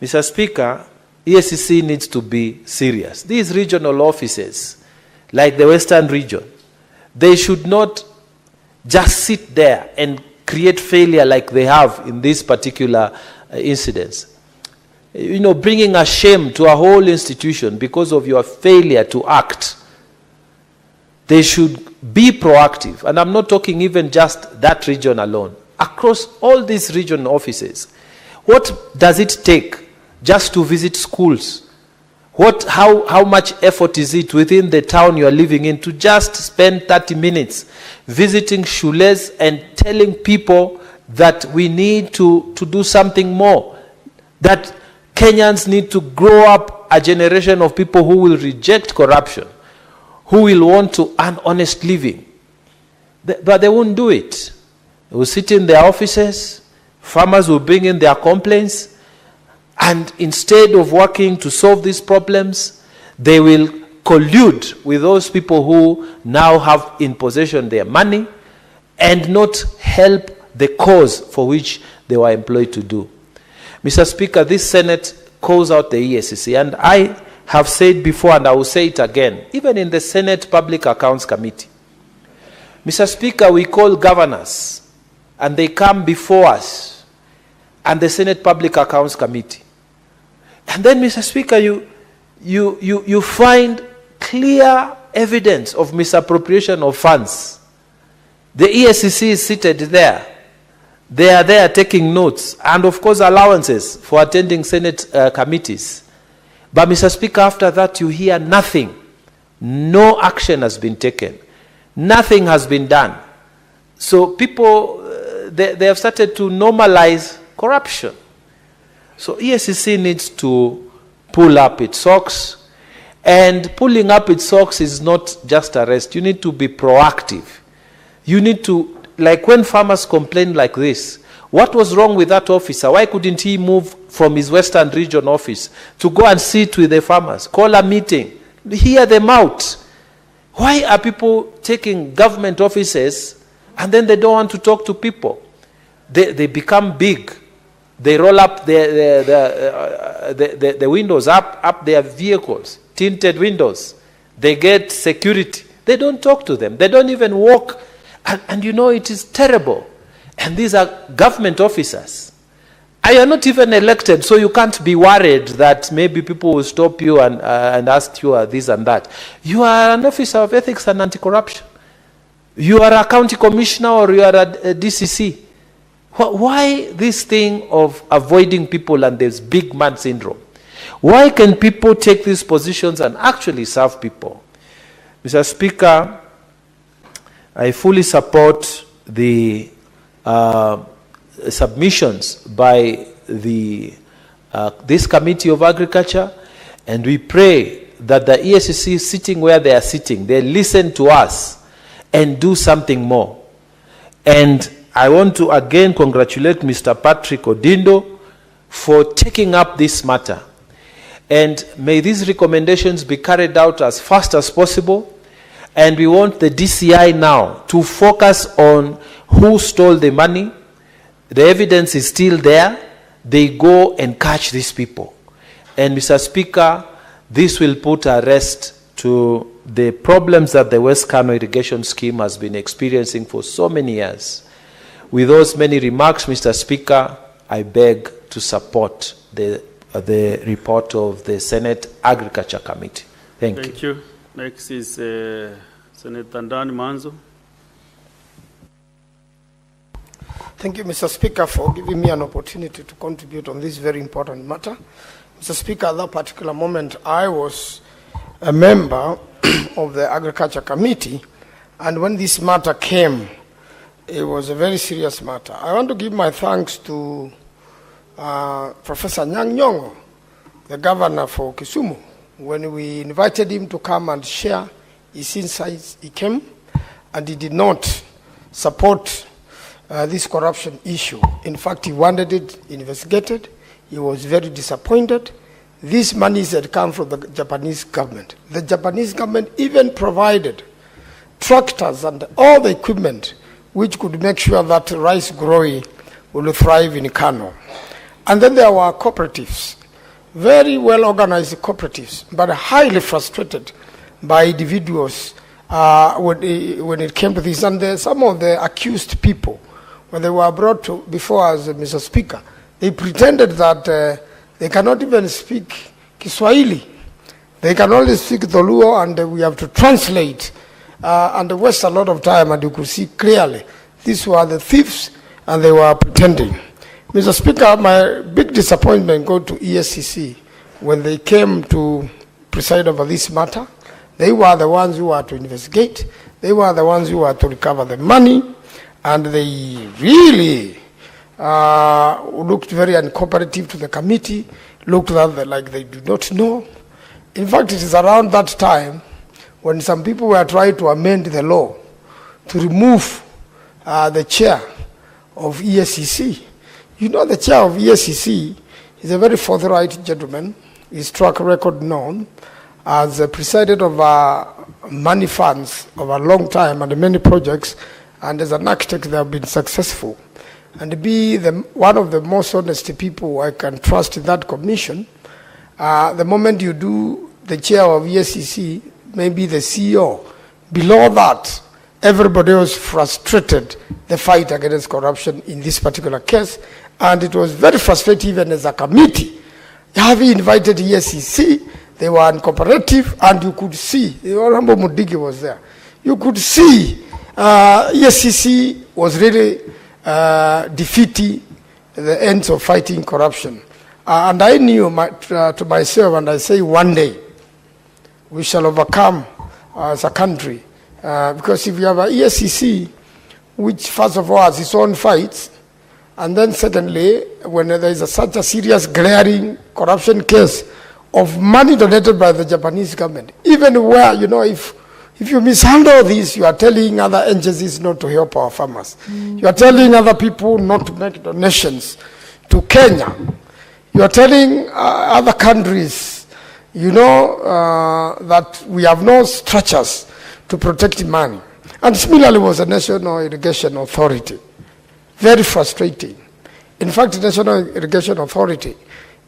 Mr. Speaker, EACC needs to be serious. These regional offices, like the Western region, they should not just sit there and create failure like they have in these particular incidents. You know, bringing a shame to a whole institution because of your failure to act. They should be proactive. And I'm not talking even just that region alone. Across all these regional offices, what does it take just to visit schools? How much effort is it within the town you are living in to just spend 30 minutes visiting shules and telling people that we need to do something more? That Kenyans need to grow up a generation of people who will reject corruption, who will want to earn honest living. But they won't do it. They will sit in their offices, farmers will bring in their complaints, and instead of working to solve these problems, they will collude with those people who now have in possession their money and not help the cause for which they were employed to do. Mr. Speaker, this Senate calls out the EACC, and I have said before and I will say it again, even in the Senate Public Accounts Committee. Mr. Speaker, we call governors and they come before us and the Senate Public Accounts Committee. And then, Mr. Speaker, you find clear evidence of misappropriation of funds. The EACC is seated there. They are there taking notes and, of course, allowances for attending Senate committees. But, Mr. Speaker, after that, you hear nothing. No action has been taken. Nothing has been done. So people, they have started to normalize corruption. So EACC needs to pull up its socks. And pulling up its socks is not just arrest. You need to be proactive. You need to, like when farmers complain like this, what was wrong with that officer? Why couldn't he move from his Western region office to go and sit with the farmers, call a meeting, hear them out? Why are people taking government offices and then they don't want to talk to people? They become big. They roll up the windows up their vehicles, tinted windows. They get security. They don't talk to them. They don't even walk. And you know, it is terrible. And these are government officers. And you are not even elected, so you can't be worried that maybe people will stop you and ask you this and that. You are an officer of ethics and anti-corruption. You are a county commissioner or you are a DCC. Why this thing of avoiding people and this big man syndrome? Why can people take these positions and actually serve people? Mr. Speaker, I fully support the submissions by this Committee of Agriculture, and we pray that the EACC, sitting where they are sitting, they listen to us and do something more. And I want to again congratulate Mr. Patrick Odindo for taking up this matter. And may these recommendations be carried out as fast as possible. And we want the DCI now to focus on who stole the money. The evidence is still there. They go and catch these people. And Mr. Speaker, this will put a rest to the problems that the West Cano irrigation scheme has been experiencing for so many years. With those many remarks, Mr. Speaker, I beg to support the report of the Senate Agriculture Committee. Thank you. Thank you. Next is Senator Dan Manzo. Thank you, Mr. Speaker, for giving me an opportunity to contribute on this very important matter. Mr. Speaker, at that particular moment, I was a member of the Agriculture Committee, and when this matter came, it was a very serious matter. I want to give my thanks to Professor Nyang' Nyong'o, the governor for Kisumu. When we invited him to come and share his insights, he came, and he did not support this corruption issue. In fact, he wanted it investigated. He was very disappointed. These monies had come from the Japanese government. The Japanese government even provided tractors and all the equipment which could make sure that rice growing will thrive in Cano. And then there were cooperatives, very well organized cooperatives, but highly frustrated by individuals when it came to this. And some of the accused people, when they were brought before us, Mr. Speaker, they pretended that they cannot even speak Kiswahili. They can only speak Dholuo, and we have to translate and waste a lot of time, and you could see clearly these were the thieves, and they were pretending. Mr. Speaker, my big disappointment goes to ESCC when they came to preside over this matter. They were the ones who were to investigate. They were the ones who were to recover the money, and they really looked very uncooperative to the committee, looked like they do not know. In fact, it is around that time when some people were trying to amend the law to remove the chair of ESCC. You know, the chair of ESCC is a very forthright gentleman. His track record known, as presided over money funds over a long time and many projects, and as an architect they have been successful. And to be one of the most honest people I can trust in that commission, the moment you do the chair of ESCC, maybe the CEO, below that, everybody was frustrated the fight against corruption in this particular case, and it was very frustrating even as a committee. Having invited ESCC, they were uncooperative, and you could see, the Honorable Mudigi was there, you could see ESCC was really defeating the ends of fighting corruption. And I knew to myself, and I say one day, we shall overcome as a country. Because if you have a ESCC, which first of all has its own fights, and then secondly, when there is such a serious glaring corruption case of money donated by the Japanese government, even where, you know, if you mishandle this, you are telling other agencies not to help our farmers. You are telling other people not to make donations to Kenya. You are telling other countries, you know, that we have no structures to protect money. And similarly was the National Irrigation Authority. Very frustrating. In fact, the National Irrigation Authority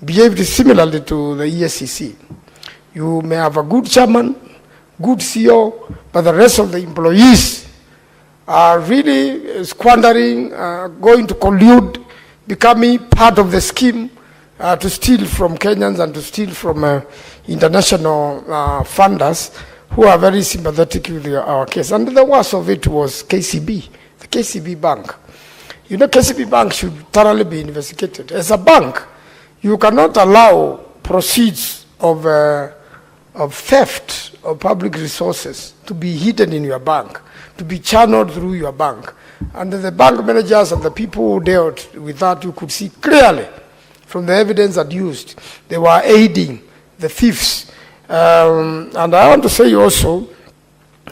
behaved similarly to the ESCC. You may have a good chairman, good CEO, but the rest of the employees are really squandering, going to collude, becoming part of the scheme to steal from Kenyans and to steal from international funders who are very sympathetic with our case. And the worst of it was KCB, the KCB Bank. You know, KCB Bank should thoroughly be investigated. As a bank, you cannot allow proceeds of theft of public resources to be hidden in your bank, to be channeled through your bank. And the bank managers and the people who dealt with that, you could see clearly from the evidence adduced, they were aiding the thieves. And I want to say also,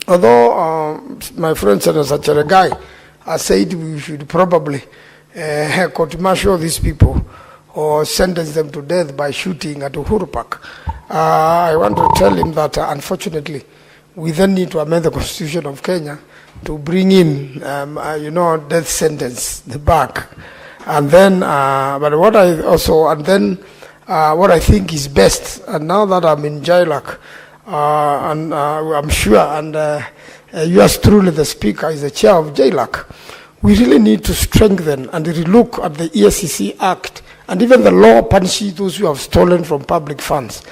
although my friend Senator Cheregai has said we should probably court-martial these people or sentence them to death by shooting at Uhuru Park, I want to tell him that unfortunately we then need to amend the Constitution of Kenya to bring in, death sentence, the back. And then, but what I also, and then what I think is best, and now that I'm in JILAC, and I'm sure, and yours truly, the Speaker, is the chair of JILAC, we really need to strengthen and relook at the ESCC Act and even the law punishing those who have stolen from public funds,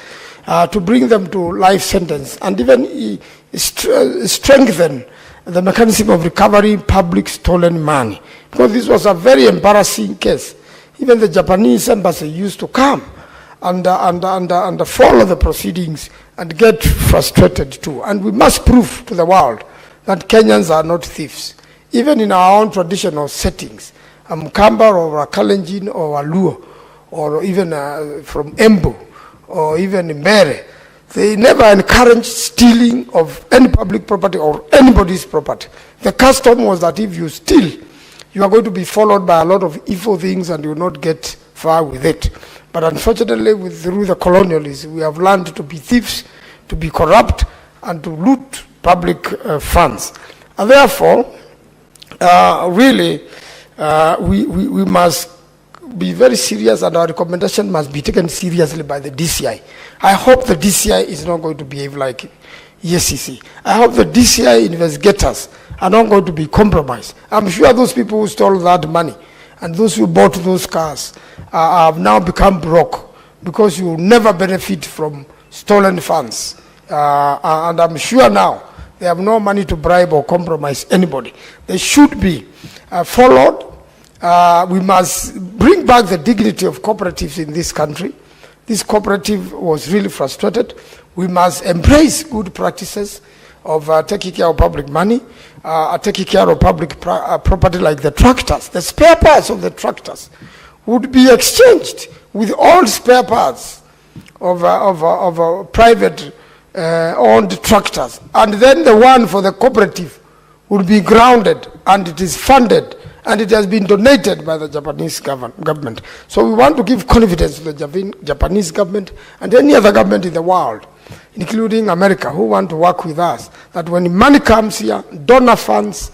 to bring them to life sentence, and even strengthen the mechanism of recovering public stolen money. Because this was a very embarrassing case. Even the Japanese embassy used to come and follow the proceedings and get frustrated too. And we must prove to the world that Kenyans are not thieves. Even in our own traditional settings, a Mkamba or a Kalenjin or a Luo, or even from Embu, or even Mbere, they never encourage stealing of any public property or anybody's property. The custom was that if you steal, you are going to be followed by a lot of evil things and you will not get far with it. But unfortunately, through the colonialists, we have learned to be thieves, to be corrupt, and to loot public funds. And therefore, really, we must be very serious, and our recommendation must be taken seriously by the DCI. I hope the DCI is not going to behave like ESCC. I hope the DCI investigators are not going to be compromised. I'm sure those people who stole that money and those who bought those cars have now become broke, because you will never benefit from stolen funds. And I'm sure now they have no money to bribe or compromise anybody. They should be followed. We must bring back the dignity of cooperatives in this country. This cooperative was really frustrated. We must embrace good practices of taking care of public money, taking care of public property like the tractors. The spare parts of the tractors would be exchanged with all spare parts of private owned tractors. And then the one for the cooperative would be grounded, and it is funded, and it has been donated by the Japanese government. So we want to give confidence to the Japanese government and any other government in the world, including America, who want to work with us, that when money comes here, donor funds,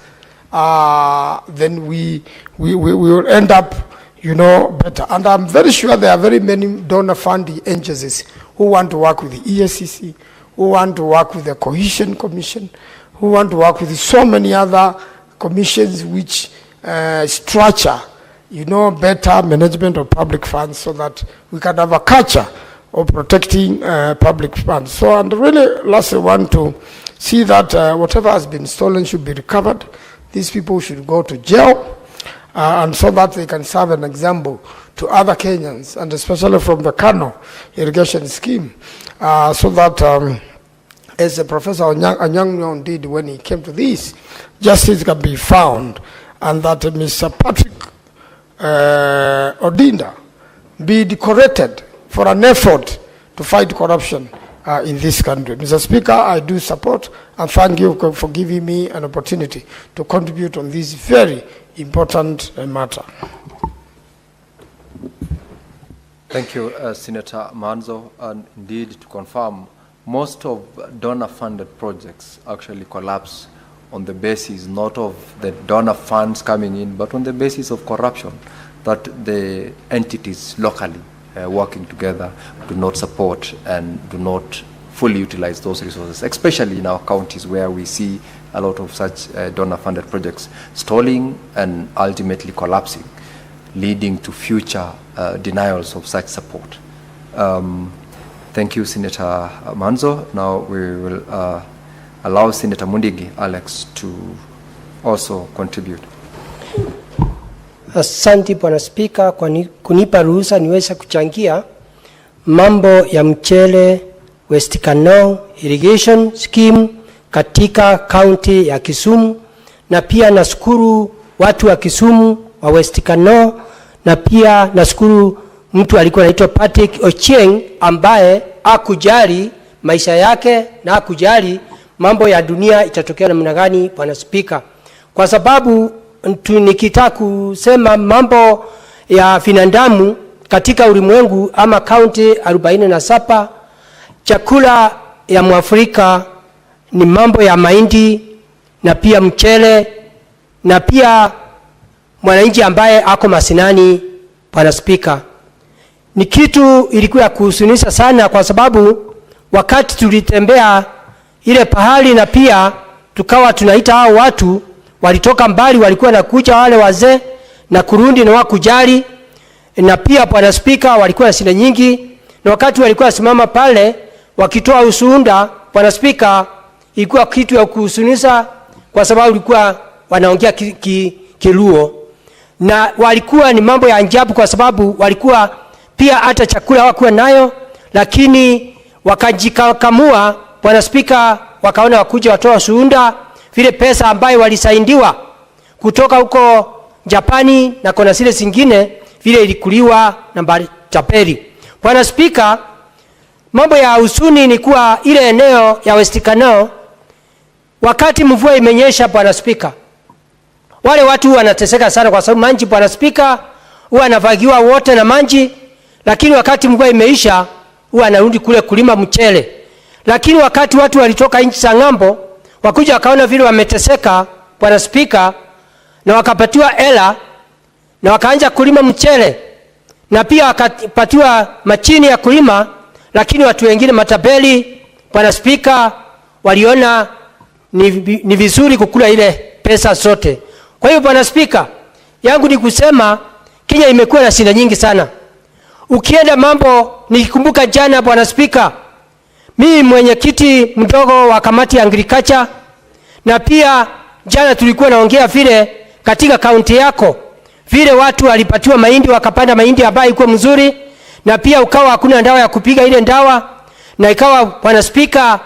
then we will end up, better. And I'm very sure there are very many donor fund agencies who want to work with the ESCC, who want to work with the Cohesion Commission, who want to work with so many other commissions which structure, better management of public funds, so that we can have a culture of protecting public funds. So, and really, lastly, want to see that whatever has been stolen should be recovered. These people should go to jail, and so that they can serve an example to other Kenyans, and especially from the Cano irrigation scheme, so that as Professor Anyang did when he came to this, justice can be found, and that Mr. Patrick Odinda be decorated for an effort to fight corruption in this country. Mr. Speaker, I do support and thank you for giving me an opportunity to contribute on this very important matter. Thank you, Senator Manzo. And indeed, to confirm, most of donor-funded projects actually collapse on the basis not of the donor funds coming in, but on the basis of corruption, that the entities locally working together do not support and do not fully utilize those resources, especially in our counties where we see a lot of such donor-funded projects stalling and ultimately collapsing, leading to future denials of such support. Thank you, Senator Manzo. Now we will allow Senator Mundigi Alex to also contribute. Asante Bwana Spika kwa kunipa ruhusa niweze kuchangia mambo ya mchele West Cano irrigation scheme katika kaunti ya Kisumu, na pia nashukuru watu wa Kisumu wa West Cano, na pia nashukuru mtu alikuwa anaitwa Patrick Ochieng ambaye hakujali maisha yake na hakujali mambo ya dunia itatokea namna gani, Bwana Spika. Kwa sababu nikitaka kusema mambo ya binadamu katika ulimwengu ama kaunti 47, chakula ya Mwafrika ni mambo ya mahindi, na pia mchele na pia mwananchi ambaye ako masinani. Bwana Spika, ni kitu ilikuwa kuhusunisha sana, kwa sababu wakati tulitembea ile pahali na pia tukawa tunaita hao watu walitoka mbali, walikuwa nakuja wale wazee na kurundi na wakujali, na pia Bwana Spika walikuwa na shida nyingi, na wakati walikuwa simama pale wakitoa ushuhuda, Bwana Spika, ilikuwa kitu ya kuhusunisha, kwa sababu walikuwa wanaongea Kiluo na walikuwa ni mambo ya ajabu, kwa sababu walikuwa pia hata chakula hawakuwa nayo, lakini wakajikamua. Bwana Spika, wakaona wakuja watoa ushuhuda vile pesa ambayo walisaidiwa kutoka huko Japani na kona zile zingine vile ilikuliwa na Japeri. Bwana Spika, mambo ya usuni ni kuwa ile eneo ya West Cano, wakati mvua imenyesha, Bwana Spika, wale watu wanateseka sana, kwa sababu maji, Bwana Spika, huwa anavagiwa wote na maji, lakini wakati mvua imeisha huwa anarudi kule kulima mchele. Lakini wakati watu walitoka nchi za ng'ambo wakuja wakaona vile wameteseka, Bwana Spika, na wakapatiwa hela na wakaanza kulima mchele, na pia wakapatiwa machini ya kulima, lakini watu wengine matabeli, Bwana Spika, waliona ni vizuri kukula ile pesa zote. Kwa hiyo Bwana Spika, yangu ni kusema Kenya imekuwa na shida nyingi sana. Ukienda mambo, nikikumbuka jana Bwana Spika, mimi mwenyekiti mdogo wa kamati ya agriculture, na pia jana tulikuwa naongea vile katika kaunti yako vile watu walipatiwa mahindi, wakapanda mahindi ambayo ilikuwa mzuri, na pia ukawa hakuna dawa ya kupiga ile dawa, na ikawa Bwana Spika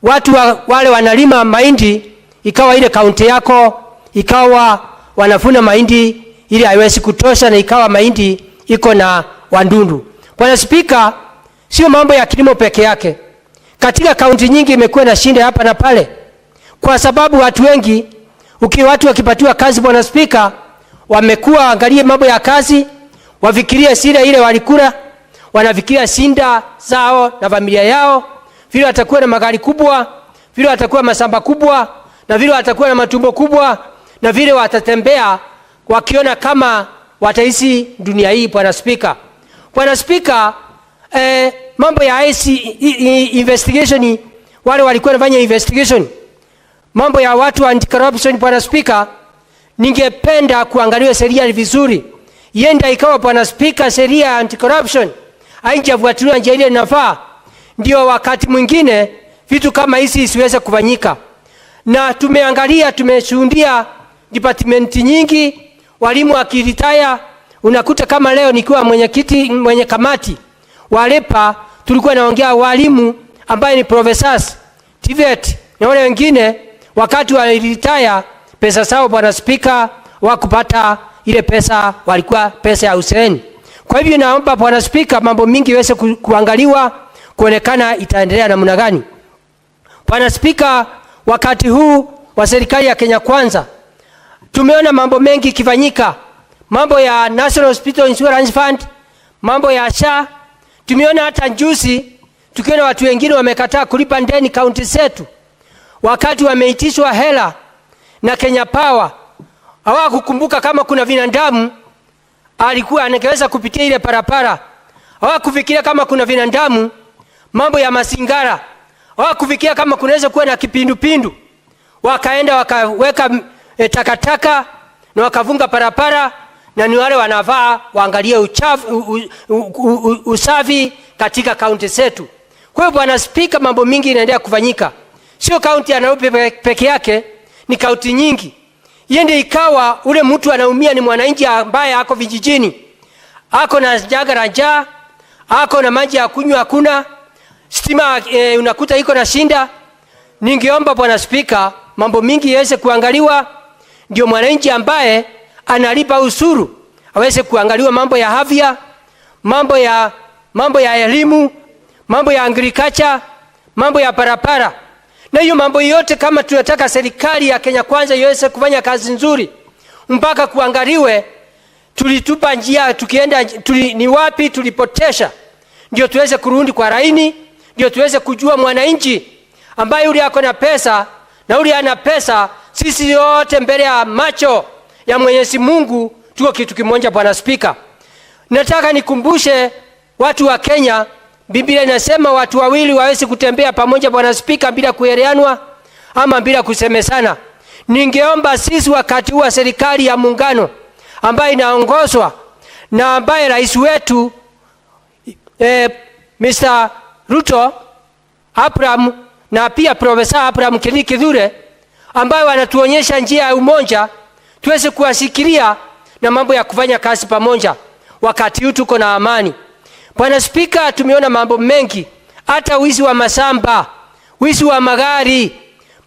watu wale wanalima mahindi, ikawa ile kaunti yako ikawa wanavuna mahindi ili haiwezi kutosha, na ikawa mahindi iko na wandundu. Bwana Spika, sio mambo ya kilimo peke yake. Katika kaunti nyingi imekuwa na shida hapa na pale, kwa sababu watu wengi watu wakipatiwa kazi, Bwana Spika, wamekuwa angalie mambo ya kazi, wafikirie sira ile walikula, wanafikiria shinda zao na familia yao, vile watakuwa na magari kubwa, vile watakuwa mashamba kubwa, na vile watakuwa na matumbo kubwa, na vile watatembea wakiona kama wataishi dunia hii. Bwana Spika, Bwana Spika, mambo ya investigation, wale walikuwa wanafanya investigation mambo ya watu wa anti-corruption, Bwana Spika, ningependa kuangalia sheria vizuri. Yenda ikawa Bwana Spika, sheria ya anti-corruption haijafuatiliwa njia ile inafaa, ndio wakati mwingine vitu kama hizi isiweze kufanyika. Na tumeangalia, tumeshuhudia department nyingi, walimu wakiritaya. Unakuta kama leo nikiwa mwenye kamati walepa, tulikuwa naongea walimu ambaye ni professors, TVET na wale wengine, wakati waliritaya pesa zao, Bwana Spika, wakupata ile pesa walikuwa pesa ya Hussein. Kwa hivyo naomba Bwana Spika, mambo mingi iweze kuangaliwa, kuonekana itaendelea namna gani. Bwana Spika, wakati huu wa serikali ya Kenya Kwanza tumeona mambo mengi kifanyika, mambo ya National Hospital Insurance Fund, mambo ya SHA. Tumeona hata juzi tukiona watu wengine wamekataa kulipa ndeni kaunti zetu, wakati wameitishwa hela na Kenya Power. Hawakukumbuka kama kuna binadamu alikuwa anaweza kupitia ile parapara. Hawakufikiria kama kuna binadamu, mambo ya masingara. Hawakufikiria kama kunaweza kuwa na kipindupindu. Wakaenda wakaweka takataka na wakavunga parapara, na ni wale wanavaa waangalie usafi katika kaunti zetu. Kwa hiyo Bwana Spika, mambo mingi inaendelea kufanyika. Sio kaunti ya Nairobi peke yake, ni kaunti nyingi. Yende ikawa ule mtu anaumia ni mwananchi ambaye ako vijijini, ako na jagaraja, ako na maji ya kunywa hakuna, stima unakuta iko na shinda. Ningeomba Bwana Spika, mambo mingi yaweze kuangaliwa, ndio mwananchi ambaye analipa ushuru aweze kuangaliwa, mambo ya afya, mambo ya elimu, mambo ya agriculture, mambo ya parapara. Na hiyo mambo yote, kama tunataka serikali ya Kenya Kwanza iweze kufanya kazi nzuri, mpaka kuangaliwe tulitupa njia, tukienda ni wapi tulipotesha, ndio tuweze kurudi kwa laini, ndio tuweze kujua mwananchi ambaye yule ako na pesa na yule hana pesa, sisi yote mbele ya macho ya Mwenyezi Mungu tuko kitu kimoja, Bwana Spika. Nataka nikumbushe watu wa Kenya, Biblia inasema watu wawili wawezi kutembea pamoja, Bwana Spika, bila kuelewanwa ama bila kusemesana. Ningeomba sisi wakati wa serikali ya muungano ambayo inaongozwa na ambaye rais wetu Mr. Ruto Abraham na pia Profesa Abraham Kithure ambayo wanatuonyesha njia ya umoja, tuweze kuwasikilia na mambo ya kufanya kazi pamoja. Wakati huu tuko na amani. Bwana Spika, tumeona mambo mengi, hata wizi wa masamba, wizi wa magari,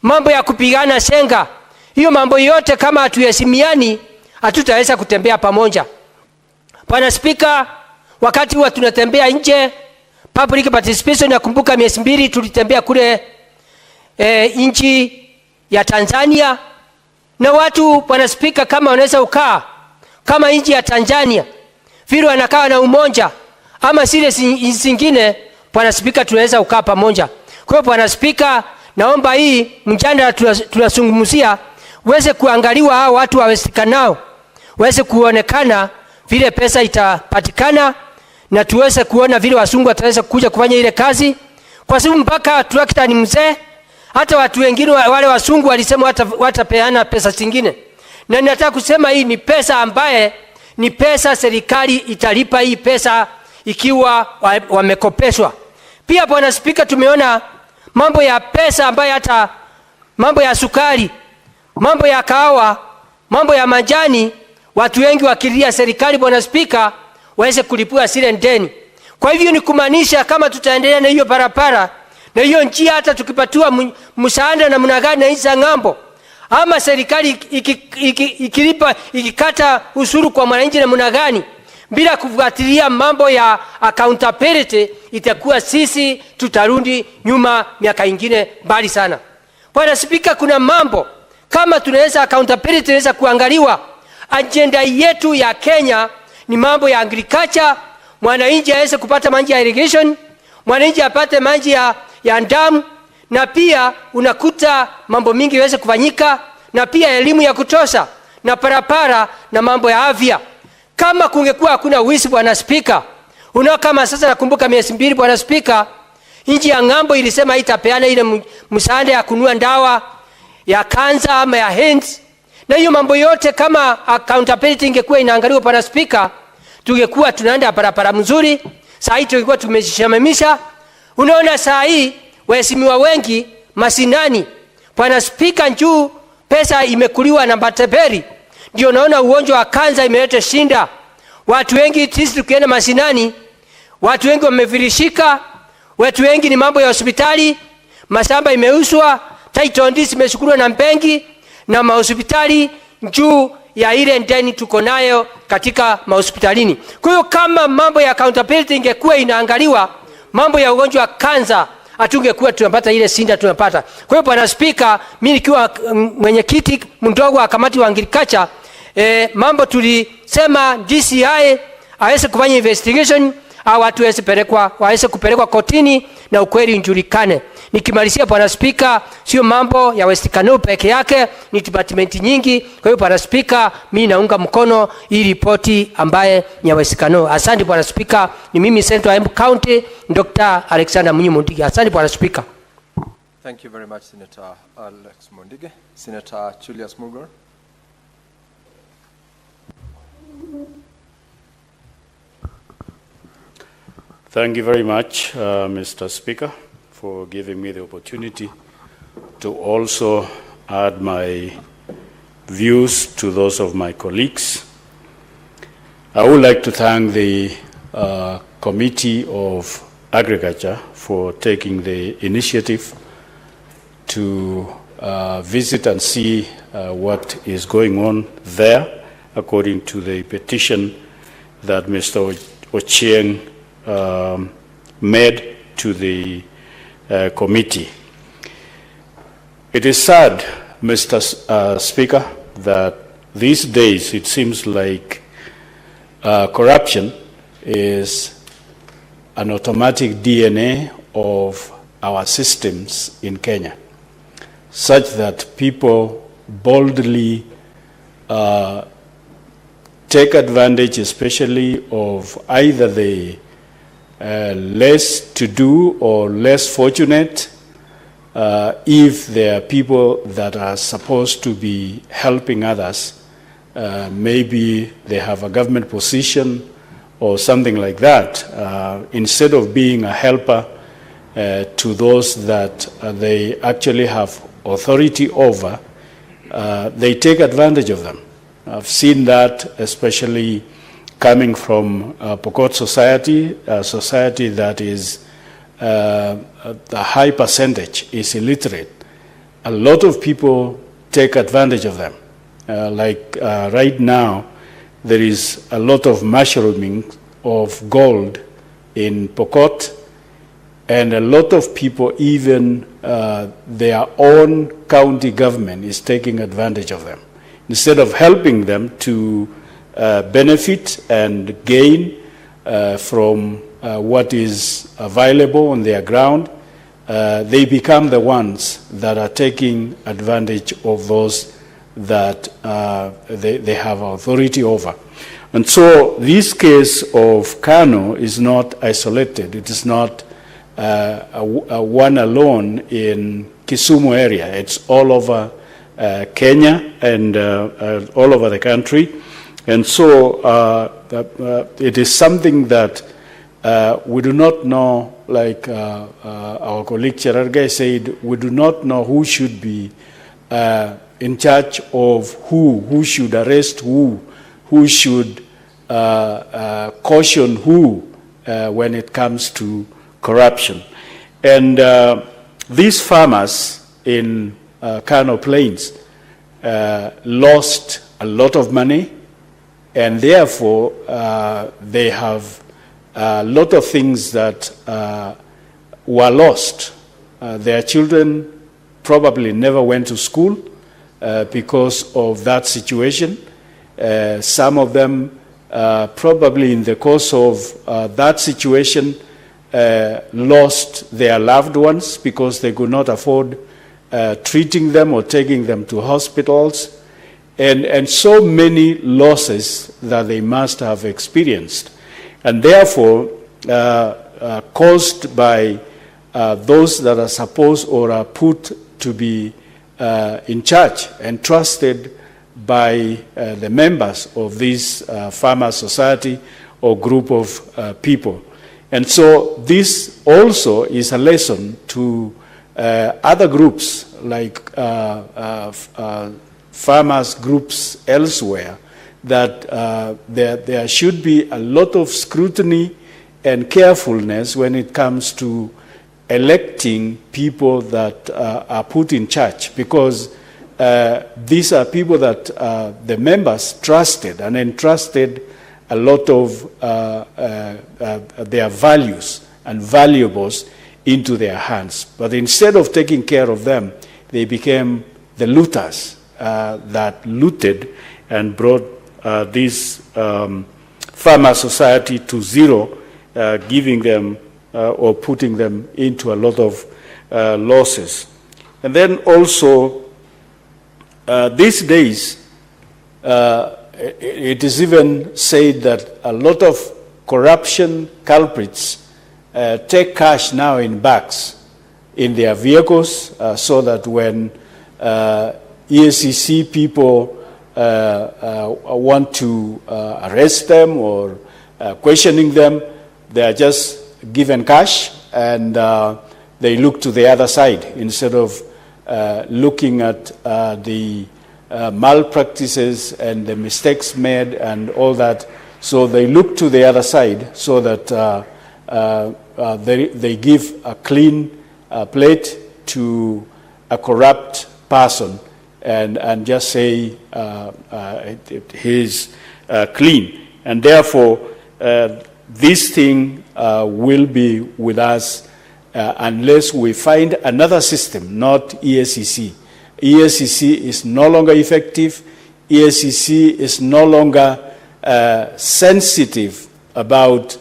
mambo ya kupigana senga. Hiyo mambo yote kama hatuyaheshimiani, hatutaweza kutembea pamoja. Bwana Spika, wakati huwa tunatembea nje, public participation, nakumbuka miezi 2 tulitembea kule nchi ya Tanzania, na watu, Bwana Spika, kama wanaweza ukaa kama nchi ya Tanzania vile wanakaa na umoja, ama zile zingine, Bwana Spika, tunaweza ukaa pamoja. Kwa hiyo Bwana Spika, naomba hii mjadala tunazungumzia uweze kuangaliwa, hao watu wa Cano waweze kuonekana vile pesa itapatikana, na tuweze kuona vile wasungu wataweza kuja kufanya ile kazi, kwa sababu mpaka trakta ni mzee. Hata watu wengine wale wasungu walisema watapeana pesa zingine, na nataka kusema hii ni pesa ambaye ni pesa serikali italipa hii pesa ikiwa wamekopeshwa. Pia Bwana Spika, tumeona mambo ya pesa ambaye hata mambo ya sukari, mambo ya kahawa, mambo ya majani, watu wengi wakilia serikali, Bwana Spika, waweze kulipua zile ndeni. Kwa hivyo ni kumaanisha kama tutaendelea na hiyo barabara na hiyo njia, hata tukipatiwa msaada na mnagani na hizo ngambo, ama serikali ikilipa ikikata ushuru kwa mwananchi na mnagani bila kufuatilia mambo ya accountability, itakuwa sisi tutarudi nyuma miaka ingine mbali sana. Bwana Spika, kuna mambo kama tunaweza accountability inaweza kuangaliwa. Agenda yetu ya Kenya ni mambo ya agriculture, mwananchi aweze kupata maji ya irrigation, mwananchi apate maji ya damu, na pia unakuta mambo mingi yaweze kufanyika, na pia elimu ya kutosha, na barabara, na mambo ya afya. Kama kungekuwa hakuna wizi, Bwana Spika, kama sasa nakumbuka miezi 2, Bwana Spika, nchi ya ngambo ilisema itapeana ile msaada ya kununua dawa ya kansa ama ya hands, na hiyo mambo yote kama accountability ingekuwa inaangaliwa, Bwana Spika, tungekuwa tunaenda barabara mzuri. Saa hii tungekuwa tumeshimamisha. Unaona saa hii waheshimiwa wengi masinani, Bwana Spika, njuu pesa imekuliwa na mateberi, ndio naona ugonjwa wa kansa imeleta shinda. Watu wengi sisi tukienda masinani, watu wengi wamevirishika, watu wengi ni mambo ya hospitali, mashamba imeuswa, title deeds imeshukuliwa na benki na mahospitali juu ya ile ndeni tuko nayo katika mahospitalini. Kwa hiyo kama mambo ya accountability ingekuwa inaangaliwa, mambo ya ugonjwa wa kansa hatungekuwa tunapata ile shinda tunapata. Kwa hiyo Bwana Spika, mimi nikiwa mwenyekiti mdogo wa kamati wa agriculture, mambo tulisema DCI aweze kufanya investigation, au watu waweze kupelekwa kotini na ukweli ujulikane. Nikimalizia Bwana Spika, sio mambo ya Cano peke yake, ni department nyingi. Kwa hiyo Bwana Spika, mimi naunga mkono hii ripoti ambaye ni ya Cano. Asante Bwana Spika, ni mimi Central Embu County Dr. Alexander Munyimundige. Asante Bwana Spika. Thank you very much, Senator Alex Mondige. Senator Julius Mugar. Thank you very much, Mr. Speaker, for giving me the opportunity to also add my views to those of my colleagues. I would like to thank the Committee of Agriculture for taking the initiative to visit and see what is going on there, according to the petition that Mr. Ochieng made to the committee. It is sad, Mr. Speaker, that these days it seems like corruption is an automatic DNA of our systems in Kenya, such that people boldly take advantage, especially of either the less to do or less fortunate, if there are people that are supposed to be helping others, maybe they have a government position or something like that, instead of being a helper to those that they actually have authority over, they take advantage of them. I've seen that especially coming from Pokot society, a society that is a high percentage is illiterate. A lot of people take advantage of them. Right now, there is a lot of mushrooming of gold in Pokot, and a lot of people, even their own county government, is taking advantage of them. Instead of helping them to benefit and gain from what is available on their ground, they become the ones that are taking advantage of those that they have authority over. And so this case of Cano is not isolated. It is not a one alone in Kisumu area. It's all over Kenya and all over the country. And so it is something that we do not know, like our colleague Cherargay said, we do not know who should be in charge of who should arrest who should caution who when it comes to corruption. And these farmers in Cano Plains lost a lot of money, and therefore they have a lot of things that were lost. Their children probably never went to school because of that situation. Some of them probably in the course of that situation lost their loved ones because they could not afford treating them or taking them to hospitals, and so many losses that they must have experienced. And therefore, caused by those that are supposed or are put to be in charge and trusted by the members of this farmer society or group of people. And so this also is a lesson to other groups, like farmers groups elsewhere, that there should be a lot of scrutiny and carefulness when it comes to electing people that are put in charge, because these are people that the members trusted and entrusted a lot of their values and valuables into their hands. But instead of taking care of them, they became the looters that looted and brought this farmer society to zero, giving them or putting them into a lot of losses. And then also, these days, it is even said that a lot of corruption culprits take cash now in bags in their vehicles, so that when EACC people want to arrest them or questioning them, they are just given cash and they look to the other side instead of looking at the malpractices and the mistakes made and all that. So they look to the other side so that they give a clean plate to a corrupt person and just say he's clean. And therefore, this thing will be with us unless we find another system, not EACC. EACC is no longer effective. EACC is no longer sensitive about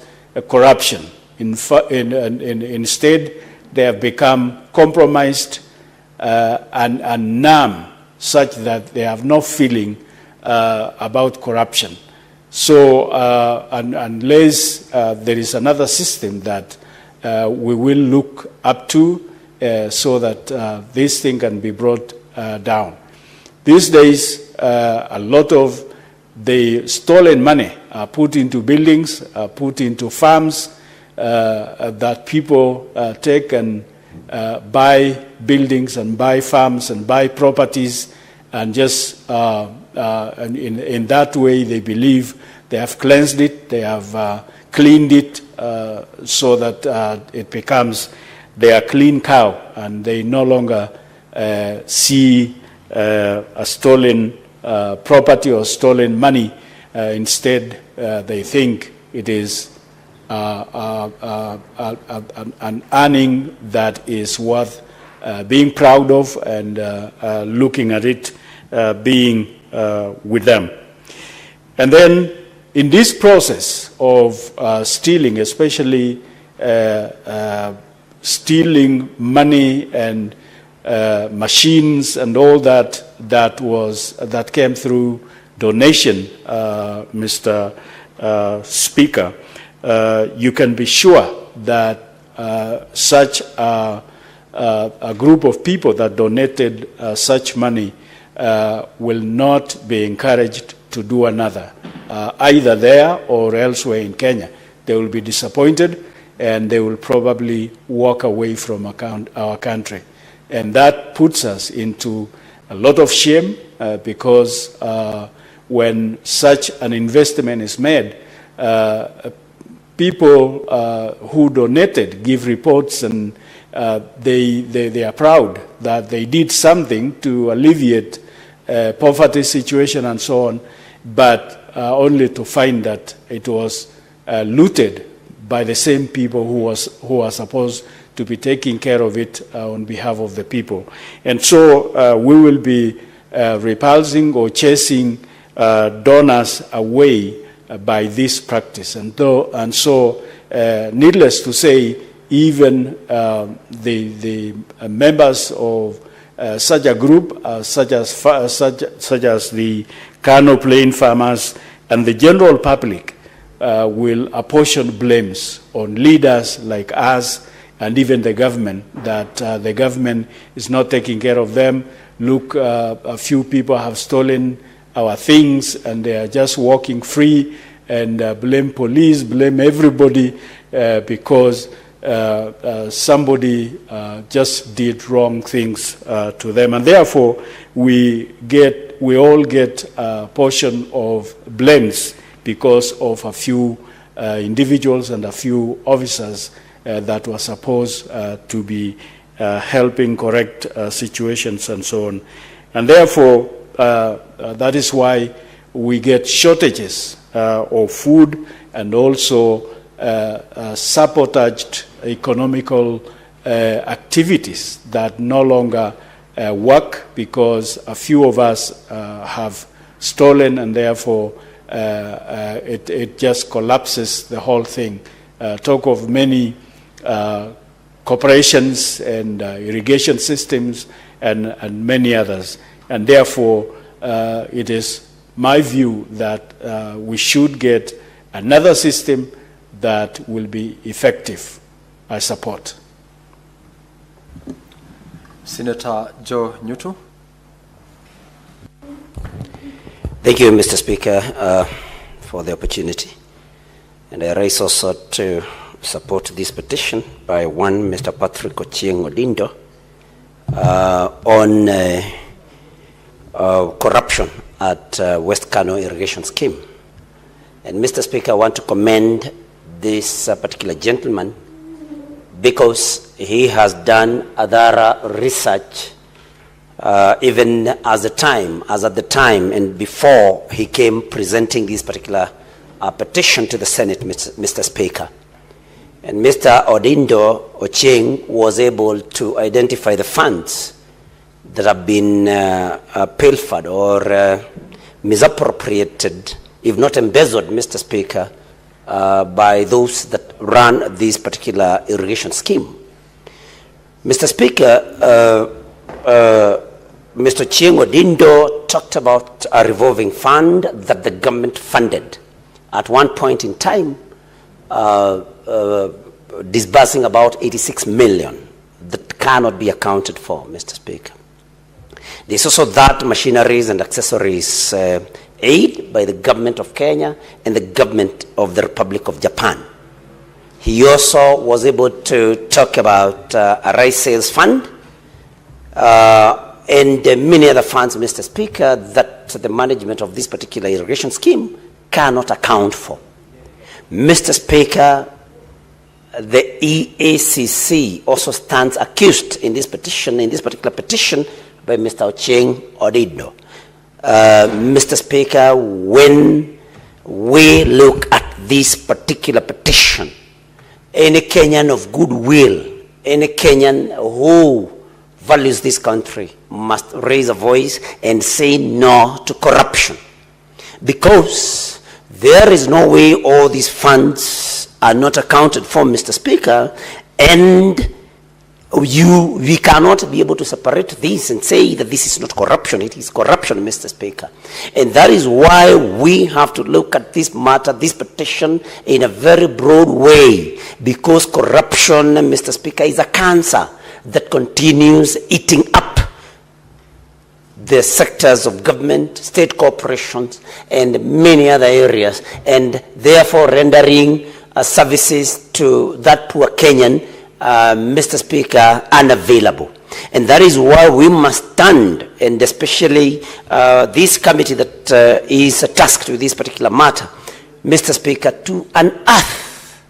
corruption. Instead, they have become compromised and numb such that they have no feeling about corruption. So unless there is another system that we will look up to so that this thing can be brought down. These days, a lot of the stolen money are put into buildings, put into farms that people take and buy buildings and buy farms and buy properties, and just in that way they believe they have cleansed it, they have cleaned it so that it becomes their clean cow, and they no longer see a stolen property or stolen money. Instead, they think it is an earning that is worth being proud of and looking at it being with them. And then in this process of stealing, especially stealing money and machines and all that came through donation, Mr. Speaker, you can be sure that such a group of people that donated such money will not be encouraged to do another, either there or elsewhere in Kenya. They will be disappointed and they will probably walk away from our country. And that puts us into a lot of shame because when such an investment is made, people who donated give reports, and they are proud that they did something to alleviate poverty situation and so on, but only to find that it was looted by the same people who are supposed to be taking care of it on behalf of the people. And so we will be repulsing or chasing donors away by this practice. And so, needless to say, even the members of such a group, such as the Cano plain farmers and the general public, will apportion blames on leaders like us and even the government, that the government is not taking care of them. Look, a few people have stolen our things and they are just walking free, and blame police, blame everybody because somebody just did wrong things to them. And therefore, we all get a portion of blames because of a few individuals and a few officers that were supposed to be helping correct situations and so on. And therefore, that is why we get shortages of food and also sabotaged economical activities that no longer work because a few of us have stolen, and therefore it just collapses the whole thing. Talk of many corporations and irrigation systems and many others. And therefore, it is my view that we should get another system that will be effective. I support. Senator Joe Newton. Thank you, Mr. Speaker, for the opportunity. And I rise also to support this petition by one Mr. Patrick Ochieng Odindo on corruption at West Cano irrigation scheme. And Mr. Speaker, I want to commend this particular gentleman because he has done thorough research even at the time and before he came presenting this particular petition to the Senate, Mr. Speaker. And Mr. Odindo Ochieng was able to identify the funds that have been pilfered or misappropriated, if not embezzled, Mr. Speaker, by those that run this particular irrigation scheme. Mr. Speaker, Mr. Chieng Odindo talked about a revolving fund that the government funded at one point in time, disbursing about 86 million that cannot be accounted for, Mr. Speaker. There's also that machineries and accessories aid by the government of Kenya and the government of the Republic of Japan. He also was able to talk about a rice sales fund and many other funds, Mr. Speaker, that the management of this particular irrigation scheme cannot account for. Mr. Speaker, the EACC also stands accused in this petition, in this particular petition, by Mr. Chieng Odindo. Mr. Speaker, when we look at this particular petition, any Kenyan of goodwill, any Kenyan who values this country must raise a voice and say no to corruption. Because there is no way all these funds are not accounted for, Mr. Speaker, and we cannot be able to separate this and say that this is not corruption. It is corruption, Mr. Speaker. And that is why we have to look at this matter, this petition, in a very broad way, because corruption, Mr. Speaker, is a cancer that continues eating up the sectors of government, state corporations, and many other areas, and therefore rendering services to that poor Kenyan, Mr. Speaker, unavailable. And that is why we must stand, and especially this committee that is tasked with this particular matter, Mr. Speaker, to unearth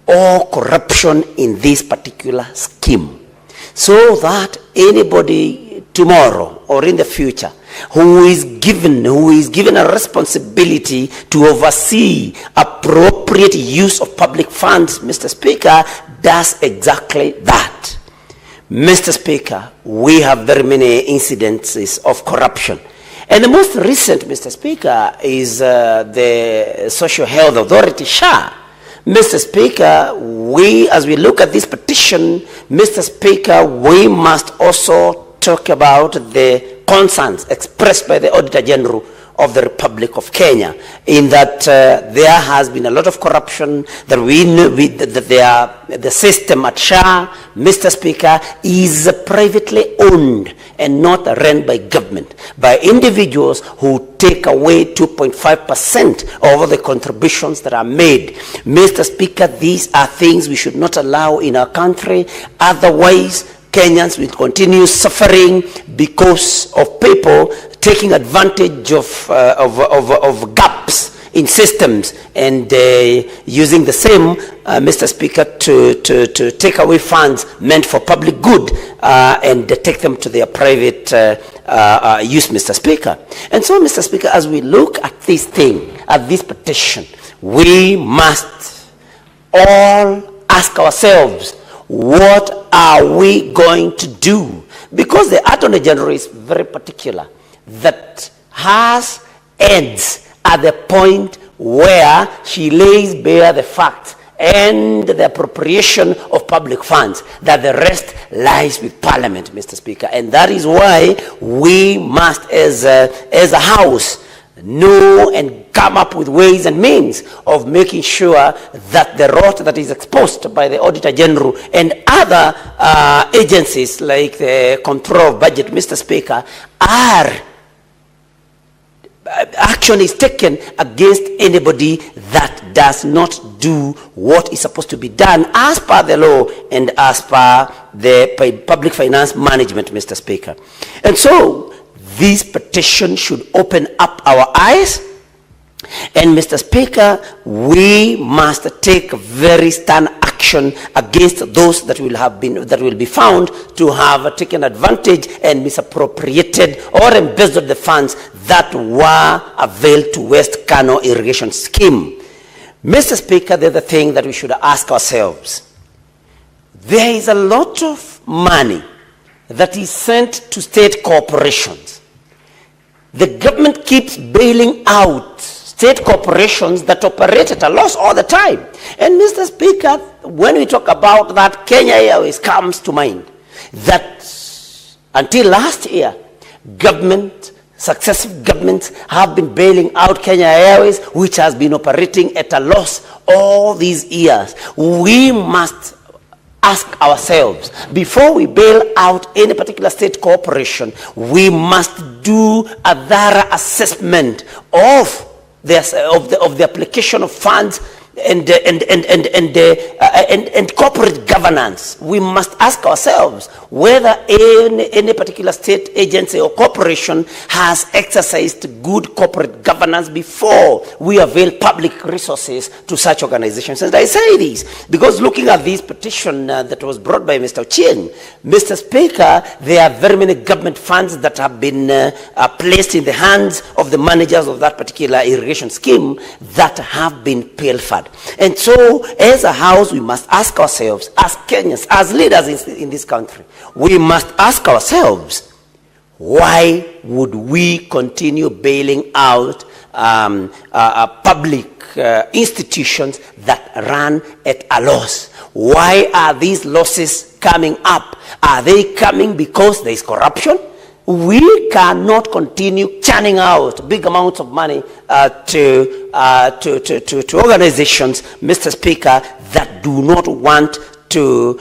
all corruption in this particular scheme, so that anybody tomorrow or in the future who is given a responsibility to oversee appropriate use of public funds, Mr. Speaker, does exactly that. Mr. Speaker, we have very many incidences of corruption. And the most recent, Mr. Speaker, is the Social Health Authority, SHA. Mr. Speaker, as we look at this petition, Mr. Speaker, we must also talk about the concerns expressed by the Auditor General of the Republic of Kenya, in that there has been a lot of corruption, that the system at SHA, Mr. Speaker, is privately owned and not run by government, by individuals who take away 2.5% of the contributions that are made. Mr. Speaker, these are things we should not allow in our country. Otherwise, Kenyans will continue suffering because of people taking advantage of gaps in systems and using the same, Mr. Speaker, to take away funds meant for public good and take them to their private use, Mr. Speaker. And so, Mr. Speaker, as we look at this thing, at this petition, we must all ask ourselves, what are we going to do? Because the Attorney General is very particular, that has ends at the point where she lays bare the fact and the appropriation of public funds, that the rest lies with Parliament, Mr. Speaker. And that is why we must, as a House, know and come up with ways and means of making sure that the rot that is exposed by the Auditor General and other agencies like the Control of Budget, Mr. Speaker, action is taken against anybody that does not do what is supposed to be done as per the law and as per the public finance management, Mr. Speaker. And so, this petition should open up our eyes, and Mr. Speaker, we must take very stern action against those that will be found to have taken advantage and misappropriated or embezzled the funds that were availed to West Cano irrigation scheme. Mr. Speaker, the other thing that we should ask ourselves, there is a lot of money that is sent to state corporations. The government keeps bailing out state corporations that operate at a loss all the time. And Mr. Speaker, when we talk about that, Kenya Airways comes to mind. That Until last year, successive governments have been bailing out Kenya Airways, which has been operating at a loss all these years. We must ask ourselves, before we bail out any particular state corporation, we must do a thorough assessment of the application of funds and corporate governance. We must ask ourselves whether any particular state agency or corporation has exercised good corporate governance before we avail public resources to such organizations. And I say this because looking at this petition that was brought by Mr. Ochieng, Mr. Speaker, there are very many government funds that have been placed in the hands of the managers of that particular irrigation scheme that have been pilfered. And so, as a house, we must ask ourselves, as Kenyans, as leaders in this country, we must ask ourselves, why would we continue bailing out public institutions that run at a loss? Why are these losses coming up? Are they coming because there is corruption? We cannot continue churning out big amounts of money to organizations, Mr. Speaker, that do not want to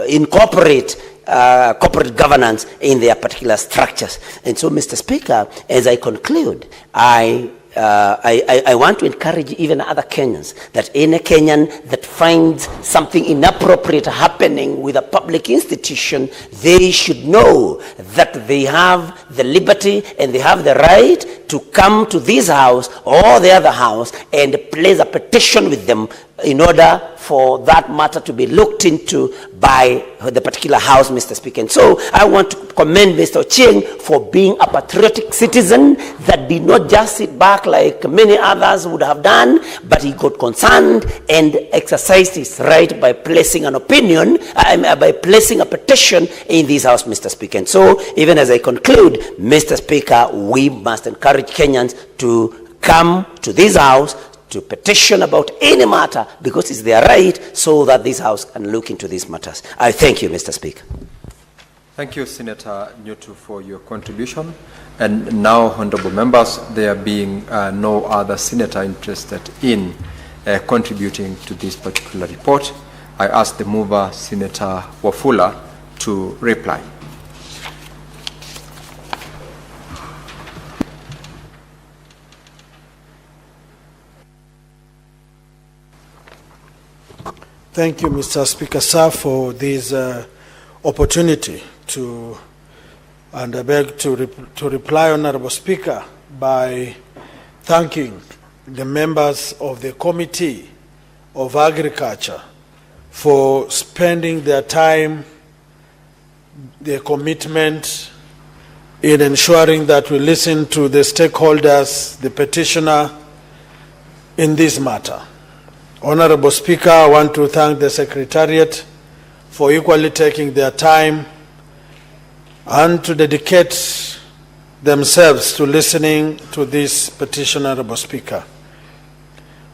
incorporate corporate governance in their particular structures. And so, Mr. Speaker, as I conclude, I want to encourage even other Kenyans that any Kenyan that finds something inappropriate happening with a public institution, they should know that they have the liberty and they have the right to come to this house or the other house and place a petition with them in order for that matter to be looked into by the particular house, Mr. Speaker. And so I want to commend Mr. Ochieng for being a patriotic citizen that did not just sit back like many others would have done, but he got concerned and exercised his right by placing an opinion, by placing a petition in this house, Mr. Speaker. And so even as I conclude, Mr. Speaker, we must encourage Kenyans to come to this house to petition about any matter because it's their right, so that this house can look into these matters. I thank you, Mr. Speaker. Thank you, Senator Newtu, for your contribution. And now, honorable members, there being no other senator interested in contributing to this particular report, I ask the mover, Senator Wafula, to reply. Thank you, Mr. Speaker, sir, for this opportunity to, and I beg to reply, Honorable Speaker, by thanking the members of the Committee of Agriculture for spending their time, their commitment in ensuring that we listen to the stakeholders, the petitioner, in this matter. Honorable Speaker, I want to thank the Secretariat for equally taking their time and to dedicate themselves to listening to this petition, Honorable Speaker.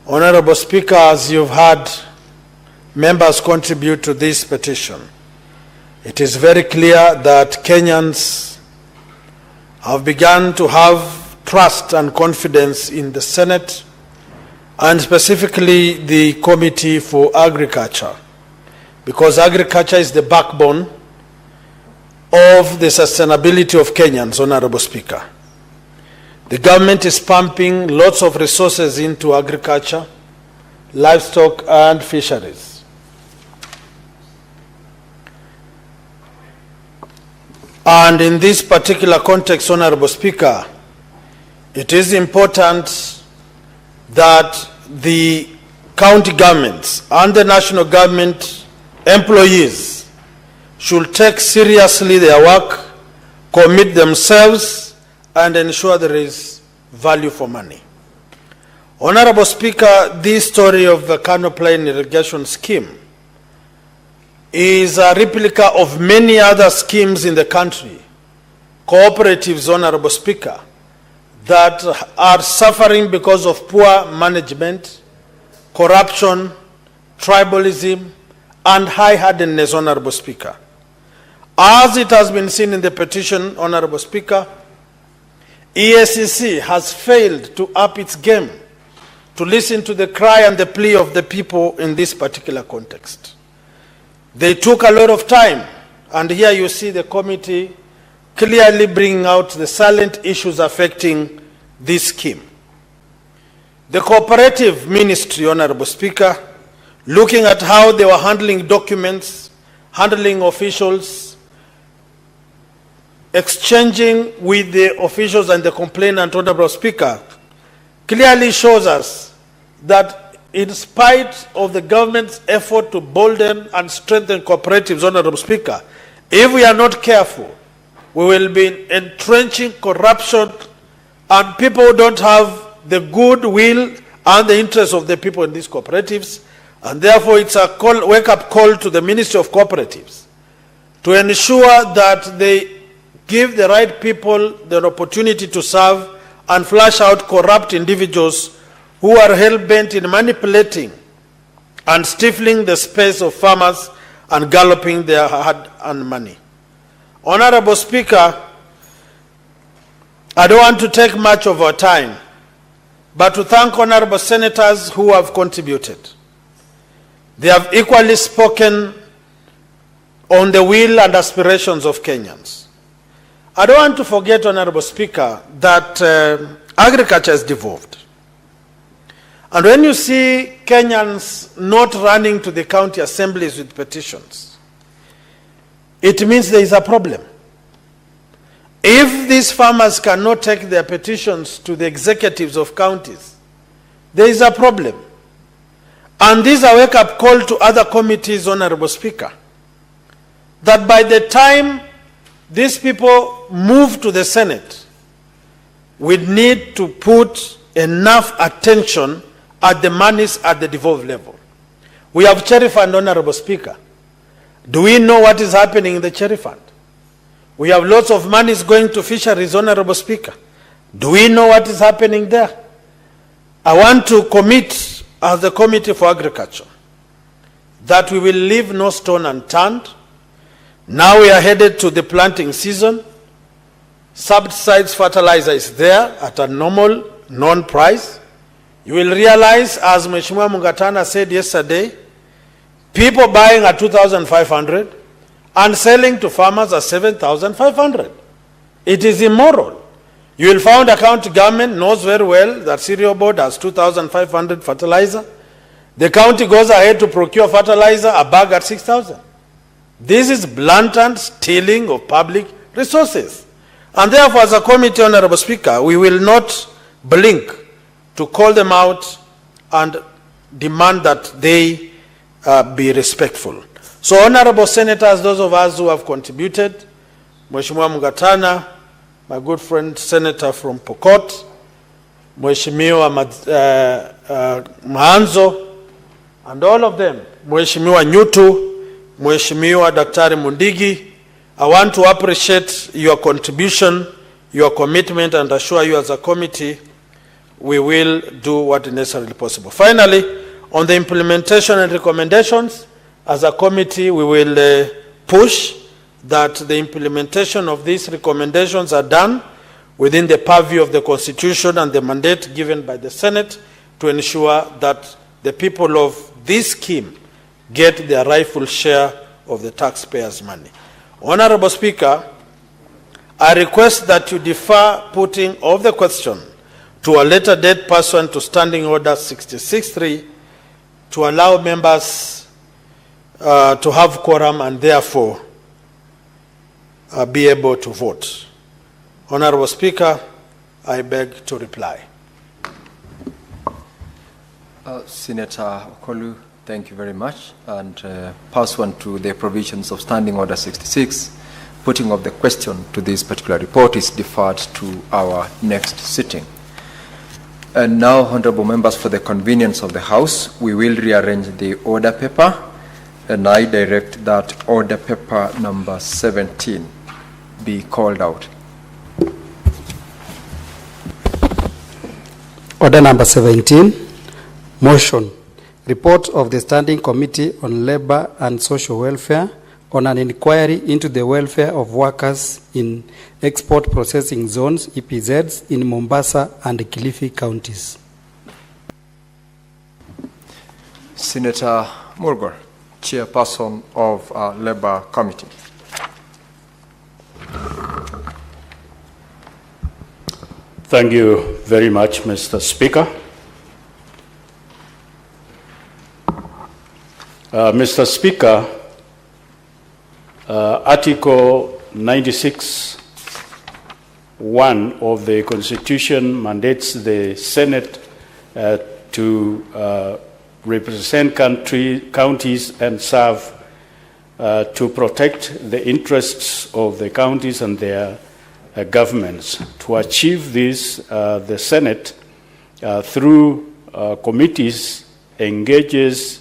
Honorable Speaker, as you've had members contribute to this petition, it is very clear that Kenyans have begun to have trust and confidence in the Senate and specifically the Committee for Agriculture, because agriculture is the backbone of the sustainability of Kenyans, Honorable Speaker. The government is pumping lots of resources into agriculture, livestock, and fisheries. And in this particular context, Honorable Speaker, it is important that the county governments and the national government employees should take seriously their work, commit themselves, and ensure there is value for money. Honorable Speaker, this story of the Cano Plain irrigation scheme is a replica of many other schemes in the country, cooperatives, Honorable Speaker, that are suffering because of poor management, corruption, tribalism, and high-handedness, Honorable Speaker. As it has been seen in the petition, Honorable Speaker, EACC has failed to up its game to listen to the cry and the plea of the people in this particular context. They took a lot of time, and here you see the committee clearly bringing out the salient issues affecting this scheme. The Cooperative Ministry, Honorable Speaker, looking at how they were handling documents, handling officials, exchanging with the officials and the complainant, Honorable Speaker, clearly shows us that in spite of the government's effort to bolden and strengthen cooperatives, Honorable Speaker, if we are not careful, we will be entrenching corruption, and people who don't have the goodwill and the interest of the people in these cooperatives, and therefore it's a wake-up call to the Ministry of Cooperatives to ensure that they give the right people the opportunity to serve and flush out corrupt individuals who are hell-bent in manipulating and stifling the space of farmers and galloping their hard-earned money. Honorable Speaker, I don't want to take much of our time, but to thank honorable senators who have contributed. They have equally spoken on the will and aspirations of Kenyans. I don't want to forget, Honorable Speaker, that agriculture is devolved. And when you see Kenyans not running to the county assemblies with petitions, it means there is a problem. If these farmers cannot take their petitions to the executives of counties, there is a problem. And this is a wake-up call to other committees, Honorable Speaker, that by the time these people move to the Senate, we need to put enough attention at the monies at the devolved level. We have cherry fund, Honorable Speaker. Do we know what is happening in the cherry fund? We have lots of monies going to fisheries, Honorable Speaker. Do we know what is happening there? I want to commit as the Committee for Agriculture that we will leave no stone unturned. Now we are headed to the planting season. Subsidized fertilizer is there at a normal, known price. You will realize, as Mheshimiwa Mungatana said yesterday, people buying at 2,500 and selling to farmers at 7,500. It is immoral. You will find a county government knows very well that cereal board has 2,500 fertilizer. The county goes ahead to procure fertilizer, a bag at 6,000. This is blatant stealing of public resources. And therefore, as a committee, Honorable Speaker, we will not blink to call them out and demand that they be respectful. So, Honorable Senators, those of us who have contributed, Mheshimiwa Mungatana, my good friend Senator from Pokot, Mheshimiwa Maanzo, and all of them, Mheshimiwa Nyutu, Mheshimiwa Daktari Mundigi, I want to appreciate your contribution, your commitment, and assure you as a committee, we will do what is necessarily possible. Finally, on the implementation and recommendations, as a committee, we will push that the implementation of these recommendations are done within the purview of the Constitution and the mandate given by the Senate to ensure that the people of this scheme get their rightful share of the taxpayers' money. Honorable Speaker, I request that you defer putting of the question to a later date pursuant to Standing Order 66.3 to allow members to have quorum and therefore be able to vote. Honorable Speaker, I beg to reply. Senator Okolu, thank you very much. And pursuant to the provisions of Standing Order 66, putting of the question to this particular report is deferred to our next sitting. And now, honorable members, for the convenience of the House, we will rearrange the order paper, and I direct that order paper number 17 be called out. Order number 17, motion. Report of the Standing Committee on Labor and Social Welfare on an inquiry into the welfare of workers in export processing zones, EPZs, in Mombasa and Kilifi counties. Senator Murgor, Chairperson of Labour Committee. Thank you very much, Mr. Speaker. Mr. Speaker, Article 96(1) of the Constitution mandates the Senate to represent counties and serve to protect the interests of the counties and their governments. To achieve this, the Senate, through committees, engages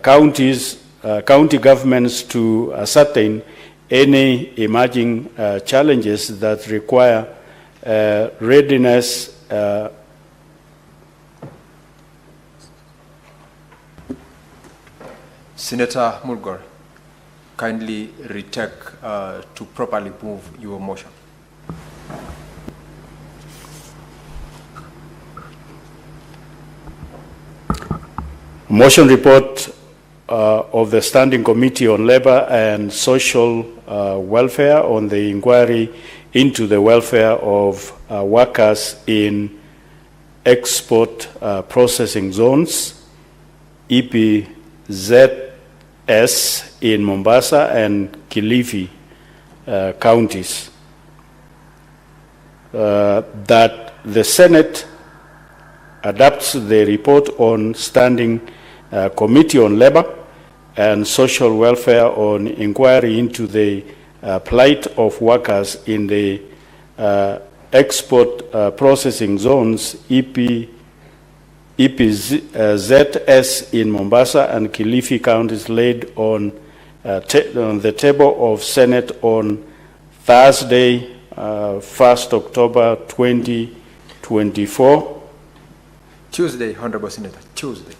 county governments to ascertain any emerging challenges that require readiness. Senator Mulgore, kindly retake to properly move your motion. Motion report of the Standing Committee on Labour and Social Welfare on the inquiry into the welfare of workers in export processing zones, EPZs in Mombasa and Kilifi counties. That the Senate adopts the report on Standing Committee on Labour and Social Welfare on inquiry into the plight of workers in the export processing zones, EPZs in Mombasa and Kilifi counties, laid on the table of Senate on Thursday, 1st October 2024. Tuesday, Honorable Senator, Tuesday.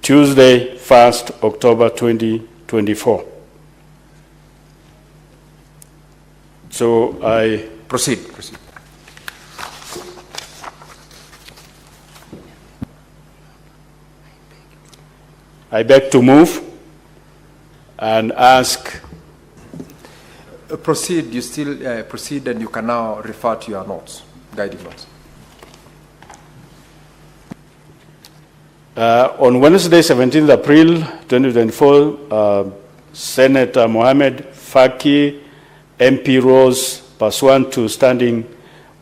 Tuesday, 1st October 2024. So I proceed. I beg to move and ask. Proceed. You still proceed, and you can now refer to your notes, guiding notes. On Wednesday, 17th April 2024, Senator Mohamed Faki, MP, rose pursuant to Standing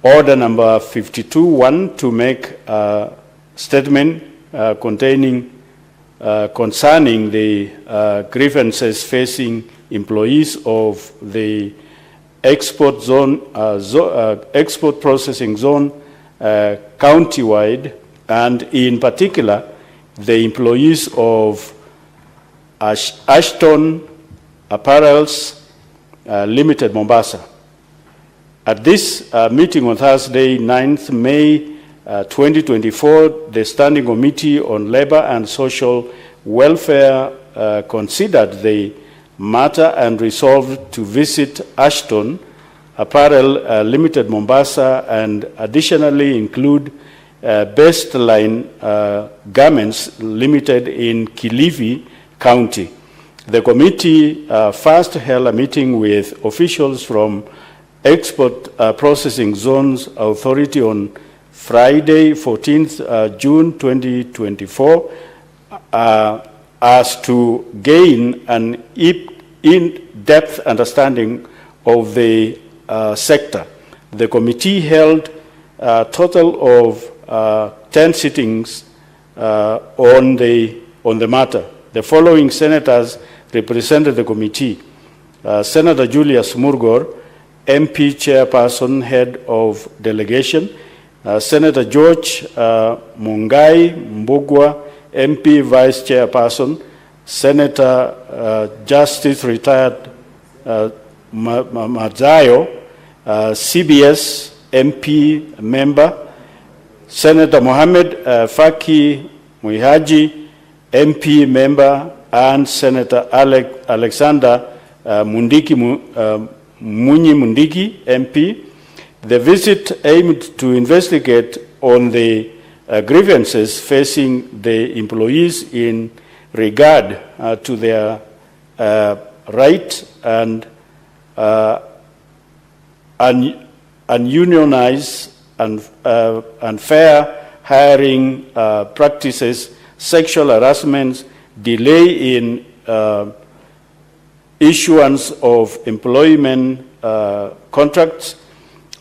Order number 52(1) to make a statement concerning the grievances facing employees of the export processing zone countywide, and in particular the employees of Ashton Apparels Limited, Mombasa. At this meeting on Thursday, 9th May 2024, the Standing Committee on Labour and Social Welfare considered the matter and resolved to visit Ashton Apparel Limited, Mombasa, and additionally include Bestline Garments Limited in Kilifi County. The committee first held a meeting with officials from Export Processing Zones Authority on Friday, 14th June 2024, as to gain an in-depth understanding of the sector. The committee held a total of 10 sittings on the matter. The following senators represented the committee: Senator Julius Murgor, MP, Chairperson, Head of Delegation; Senator George Mungai Mbugwa, MP, Vice Chairperson; Senator Justice Retired Mazayo, CBS MP member; Senator Mohamed Faki Muihaji, MP member, and Senator Alexander Munyi Mundiki, MP. The visit aimed to investigate on the grievances facing the employees in regard to their right and ununionized and fair hiring practices, sexual harassment, delay in issuance of employment contracts,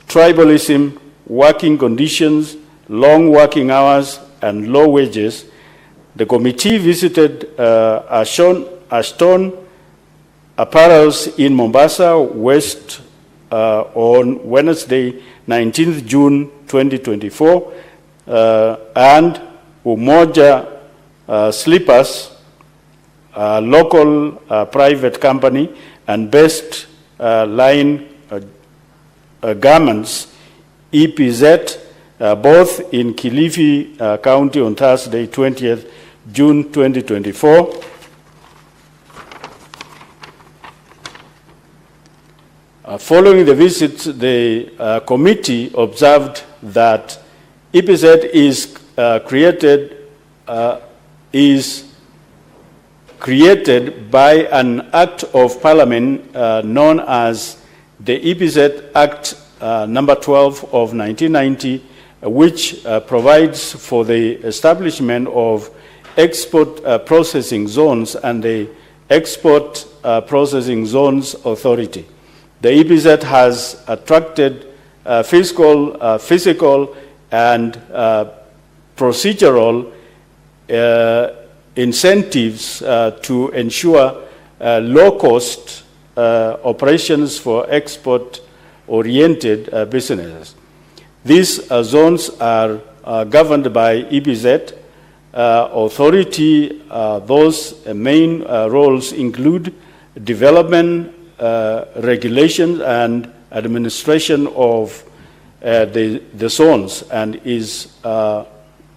tribalism, working conditions, long working hours, and low wages. The committee visited Ashton Apparels in Mombasa West on Wednesday, 19th June 2024, and Umoja Slippers, a local private company, and Best Line Garments, EPZ, both in Kilifi County on Thursday, 20th June 2024. Following the visit, the committee observed that EPZ is created by an act of parliament known as the EPZ Act number 12 of 1990, which provides for the establishment of export processing zones and the Export Processing Zones Authority. The EPZ has attracted physical and procedural incentives to ensure low-cost operations for export-oriented businesses. These zones are governed by EPZ authority. Those main roles include development, regulation, and administration of the zones, and is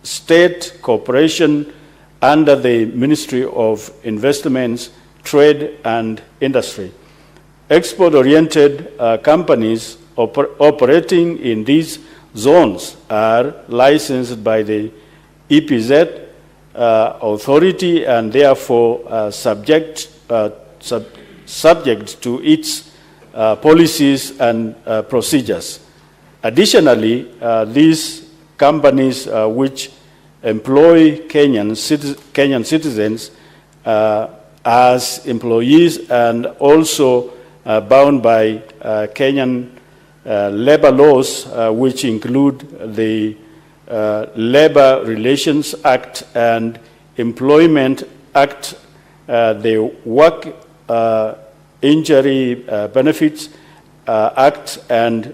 state corporation under the Ministry of Investments, Trade and Industry. Export-oriented companies operating in these zones are licensed by the EPZ authority and therefore subject to its policies and procedures. Additionally, these companies which employ Kenyan citizens as employees and also bound by Kenyan labor laws, which include the Labor Relations Act and Employment Act, the Work Injury Benefits Act, and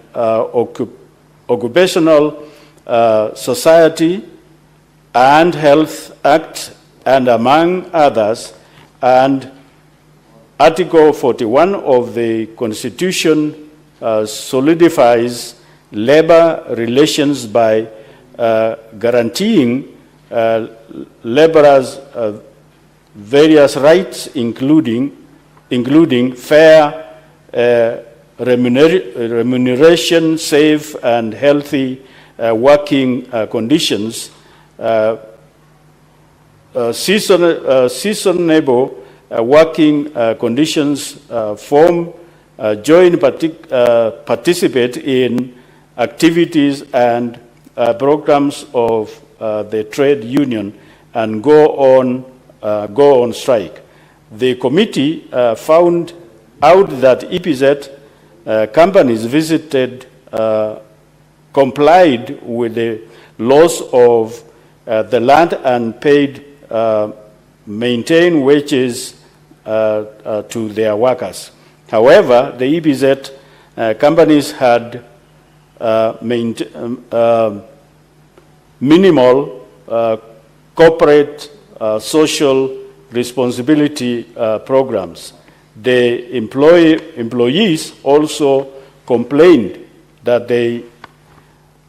Occupational Society and Health Act, and among others, and Article 41 of the Constitution solidifies labor relations by guaranteeing laborers various rights, including fair remuneration, safe and healthy working conditions, seasonable working conditions, participate in activities and programs of the trade union, and go on strike. The committee found out that EPZ companies visited complied with the laws of the land and paid maintain wages to their workers. However, the EPZ companies had minimal corporate social responsibility programs. The employees also complained that they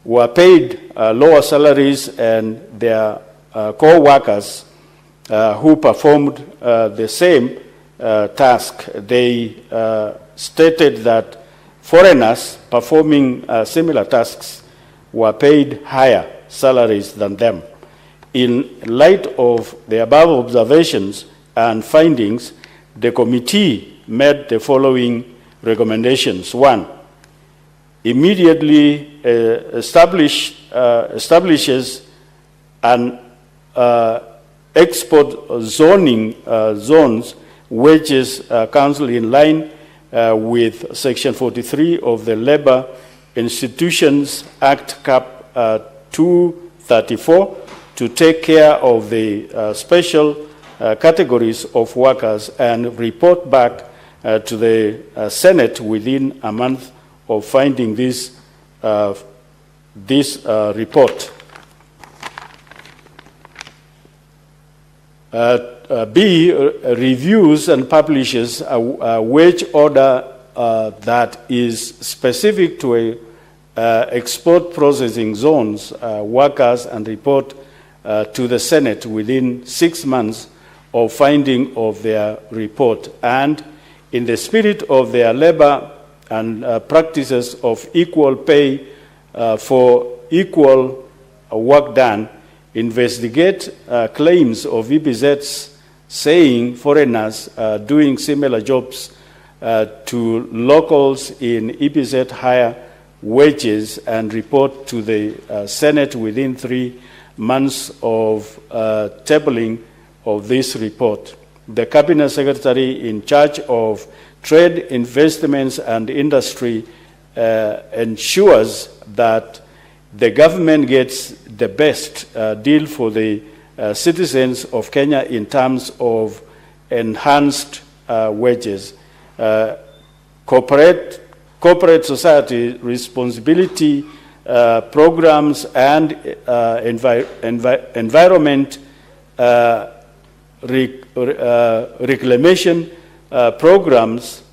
were paid lower salaries and their co-workers who performed the same task. They stated that foreigners performing similar tasks were paid higher salaries than them. In light of the above observations and findings, the committee made the following recommendations. 1, immediately establishes an export zoning zones wages council in line with Section 43 of the Labor Institutions Act Cap 234 to take care of the special categories of workers and report back to the Senate within a month of finding this report. B, reviews and publishes a wage order that is specific to export processing zones workers and report to the Senate within 6 months of finding of their report. And in the spirit of their labor and practices of equal pay for equal work done, investigate claims of EPZs saying foreigners doing similar jobs to locals in EPZ higher wages and report to the Senate within 3 months of tabling of this report. The Cabinet Secretary in charge of trade, investments and industry ensures that the government gets the best deal for the citizens of Kenya in terms of enhanced wages. Corporate society responsibility programs and environment reclamation programs